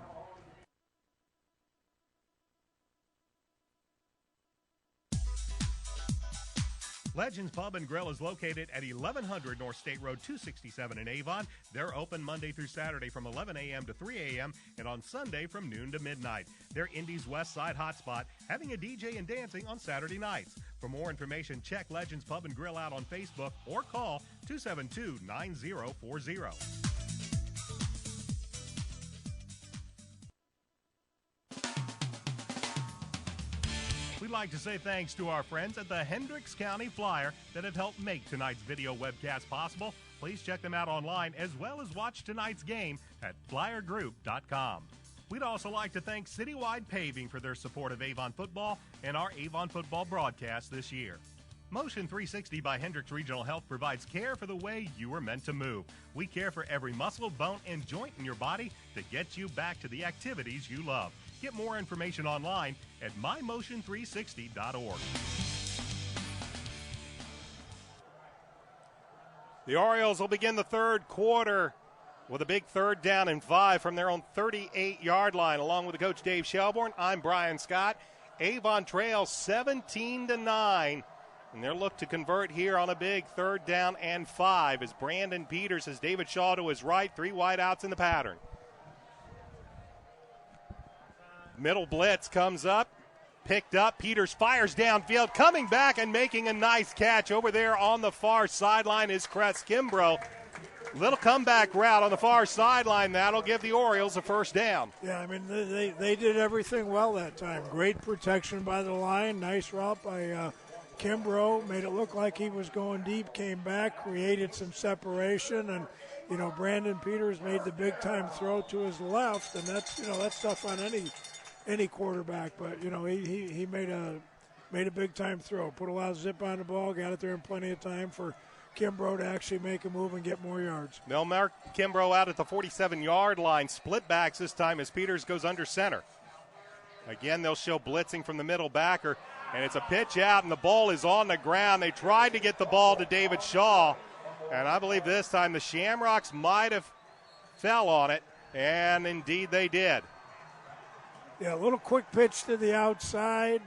Legends Pub and Grill is located at 1100 North State Road 267 in Avon. They're open Monday through Saturday from 11 a.m. to 3 a.m. and on Sunday from noon to midnight. They're Indy's West Side hotspot, having a DJ and dancing on Saturday nights. For more information, check Legends Pub and Grill out on Facebook or call 272-9040. We'd like to say thanks to our friends at the Hendricks County Flyer that have helped make tonight's video webcast possible. Please check them out online as well as watch tonight's game at flyergroup.com. We'd also like to thank Citywide Paving for their support of Avon football and our Avon football broadcast this year. Motion 360 by Hendricks Regional Health provides care for the way you were meant to move. We care for every muscle, bone, and joint in your body to get you back to the activities you love. Get more information online at mymotion360.org. The Orioles will begin the third quarter with a big 3rd down and 5 from their own 38-yard line. Along with the coach Dave Shelbourne, I'm Brian Scott. Avon trails 17-9. And they'll look to convert here on a big 3rd down and 5 as Brandon Peters has David Shaw to his right, 3 wideouts in the pattern. Middle blitz comes up, picked up. Peters fires downfield, coming back and making a nice catch over there on the far sideline is Cress Kimbrough. Little comeback route on the far sideline. That'll give the Orioles a 1st down. Yeah, I mean, they did everything well that time. Great protection by the line. Nice route by Kimbrough. Made it look like he was going deep, came back, created some separation, and Brandon Peters made the big-time throw to his left, and that's tough on any quarterback, but he made a big-time throw, put a lot of zip on the ball, got it there in plenty of time for Kimbrough to actually make a move and get more yards. They'll mark Kimbrough out at the 47-yard line. Split backs this time as Peters goes under center. Again, they'll show blitzing from the middle backer, and it's a pitch out, and the ball is on the ground. They tried to get the ball to David Shaw, and I believe this time the Shamrocks might have fell on it, and indeed they did. Yeah, a little quick pitch to the outside,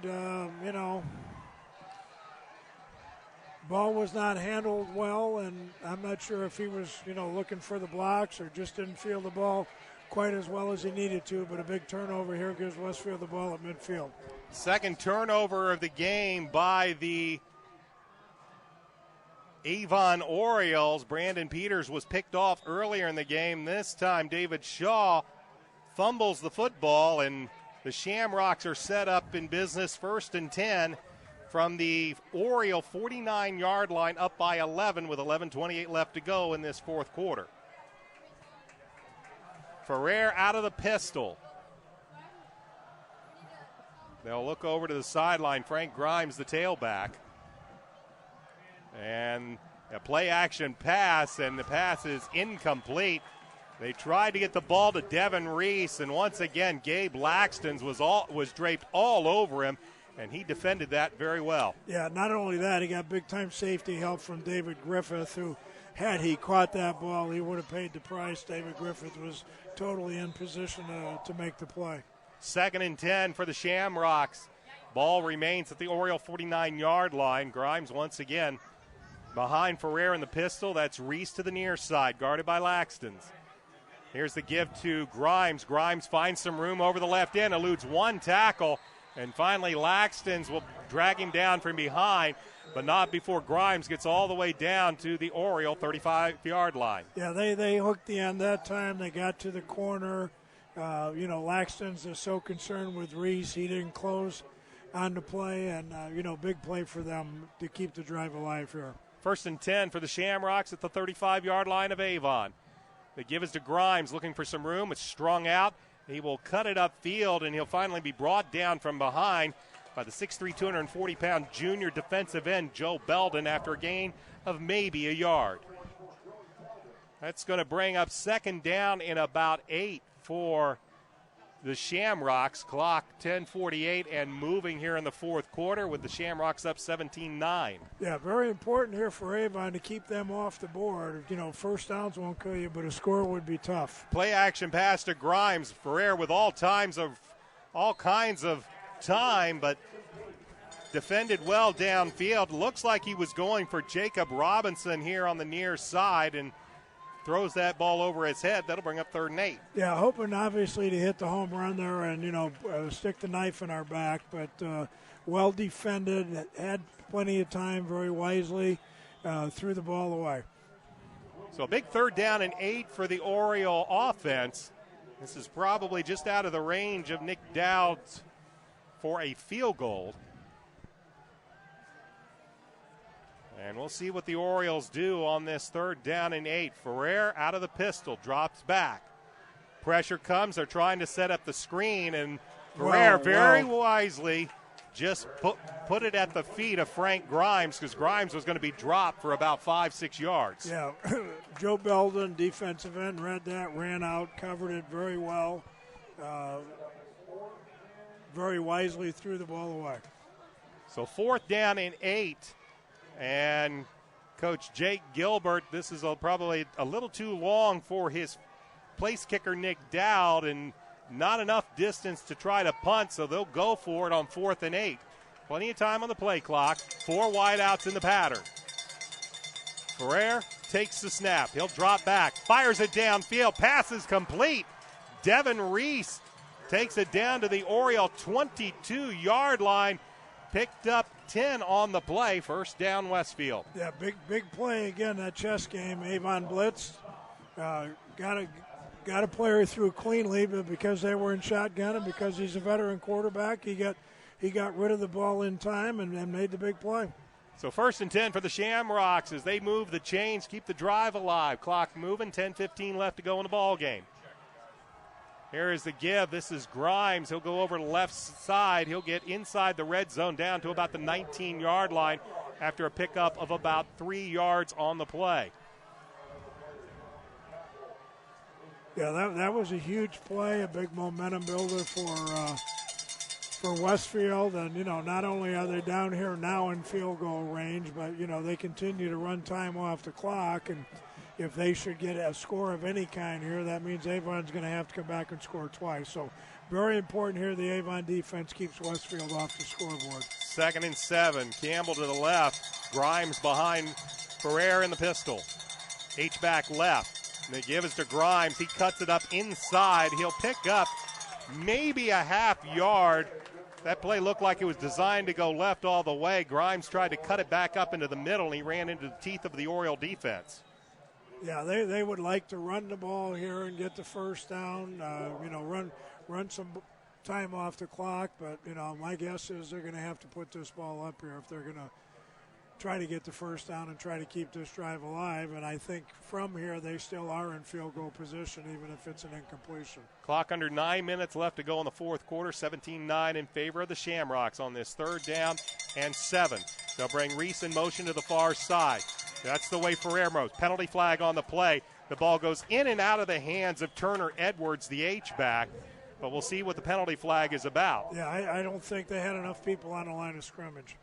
Ball was not handled well, and I'm not sure if he was, looking for the blocks or just didn't feel the ball quite as well as he needed to, but a big turnover here gives Westfield the ball at midfield. Second turnover of the game by the Avon Orioles. Brandon Peters was picked off earlier in the game. This time David Shaw fumbles the football, and the Shamrocks are set up in business 1st and 10 from the Oriole 49-yard line, up by 11 with 11:28 left to go in this fourth quarter. Ferrer out of the pistol. They'll look over to the sideline. Frank Grimes, the tailback. And a play action pass, and the pass is incomplete. They tried to get the ball to Devin Reece, and once again, Gabe Laxton was draped all over him, and he defended that very well. Yeah, not only that, he got big-time safety help from David Griffith, who, had he caught that ball, he would have paid the price. David Griffith was totally in position to make the play. 2nd and 10 for the Shamrocks. Ball remains at the Oriole 49-yard line. Grimes once again behind Ferrer in the pistol. That's Reece to the near side, guarded by Laxtons. Here's the give to Grimes. Grimes finds some room over the left end, eludes one tackle, and finally Laxtons will drag him down from behind, but not before Grimes gets all the way down to the Oriole 35-yard line. Yeah, they hooked the end that time. They got to the corner. Laxton's is so concerned with Reece, he didn't close on the play, and, big play for them to keep the drive alive here. 1st and 10 for the Shamrocks at the 35-yard line of Avon. The give is to Grimes, looking for some room. It's strung out. He will cut it upfield, and he'll finally be brought down from behind by the 6'3", 240-pound junior defensive end, Joe Belden, after a gain of maybe a yard. That's going to bring up 2nd down in about 8 for the Shamrocks. Clock 10:48 and moving here in the 4th quarter with the Shamrocks up 17-9. Yeah, very important here for Avon to keep them off the board. First downs won't kill you, but a score would be tough. Play action pass to Grimes. Ferrer with all kinds of time, but defended well downfield. Looks like he was going for Jacob Robinson here on the near side, and throws that ball over his head. That'll bring up 3rd and 8. Yeah, hoping obviously to hit the home run there and, stick the knife in our back. But well defended, had plenty of time, very wisely, threw the ball away. So a big 3rd down and 8 for the Oriole offense. This is probably just out of the range of Nick Dowd for a field goal. And we'll see what the Orioles do on this 3rd down and 8. Ferrer out of the pistol, drops back. Pressure comes. They're trying to set up the screen, and Ferrer very wisely just put it at the feet of Frank Grimes, because Grimes was going to be dropped for about 5-6 yards. Yeah, Joe Belden, defensive end, read that, ran out, covered it very well. Very wisely threw the ball away. So 4th down and 8. And Coach Jake Gilbert, this is probably a little too long for his place kicker, Nick Dowd, and not enough distance to try to punt, so they'll go for it on 4th and 8. Plenty of time on the play clock. 4 wideouts in the pattern. Ferrer takes the snap. He'll drop back, fires it downfield. Pass is complete. Devin Reece takes it down to the Oriole 22-yard line. Picked up 10 on the play. 1st down, Westfield. Yeah, big play again, that chess game. Avon blitzed. Got a player through cleanly, but because they were in shotgun and because he's a veteran quarterback, he got rid of the ball in time and made the big play. So 1st and 10 for the Shamrocks as they move the chains, keep the drive alive. Clock moving, 10:15 left to go in the ball game. Here is the give. This is Grimes. He'll go over to the left side. He'll get inside the red zone down to about the 19-yard line after a pickup of about 3 yards on the play. Yeah, that was a huge play, a big momentum builder for Westfield. And, not only are they down here now in field goal range, but, they continue to run time off the clock. And if they should get a score of any kind here, that means Avon's going to have to come back and score twice. So very important here. The Avon defense keeps Westfield off the scoreboard. 2nd and 7. Campbell to the left. Grimes behind Ferrer in the pistol. H-back left. And the give is to Grimes. He cuts it up inside. He'll pick up maybe a half yard. That play looked like it was designed to go left all the way. Grimes tried to cut it back up into the middle, and he ran into the teeth of the Oriole defense. Yeah, they would like to run the ball here and get the 1st down, run some time off the clock. But, my guess is they're going to have to put this ball up here if they're going to try to get the 1st down and try to keep this drive alive. And I think from here they still are in field goal position, even if it's an incompletion. Clock under 9 minutes left to go in the 4th quarter, 17-9 in favor of the Shamrocks on this 3rd down and 7. They'll bring Reece in motion to the far side. That's the way Ferrer moves. Penalty flag on the play. The ball goes in and out of the hands of Turner Edwards, the H-back. But we'll see what the penalty flag is about. Yeah, I don't think they had enough people on the line of scrimmage.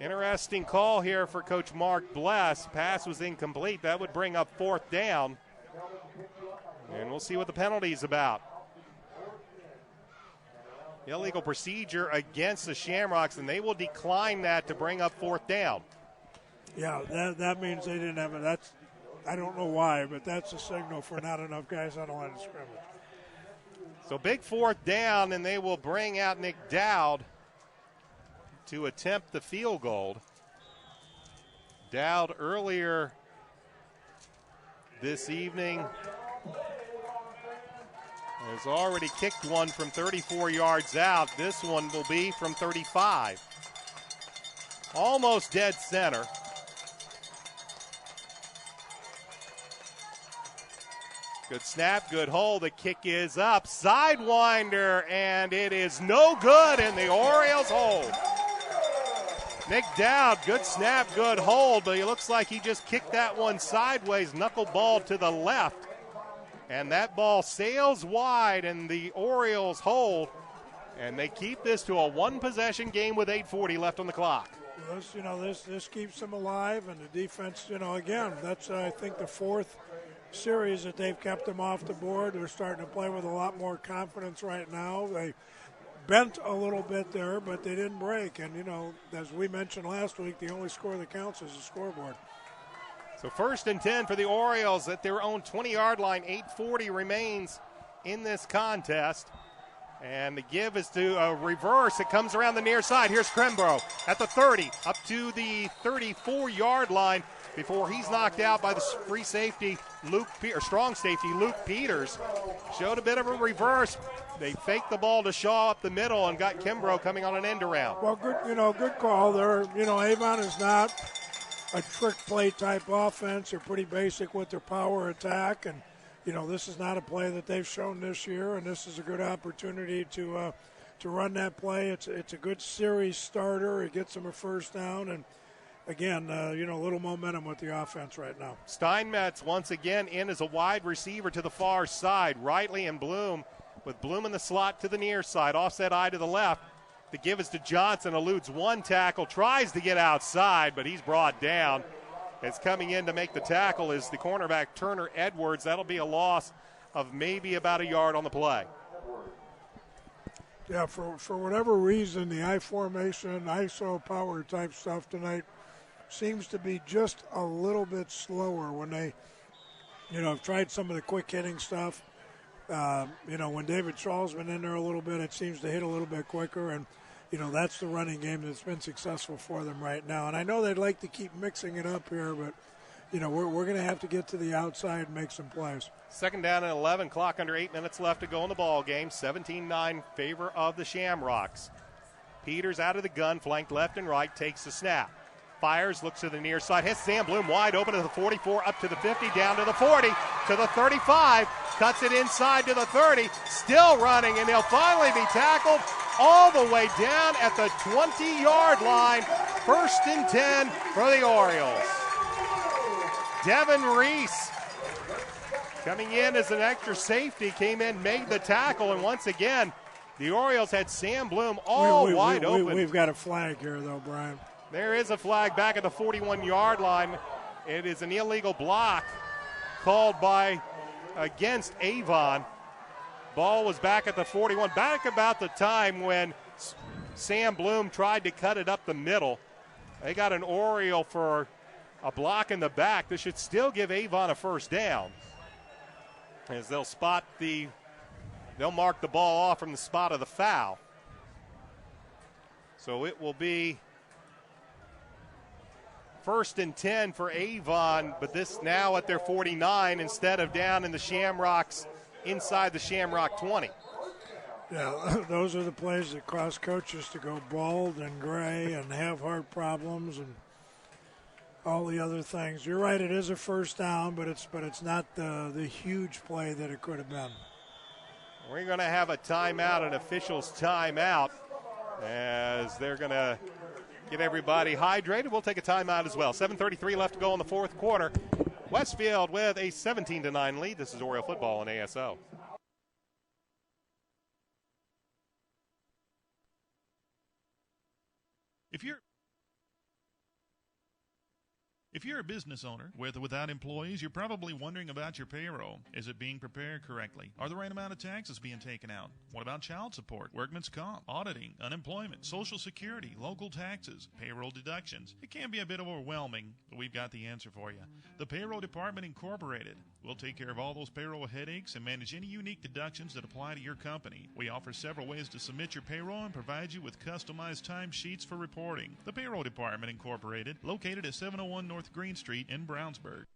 Interesting call here for Coach Mark Bless. Pass was incomplete. That would bring up 4th down. And we'll see what the penalty is about. Illegal procedure against the Shamrocks, and they will decline that to bring up 4th down. Yeah, that means they didn't have it. I don't know why, but that's a signal for not enough guys on the line of scrimmage. So big 4th down, and they will bring out Nick Dowd to attempt the field goal. Dowd earlier this evening has already kicked one from 34 yards out. This one will be from 35. Almost dead center. Good snap, good hold. The kick is up. Sidewinder, and it is no good, and the Orioles hold. Nick Dowd, good snap, good hold, but it looks like he just kicked that one sideways, knuckleball to the left. And that ball sails wide, and the Orioles hold, and they keep this to a one-possession game with 8:40 left on the clock. This keeps them alive, and the defense, again, that's, I think, the 4th series that they've kept them off the board. They're starting to play with a lot more confidence right now. They bent a little bit there, but they didn't break. And, as we mentioned last week, the only score that counts is the scoreboard. So 1st and 10 for the Orioles at their own 20-yard line. 8:40 remains in this contest. And the give is to a reverse. It comes around the near side. Here's Crembro at the 30, up to the 34-yard line before he's knocked out by the free safety, strong safety, Luke Peters. Showed a bit of a reverse. They faked the ball to Shaw up the middle and got Kimbrough coming on an end around. Well, good call there. Avon is not a trick play type offense. They're pretty basic with their power attack, and this is not a play that they've shown this year, and this is a good opportunity to run that play. It's a good series starter. It gets them a 1st down, and again, a little momentum with the offense right now. Steinmetz once again in as a wide receiver to the far side. Rightly and Bloom, with Bloom in the slot to the near side. Offset eye to the left. The give is to Johnson, eludes one tackle, tries to get outside, but he's brought down. As coming in to make the tackle is the cornerback Turner Edwards. That'll be a loss of maybe about a yard on the play. Yeah, for whatever reason, the I formation, ISO power type stuff tonight seems to be just a little bit slower when they, have tried some of the quick hitting stuff. When David Shaw's been in there a little bit, it seems to hit a little bit quicker, and that's the running game that's been successful for them right now. And I know they'd like to keep mixing it up here, but we're going to have to get to the outside and make some plays. 2nd down and 11, clock under 8 minutes left to go in the ball game. 17-9 favor of the Shamrocks. Peters out of the gun, flanked left and right, takes the snap. Fires, looks to the near side, hits Sam Bloom wide open to the 44, up to the 50, down to the 40, to the 35, cuts it inside to the 30, still running, and he'll finally be tackled all the way down at the 20-yard line. 1st and 10 for the Orioles. Devin Reece coming in as an extra safety, came in, made the tackle, and once again, the Orioles had Sam Bloom wide open. We've got a flag here, though, Brian. There is a flag back at the 41-yard line. It is an illegal block called against Avon. Ball was back at the 41, back about the time when Sam Bloom tried to cut it up the middle. They got an Oriole for a block in the back. This should still give Avon a 1st down, as they'll mark the ball off from the spot of the foul. So it will be 1st and 10 for Avon, but this now at their 49 instead of down in the Shamrocks, inside the Shamrock 20. Yeah, those are the plays that cause coaches to go bald and gray and have heart problems and all the other things. You're right, it is a 1st down, but it's not the huge play that it could have been. We're going to have a timeout, an official's timeout, as they're going to get everybody hydrated. We'll take a timeout as well. 7:33 left to go in the fourth quarter. Westfield with a 17-9 lead. This is Oriole football on ASO. If you're a business owner with or without employees, you're probably wondering about your payroll. Is it being prepared correctly? Are the right amount of taxes being taken out? What about child support, workman's comp, auditing, unemployment, Social Security, local taxes, payroll deductions? It can be a bit overwhelming, but we've got the answer for you. The Payroll Department Incorporated. We'll take care of all those payroll headaches and manage any unique deductions that apply to your company. We offer several ways to submit your payroll and provide you with customized timesheets for reporting. The Payroll Department Incorporated, located at 701 North Green Street in Brownsburg.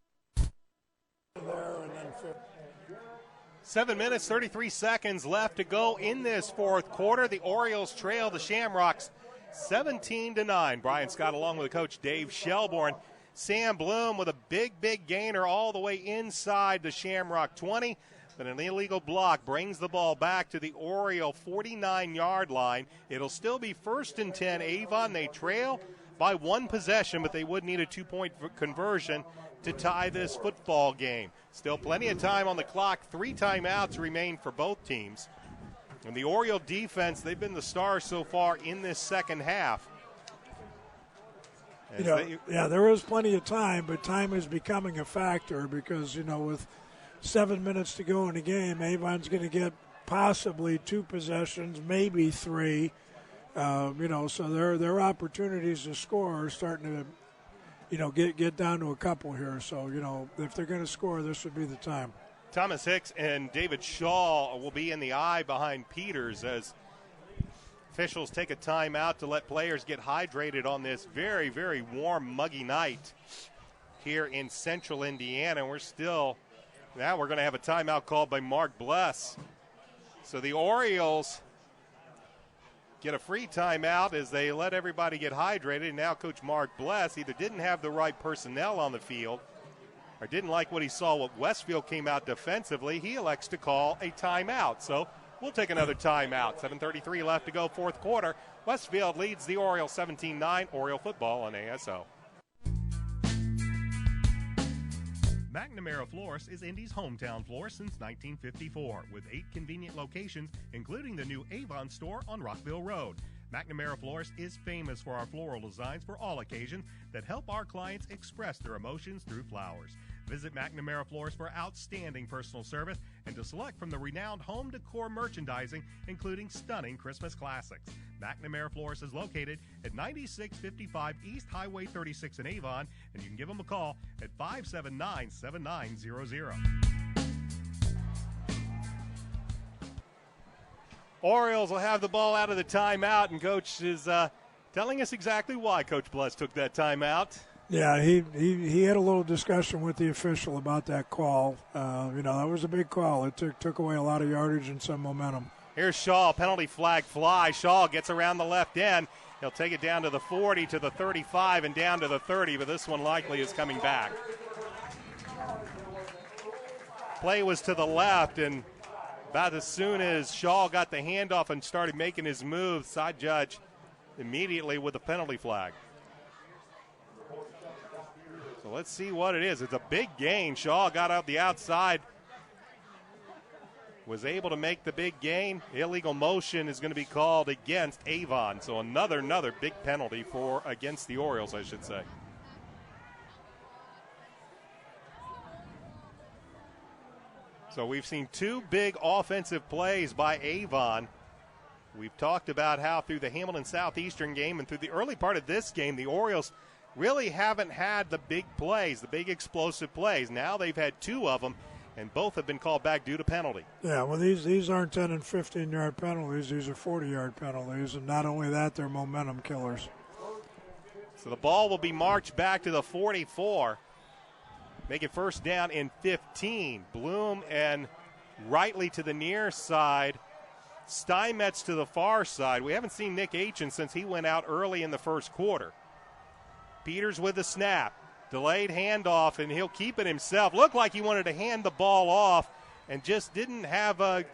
7 minutes, 33 seconds left to go in this fourth quarter. The Orioles trail the Shamrocks 17-9. Brian Scott along with Coach Dave Shelbourne. Sam Bloom with a big gainer all the way inside the Shamrock 20. But an illegal block brings the ball back to the Oriole 49-yard line. It'll still be 1st and 10 Avon. They trail by one possession, but they would need a 2-point conversion to tie this football game. Still plenty of time on the clock. 3 timeouts remain for both teams. And the Oriole defense, they've been the stars so far in this second half. There is plenty of time, but time is becoming a factor because, with 7 minutes to go in the game, Avon's going to get possibly 2 possessions, maybe 3. So their opportunities to score are starting to, get down to a couple here. So, if they're going to score, this would be the time. Thomas Hicks and David Shaw will be in the eye behind Peters as officials take a timeout to let players get hydrated on this very, very warm, muggy night here in central Indiana. We're going to have a timeout called by Mark Bless. So the Orioles get a free timeout as they let everybody get hydrated. And now Coach Mark Bless either didn't have the right personnel on the field or didn't like what he saw what Westfield came out defensively. He elects to call a timeout. So we'll take another timeout. 7:33 left to go, fourth quarter. Westfield leads the Orioles 17-9. Oriole football on ASO. McNamara Florist is Indy's hometown florist since 1954, with 8 convenient locations, including the new Avon store on Rockville Road. McNamara Florist is famous for our floral designs for all occasions that help our clients express their emotions through flowers. Visit McNamara Florist for outstanding personal service and to select from the renowned home decor merchandising, including stunning Christmas classics. McNamara Florist is located at 9655 East Highway 36 in Avon, and you can give them a call at 579-7900. Orioles will have the ball out of the timeout, and Coach is telling us exactly why Coach Bless took that timeout. Yeah, he had a little discussion with the official about that call. That was a big call. It took away a lot of yardage and some momentum. Here's Shaw, penalty flag fly. Shaw gets around the left end. He'll take it down to the 40, to the 35, and down to the 30, but this one likely is coming back. Play was to the left, and about as soon as Shaw got the handoff and started making his move, side judge immediately with the penalty flag. So let's see what it is. It's a big gain. Shaw got out the outside, was able to make the big gain. Illegal motion is going to be called against Avon. So another big penalty against the Orioles, I should say. So we've seen 2 big offensive plays by Avon. We've talked about how through the Hamilton Southeastern game and through the early part of this game, the Orioles really haven't had the big plays, the big explosive plays. Now they've had 2 of them, and both have been called back due to penalty. Yeah, well, these aren't 10 and 15-yard penalties. These are 40-yard penalties, and not only that, they're momentum killers. So the ball will be marched back to the 44. Make it first down and 15. Bloom and Rightly to the near side. Steinmetz to the far side. We haven't seen Nick Aitchen since he went out early in the first quarter. Peters with the snap. Delayed handoff, and he'll keep it himself. Looked like he wanted to hand the ball off and just didn't have a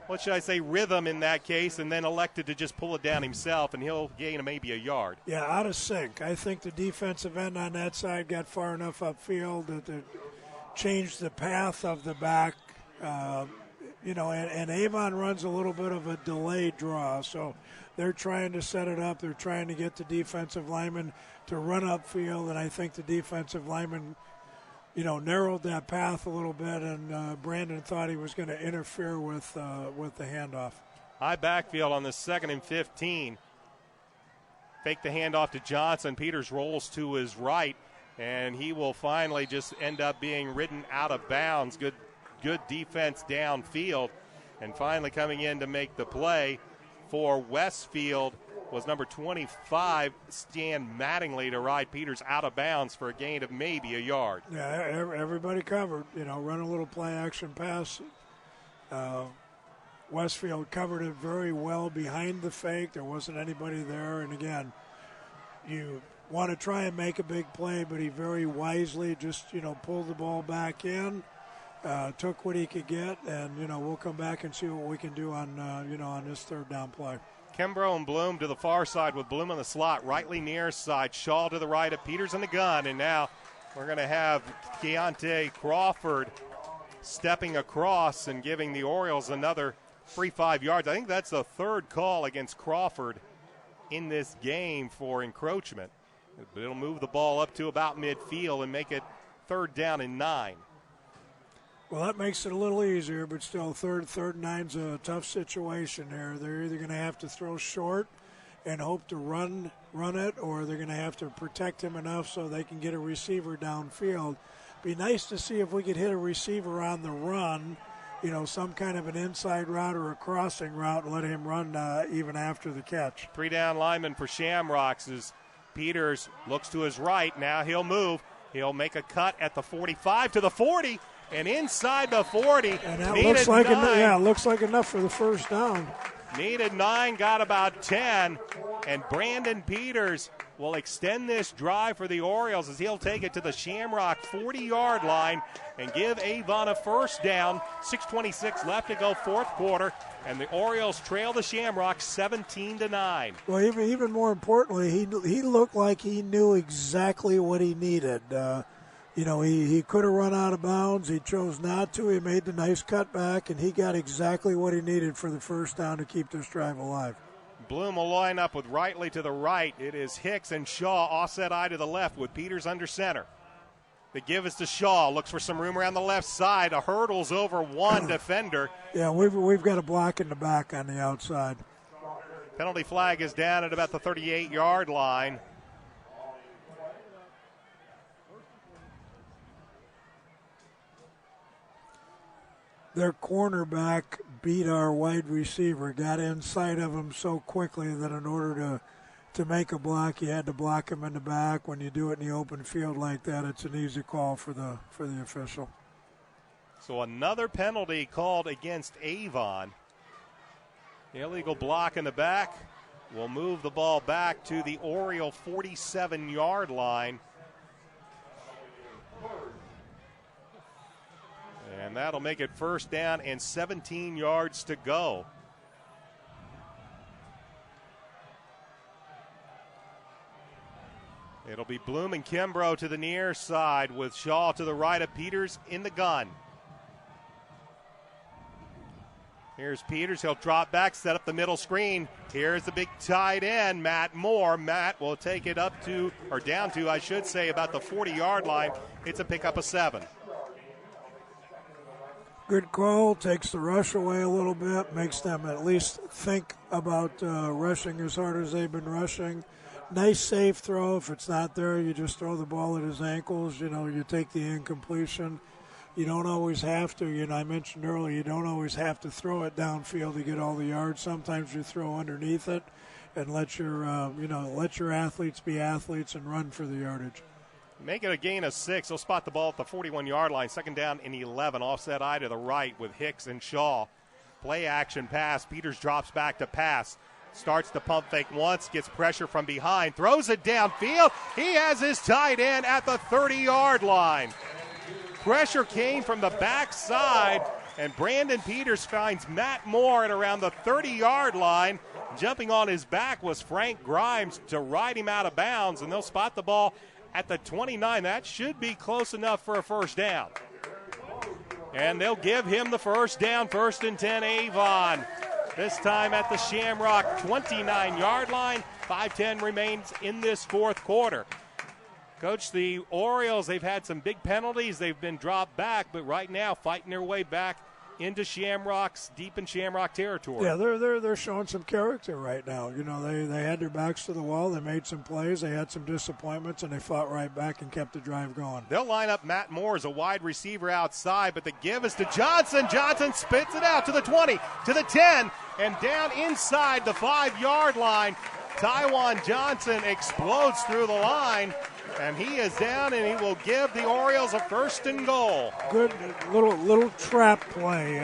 what should I say, rhythm in that case, and then elected to just pull it down himself, and he'll gain maybe a yard. Yeah, out of sync. I think the defensive end on that side got far enough upfield that it changed the path of the back. And Avon runs a little bit of a delayed draw, so they're trying to set it up. They're trying to get the defensive lineman to run upfield, and I think the defensive lineman narrowed that path a little bit, and Brandon thought he was going to interfere with the handoff. High backfield on the 2nd and 15. Fake the handoff to Johnson. Peters rolls to his right, and he will finally just end up being ridden out of bounds. Good defense downfield, and finally coming in to make the play for Westfield was number 25, Stan Mattingly, to ride Peters out of bounds for a gain of maybe a yard. Yeah, everybody covered. Run a little play-action pass. Westfield covered it very well behind the fake. There wasn't anybody there. And, again, you want to try and make a big play, but he very wisely just, pulled the ball back in, took what he could get, and, we'll come back and see what we can do on, on this third down play. Kimbrough and Bloom to the far side with Bloom on the slot, rightly near side. Shaw to the right of Peters in the gun. And now we're going to have Keontae Crawford stepping across and giving the Orioles another free 5 yards. I think that's the third call against Crawford in this game for encroachment. But it'll move the ball up to about midfield and make it 3rd down and 9. Well, that makes it a little easier, but still third and nine's a tough situation here. They're either going to have to throw short and hope to run it, or they're going to have to protect him enough so they can get a receiver downfield. Be nice to see if we could hit a receiver on the run, some kind of an inside route or a crossing route, and let him run even after the catch. 3-down lineman for Shamrocks as Peters looks to his right. Now he'll move. He'll make a cut at the 45 to the 40. And inside the 40, and that looks like looks like enough for the first down. Needed 9, got about 10, and Brandon Peters will extend this drive for the Orioles as he'll take it to the Shamrock 40-yard line and give Avon a first down. 6:26 left to go, fourth quarter, and the Orioles trail the Shamrocks 17-9. Well, even more importantly, he looked like he knew exactly what he needed. He could have run out of bounds. He chose not to. He made the nice cutback, and he got exactly what he needed for the first down to keep this drive alive. Bloom will line up with Rightly to the right. It is Hicks and Shaw offset eye to the left with Peters under center. The give is to Shaw. Looks for some room around the left side. A hurdles over one defender. Yeah, we've got a block in the back on the outside. Penalty flag is down at about the 38-yard line. Their cornerback beat our wide receiver, got inside of him so quickly that in order to make a block, you had to block him in the back. When you do it in the open field like that, it's an easy call for the official. So another penalty called against Avon. The illegal block in the back will move the ball back to the Oriole 47-yard line. And that'll make it first down and 17 yards to go. It'll be Bloom and Kimbrough to the near side with Shaw to the right of Peters in the gun. Here's Peters. He'll drop back, set up the middle screen. Here's the big tight end, Matt Moore. Matt will take it up to, or down to, I should say, about the 40-yard line. It's a pickup of 7. Good call, takes the rush away a little bit, makes them at least think about rushing as hard as they've been rushing. Nice safe throw. If it's not there, you just throw the ball at his ankles. You take the incompletion. You don't always have to. I mentioned earlier, you don't always have to throw it downfield to get all the yards. Sometimes you throw underneath it and let your athletes be athletes and run for the yardage. Make it a gain of 6. They'll spot the ball at the 41-yard line. Second down and 11. Offset eye to the right with Hicks and Shaw. Play action pass. Peters drops back to pass. Starts the pump fake once. Gets pressure from behind. Throws it downfield. He has his tight end at the 30-yard line. Pressure came from the backside, and Brandon Peters finds Matt Moore at around the 30-yard line. Jumping on his back was Frank Grimes to ride him out of bounds, and they'll spot the ball at the 29. That should be close enough for a first down. And they'll give him the first down, 1st and 10 Avon. This time at the Shamrock 29-yard line. 5:10 remains in this fourth quarter. Coach, the Orioles, they've had some big penalties. They've been dropped back, but right now fighting their way back into Shamrocks, deep in Shamrock territory. Yeah, they're showing some character right now. You know, they had their backs to the wall. They made some plays. They had some disappointments, and they fought right back and kept the drive going. They'll line up Matt Moore as a wide receiver outside, but the give is to Johnson. Johnson spits it out to the 20, to the 10, and down inside the 5-yard line. Tywan Johnson explodes through the line, and he is down, and he will give the Orioles a 1st and goal. Good little trap play.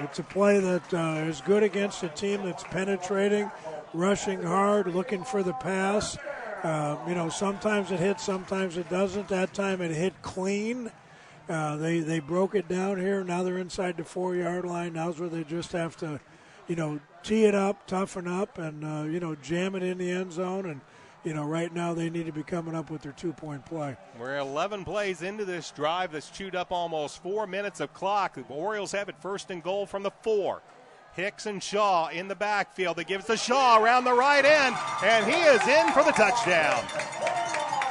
It's a play that is good against a team that's penetrating, rushing hard, looking for the pass. Sometimes it hits, sometimes it doesn't. That time it hit clean. They broke it down here. Now they're inside the 4-yard line. Now's where they just have to, tee it up, toughen up, and, jam it in the end zone. And, right now they need to be coming up with their 2-point play. We're 11 plays into this drive that's chewed up almost 4 minutes of clock. The Orioles have it 1st and goal from the 4. Hicks and Shaw in the backfield. They give it to Shaw around the right end, and he is in for the touchdown.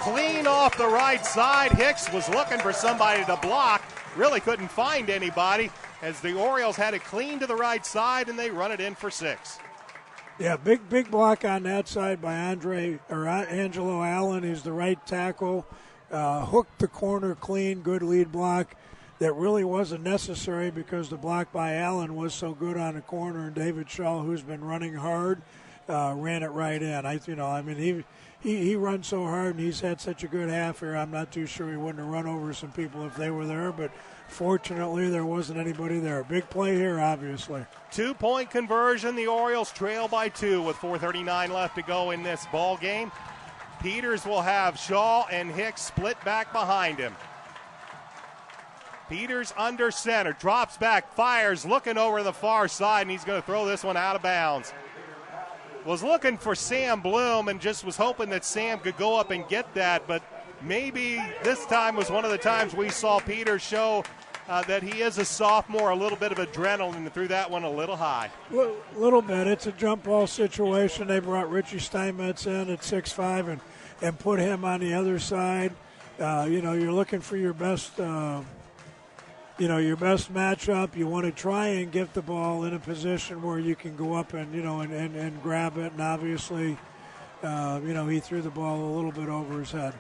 Clean off the right side. Hicks was looking for somebody to block. Really couldn't find anybody as the Orioles had it clean to the right side, and they run it in for 6. Yeah, big block on that side by Angelo Allen. He's the right tackle. Hooked the corner clean, good lead block. That really wasn't necessary because the block by Allen was so good on the corner, and David Shaw, who's been running hard, ran it right in. He runs so hard, and he's had such a good half here. I'm not too sure he wouldn't have run over some people if they were there, but fortunately there wasn't anybody there. Big play here, obviously. 2-point conversion. The Orioles trail by 2 with 4:39 left to go in this ball game. Peters will have Shaw and Hicks split back behind him. Peters under center, drops back, fires, looking over the far side, and he's going to throw this one out of bounds. Was looking for Sam Bloom and just was hoping that Sam could go up and get that, but maybe this time was one of the times we saw Peters show that he is a sophomore, a little bit of adrenaline, and threw that one a little high. A little bit. It's a jump ball situation. They brought Richie Steinmetz in at 6'5" and put him on the other side. You're looking for your best your best matchup. You want to try and get the ball in a position where you can go up and and grab it. And obviously, he threw the ball a little bit over his head.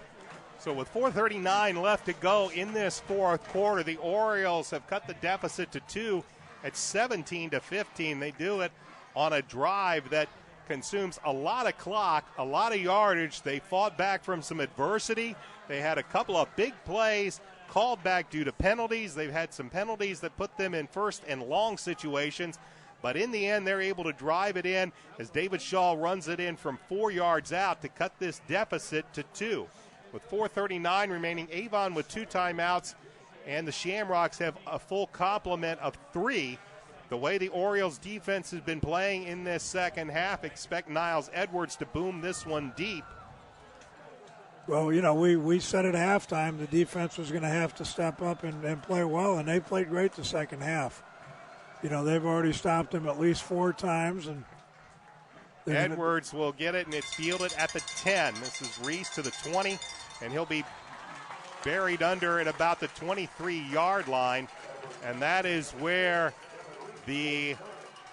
So with 4:39 left to go in this fourth quarter, the Orioles have cut the deficit to 2 at 17-15. They do it on a drive that consumes a lot of clock, a lot of yardage. They fought back from some adversity. They had a couple of big plays called back due to penalties. They've had some penalties that put them in 1st and long situations. But in the end, they're able to drive it in as David Shaw runs it in from 4 yards out to cut this deficit to 2. With 4:39 remaining, Avon with 2 timeouts, and the Shamrocks have a full complement of 3. The way the Orioles defense has been playing in this second half, expect Niles Edwards to boom this one deep. Well, we said at halftime the defense was going to have to step up and play well, and they played great the second half. They've already stopped him at least 4 times. And Edwards will get it, and it's fielded at the 10. This is Reece to the 20, and he'll be buried under at about the 23-yard line. And that is where the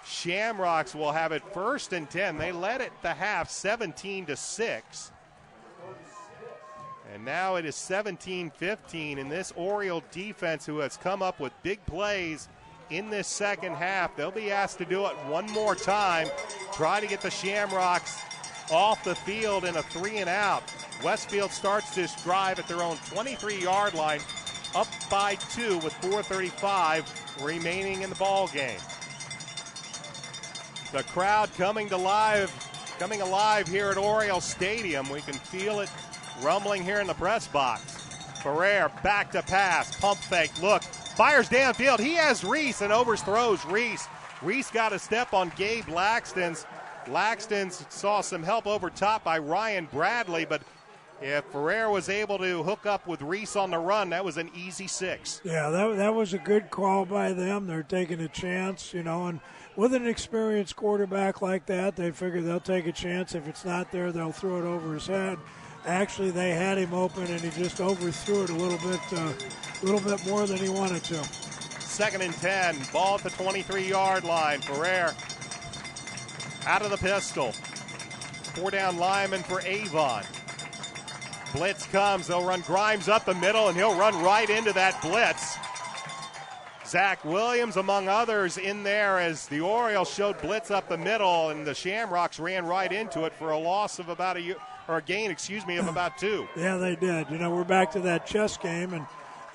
Shamrocks will have it 1st and 10. They led it the half 17-6. And now it is 17-15, and this Oriole defense, who has come up with big plays in this second half, they'll be asked to do it one more time, try to get the Shamrocks off the field in a 3-and-out. Westfield starts this drive at their own 23-yard line, up by 2 with 4:35 remaining in the ball game. The crowd coming alive here at Oriole Stadium. We can feel it rumbling here in the press box. Ferrer back to pass, pump fake, look, fires downfield. He has Reece and overthrows Reece. Reece got a step on Gabe Laxton's. Laxton's saw some help over top by Ryan Bradley, but if Ferrer was able to hook up with Reece on the run, that was an easy 6. Yeah, that was a good call by them. They're taking a chance, and with an experienced quarterback like that, they figure they'll take a chance. If it's not there, they'll throw it over his head. Actually, they had him open, and he just overthrew it a little bit more than he wanted to. 2nd and 10, ball at the 23-yard line. Ferrer out of the pistol. 4-down lineman for Avon. Blitz comes. They'll run Grimes up the middle, and he'll run right into that blitz. Zach Williams, among others, in there as the Orioles showed blitz up the middle, and the Shamrocks ran right into it for a loss of about a gain of about 2. Yeah, they did. We're back to that chess game, and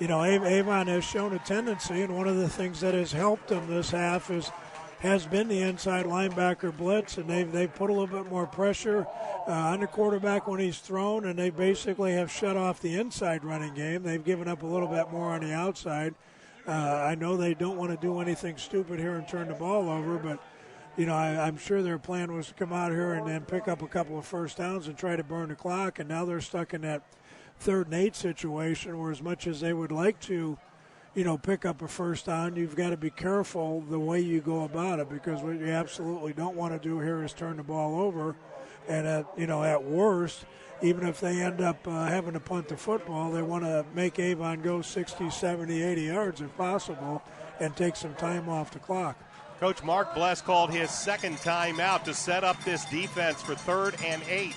Avon has shown a tendency, and one of the things that has helped them this half has been the inside linebacker blitz, and they've put a little bit more pressure on the quarterback when he's thrown, and they basically have shut off the inside running game. They've given up a little bit more on the outside. I know they don't want to do anything stupid here and turn the ball over, but I'm sure their plan was to come out here and then pick up a couple of first downs and try to burn the clock, and now they're stuck in that 3rd and 8 situation where as much as they would like to pick up a first down, you've got to be careful the way you go about it, because what you absolutely don't want to do here is turn the ball over. And at worst, even if they end up having to punt the football, they want to make Avon go 60, 70, 80 yards if possible and take some time off the clock. Coach Mark Bless called his 2nd timeout to set up this defense for 3rd and 8.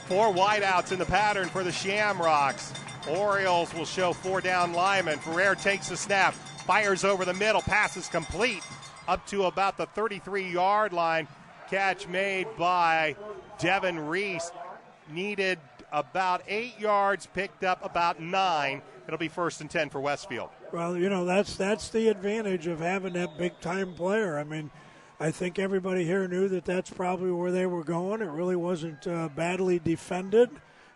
4 wideouts in the pattern for the Shamrocks. Orioles will show 4-down linemen. Ferrer takes the snap, fires over the middle, pass is complete up to about the 33-yard line. Catch made by Devin Reece. Needed about 8 yards, picked up about 9. It'll be 1st and 10 for Westfield. Well, that's the advantage of having that big-time player. I mean, I think everybody here knew that that's probably where they were going. It really wasn't badly defended.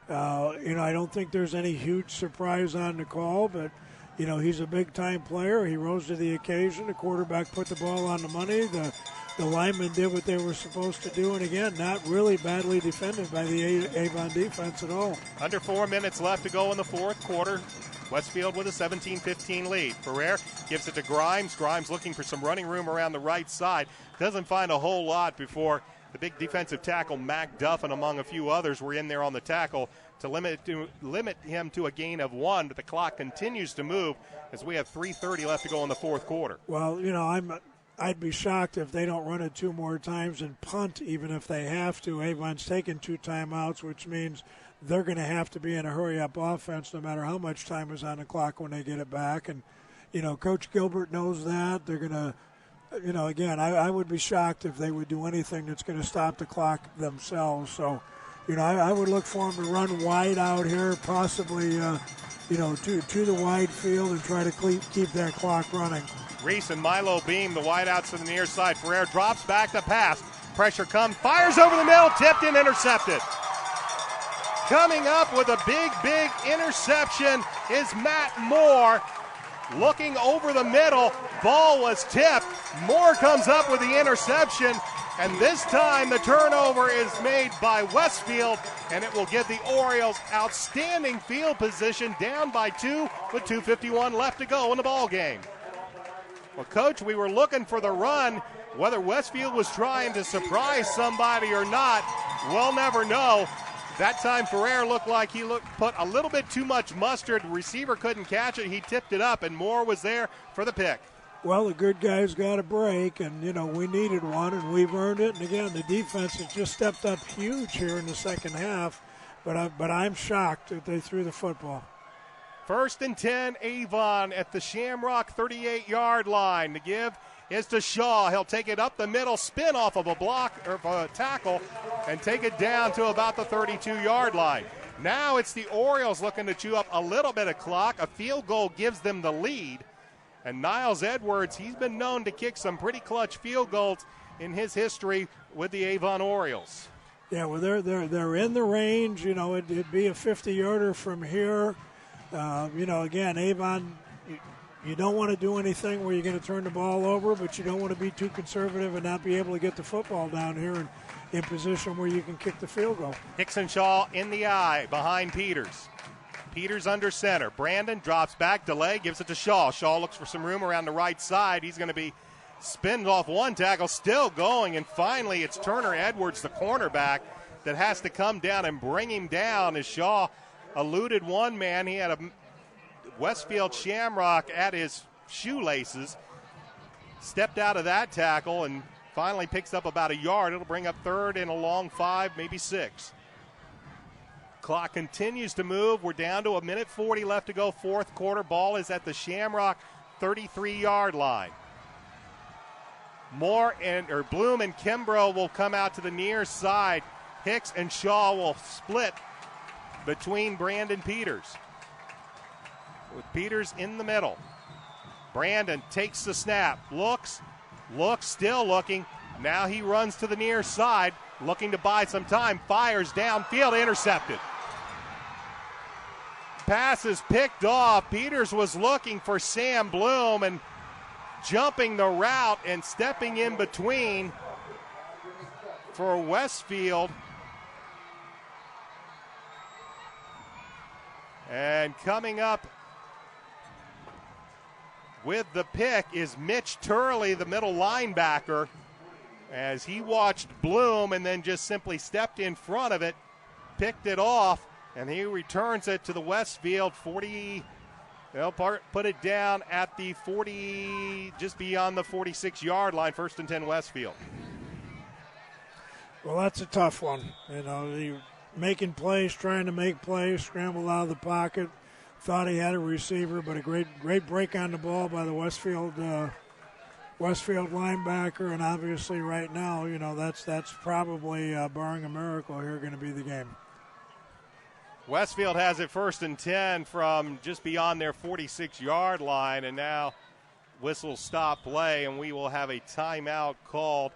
I don't think there's any huge surprise on the call, but, he's a big-time player. He rose to the occasion. The quarterback put the ball on the money. The linemen did what they were supposed to do, and again, not really badly defended by the Avon defense at all. Under 4 minutes left to go in the 4th quarter. Westfield with a 17-15 lead. Ferrer gives it to Grimes. Grimes looking for some running room around the right side. Doesn't find a whole lot before the big defensive tackle, Mac Duffin, among a few others, were in there on the tackle to limit him to a gain of 1, but the clock continues to move as we have 3:30 left to go in the 4th quarter. Well, I'd be shocked if they don't run it 2 more times and punt, even if they have to. Avon's taken 2 timeouts, which means they're going to have to be in a hurry-up offense no matter how much time is on the clock when they get it back. And, Coach Gilbert knows that. They're going to, again, I would be shocked if they would do anything that's going to stop the clock themselves. So, I would look for them to run wide out here, possibly, to the wide field and try to keep that clock running. Reece and Milo Beam, the wideouts to the near side. Ferrer drops back to pass. Pressure comes, fires over the middle, tipped and intercepted. Coming up with a big interception is Matt Moore. Looking over the middle, ball was tipped. Moore comes up with the interception, and this time the turnover is made by Westfield, and it will give the Orioles outstanding field position, down by 2 with 2:51 left to go in the ball game. Well, Coach, we were looking for the run. Whether Westfield was trying to surprise somebody or not, we'll never know. That time Ferrer looked like he put a little bit too much mustard. Receiver couldn't catch it. He tipped it up, and Moore was there for the pick. Well, the good guys got a break, and, we needed one, and we've earned it. And, again, the defense has just stepped up huge here in the second half, but I'm shocked that they threw the football. 1st and 10, Avon at the Shamrock 38-yard line. The give is to Shaw. He'll take it up the middle, spin off of a block or a tackle, and take it down to about the 32-yard line. Now it's the Orioles looking to chew up a little bit of clock. A field goal gives them the lead. And Niles Edwards, he's been known to kick some pretty clutch field goals in his history with the Avon Orioles. Yeah, well, they're in the range. You know, it'd be a 50-yarder from here. You know, again, Avon, you don't want to do anything where you're going to turn the ball over, but you don't want to be too conservative and not be able to get the football down here and in position where you can kick the field goal. Hickshaw in the eye behind Peters. Peters under center. Brandon drops back, delay, gives it to Shaw. Shaw looks for some room around the right side. He's going to be spinned off one tackle, still going, and finally it's Turner Edwards, the cornerback, that has to come down and bring him down as Shaw eluded one man. He had a Westfield Shamrock at his shoelaces, stepped out of that tackle, and finally picks up about a yard. It'll bring up third and a long 5, maybe 6. Clock continues to move. We're down to 1:40 left to go, fourth quarter. Ball is at the Shamrock 33-yard line. Bloom and Kimbrough will come out to the near side. Hicks and Shaw will split between Brandon Peters, with Peters in the middle. Brandon takes the snap, looks, still looking. Now he runs to the near side, looking to buy some time, fires downfield, intercepted. Pass is picked off. Peters was looking for Sam Bloom and jumping the route and stepping in between for Westfield. And coming up with the pick is Mitch Turley, the middle linebacker, as he watched Bloom and then just simply stepped in front of it, picked it off, and he returns it to the Westfield 40. They'll put it down at the 40, just beyond the 46-yard line, 1st and 10 Westfield. Well, that's a tough one. You know, he making plays, trying to make plays, scrambled out of the pocket. Thought he had a receiver, but a great break on the ball by the Westfield linebacker, and obviously right now, you know, that's probably, barring a miracle here, going to be the game. Westfield has it 1st and 10 from just beyond their 46-yard line, and now whistle stop play, and we will have a timeout called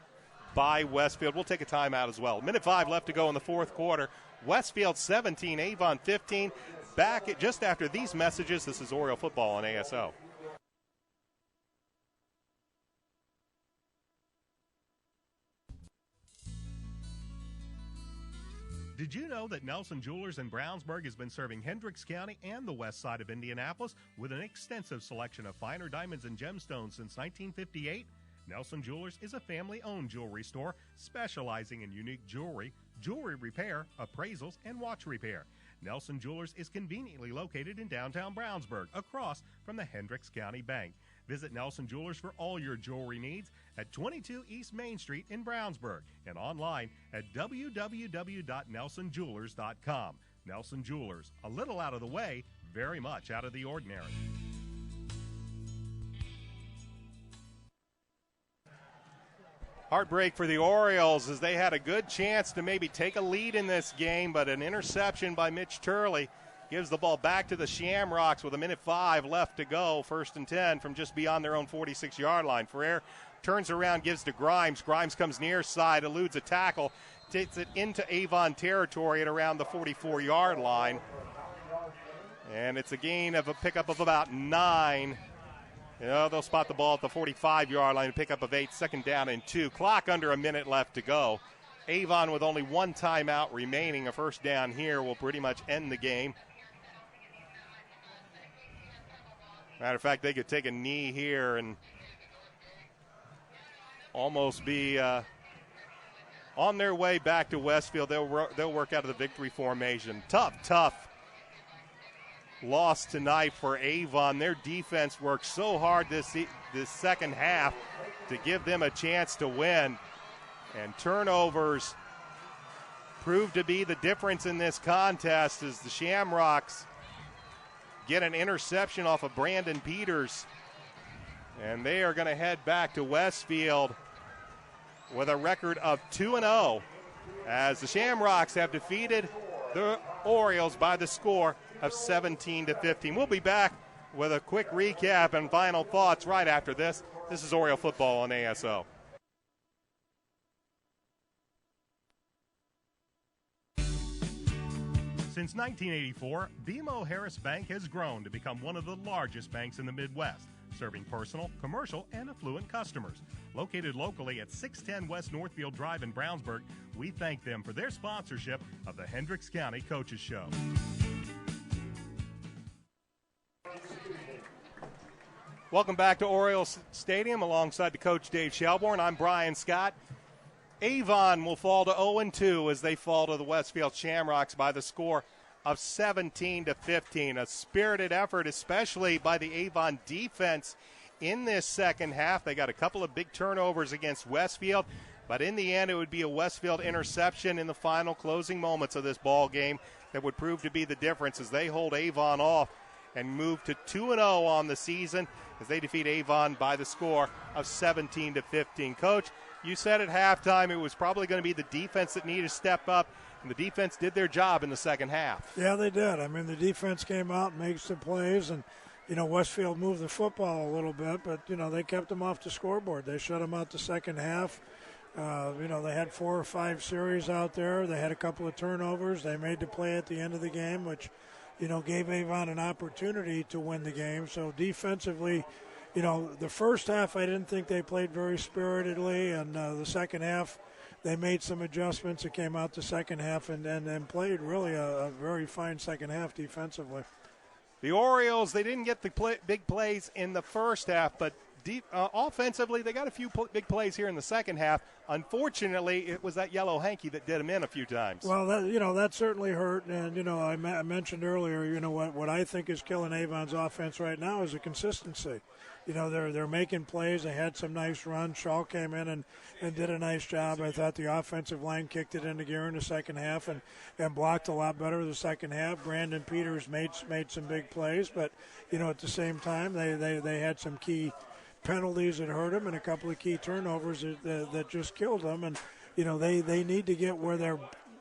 by Westfield. We'll take a timeout as well. 1:05 left to go in the fourth quarter. Westfield 17, Avon 15. Back just after these messages. This is Oriole Football on ASO. Did you know that Nelson Jewelers in Brownsburg has been serving Hendricks County and the west side of Indianapolis with an extensive selection of finer diamonds and gemstones since 1958? Nelson Jewelers is a family-owned jewelry store specializing in unique jewelry repair, appraisals, and watch repair. Nelson Jewelers is conveniently located in downtown Brownsburg, across from the Hendricks County Bank. Visit Nelson Jewelers for all your jewelry needs at 22 East Main Street in Brownsburg and online at www.nelsonjewelers.com. Nelson Jewelers, a little out of the way, very much out of the ordinary. Heartbreak for the Orioles as they had a good chance to maybe take a lead in this game, but an interception by Mitch Turley gives the ball back to the Shamrocks with 1:05 left to go, 1st and 10 from just beyond their own 46-yard line. Ferrer turns around, gives to Grimes. Grimes comes near side, eludes a tackle, takes it into Avon territory at around the 44-yard line. And it's a gain of a pickup of about 9. You know, they'll spot the ball at the 45-yard line, a pickup of 8, 2nd down and 2. Clock under a minute left to go. Avon with only one timeout remaining. A first down here will pretty much end the game. Matter of fact, they could take a knee here and almost be on their way back to Westfield. They'll work out of the victory formation. Tough loss tonight for Avon. Their defense worked so hard this second half to give them a chance to win. And turnovers proved to be the difference in this contest as the Shamrocks get an interception off of Brandon Peters. And they are going to head back to Westfield with a record of 2-0 as the Shamrocks have defeated the Orioles by the score of 17-15. We'll be back with a quick recap and final thoughts right after this. This is Oriole Football on ASO. Since 1984, BMO Harris Bank has grown to become one of the largest banks in the Midwest, serving personal, commercial, and affluent customers. Located locally at 610 West Northfield Drive in Brownsburg, we thank them for their sponsorship of the Hendricks County Coaches Show. Welcome back to Orioles Stadium alongside the coach Dave Shelbourne. I'm Brian Scott. Avon will fall to 0-2 as they fall to the Westfield Shamrocks by the score of 17-15. A spirited effort, especially by the Avon defense in this second half. They got a couple of big turnovers against Westfield, but in the end it would be a Westfield interception in the final closing moments of this ball game that would prove to be the difference as they hold Avon off and move to 2-0 on the season as they defeat Avon by the score of 17-15. Coach, you said at halftime it was probably going to be the defense that needed to step up, and the defense did their job in the second half. Yeah, they did. I mean, the defense came out and made some plays, and, Westfield moved the football a little bit, but, they kept them off the scoreboard. They shut them out the second half. They had 4 or 5 series out there. They had a couple of turnovers. They made the play at the end of the game, which, gave Avon an opportunity to win the game. So defensively, the first half I didn't think they played very spiritedly, and the second half they made some adjustments. It came out the second half and played really a very fine second half defensively. The Orioles, they didn't get the big plays in the first half, but offensively they got a few big plays here in the second half. Unfortunately, it was that yellow hanky that did them in a few times. Well, that certainly hurt, and I mentioned earlier, what I think is killing Avon's offense right now is the consistency. They're making plays. They had some nice runs. Shaw came in and did a nice job. I thought the offensive line kicked it into gear in the second half and blocked a lot better the second half. Brandon Peters made some big plays, but at the same time they had some key penalties that hurt them and a couple of key turnovers that just killed them. And they need to get where they're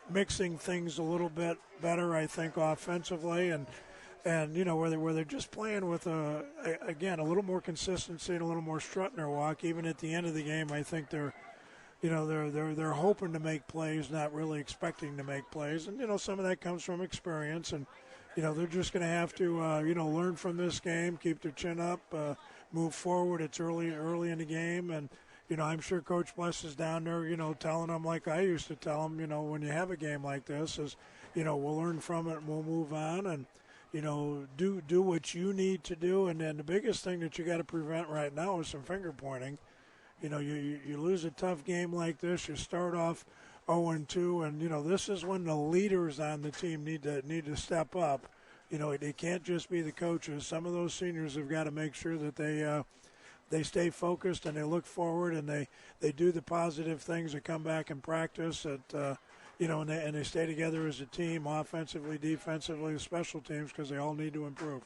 mixing things a little bit better, I think, offensively, and where they're just playing with a little more consistency and a little more strut in their walk. Even at the end of the game, I think they're hoping to make plays, not really expecting to make plays. And some of that comes from experience. And they're just going to have to learn from this game, keep their chin up, move forward. It's early in the game, and I'm sure Coach Bless is down there, telling them like I used to tell them, when you have a game like this, is we'll learn from it and we'll move on and. Do what you need to do, and then the biggest thing that you got to prevent right now is some finger pointing. You lose a tough game like this, you start off 0-2, and this is when the leaders on the team need to step up. They can't just be the coaches. Some of those seniors have got to make sure that they stay focused and they look forward and they do the positive things that come back and practice at. And they stay together as a team, offensively, defensively, special teams, because they all need to improve.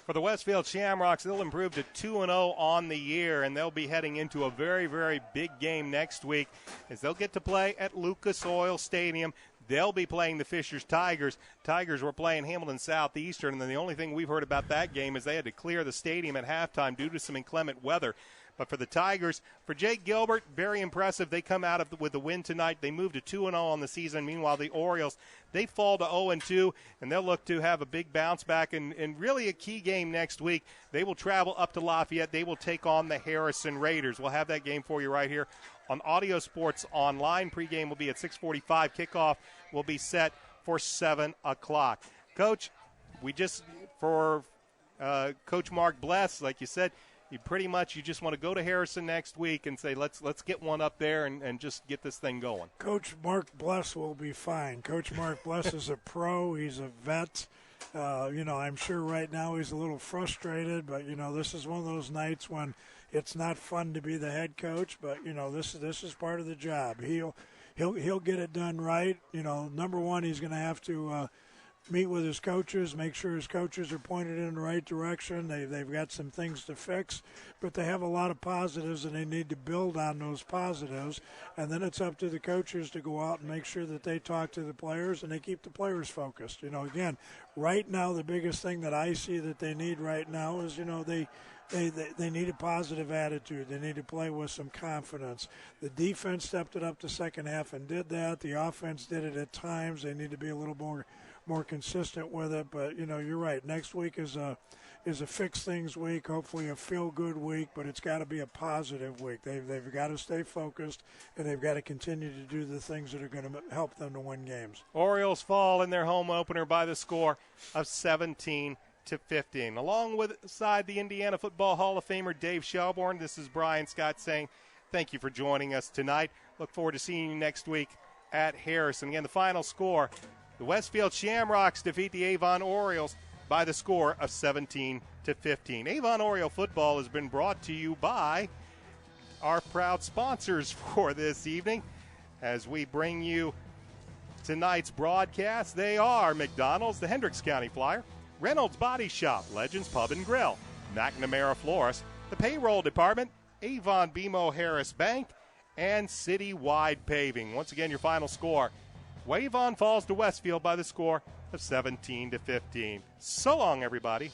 For the Westfield Shamrocks, they'll improve to 2-0 on the year, and they'll be heading into a very, very big game next week as they'll get to play at Lucas Oil Stadium. They'll be playing the Fishers Tigers. Tigers were playing Hamilton Southeastern, and then the only thing we've heard about that game is they had to clear the stadium at halftime due to some inclement weather. But for the Tigers, for Jake Gilbert, very impressive. They come out with a win tonight. They move to 2-0 on the season. Meanwhile, the Orioles, they fall to 0-2, and they'll look to have a big bounce back and really a key game next week. They will travel up to Lafayette. They will take on the Harrison Raiders. We'll have that game for you right here on Audio Sports Online. Pregame will be at 6:45. Kickoff will be set for 7 o'clock. Coach, for Coach Mark Bless, like you said, you just want to go to Harrison next week and say, let's get one up there and just get this thing going. Coach Mark Bless will be fine. Coach Mark Bless is a pro. He's a vet. I'm sure right now he's a little frustrated, but, this is one of those nights when it's not fun to be the head coach, but, this is part of the job. He'll get it done right. Number one, he's going to have to meet with his coaches, make sure his coaches are pointed in the right direction. They've got some things to fix, but they have a lot of positives, and they need to build on those positives. And then it's up to the coaches to go out and make sure that they talk to the players and they keep the players focused. Again, right now the biggest thing that I see that they need right now is, they need a positive attitude. They need to play with some confidence. The defense stepped it up the second half and did that. The offense did it at times. They need to be a little more more consistent with it. But, you're right. Next week is a fix things week, hopefully a feel-good week, but it's got to be a positive week. They've got to stay focused, and they've got to continue to do the things that are going to help them to win games. Orioles fall in their home opener by the score of 17-15. Alongside the Indiana Football Hall of Famer Dave Shelbourne, this is Brian Scott saying thank you for joining us tonight. Look forward to seeing you next week at Harrison. Again, the final score, the Westfield Shamrocks defeat the Avon Orioles by the score of 17-15. Avon Oriole football has been brought to you by our proud sponsors for this evening. As we bring you tonight's broadcast, they are McDonald's, the Hendricks County Flyer, Reynolds Body Shop, Legends Pub and Grill, McNamara Florist, the Payroll Department, Avon BMO Harris Bank, and Citywide Paving. Once again, your final score, Avon falls to Westfield by the score of 17-15. So long, everybody.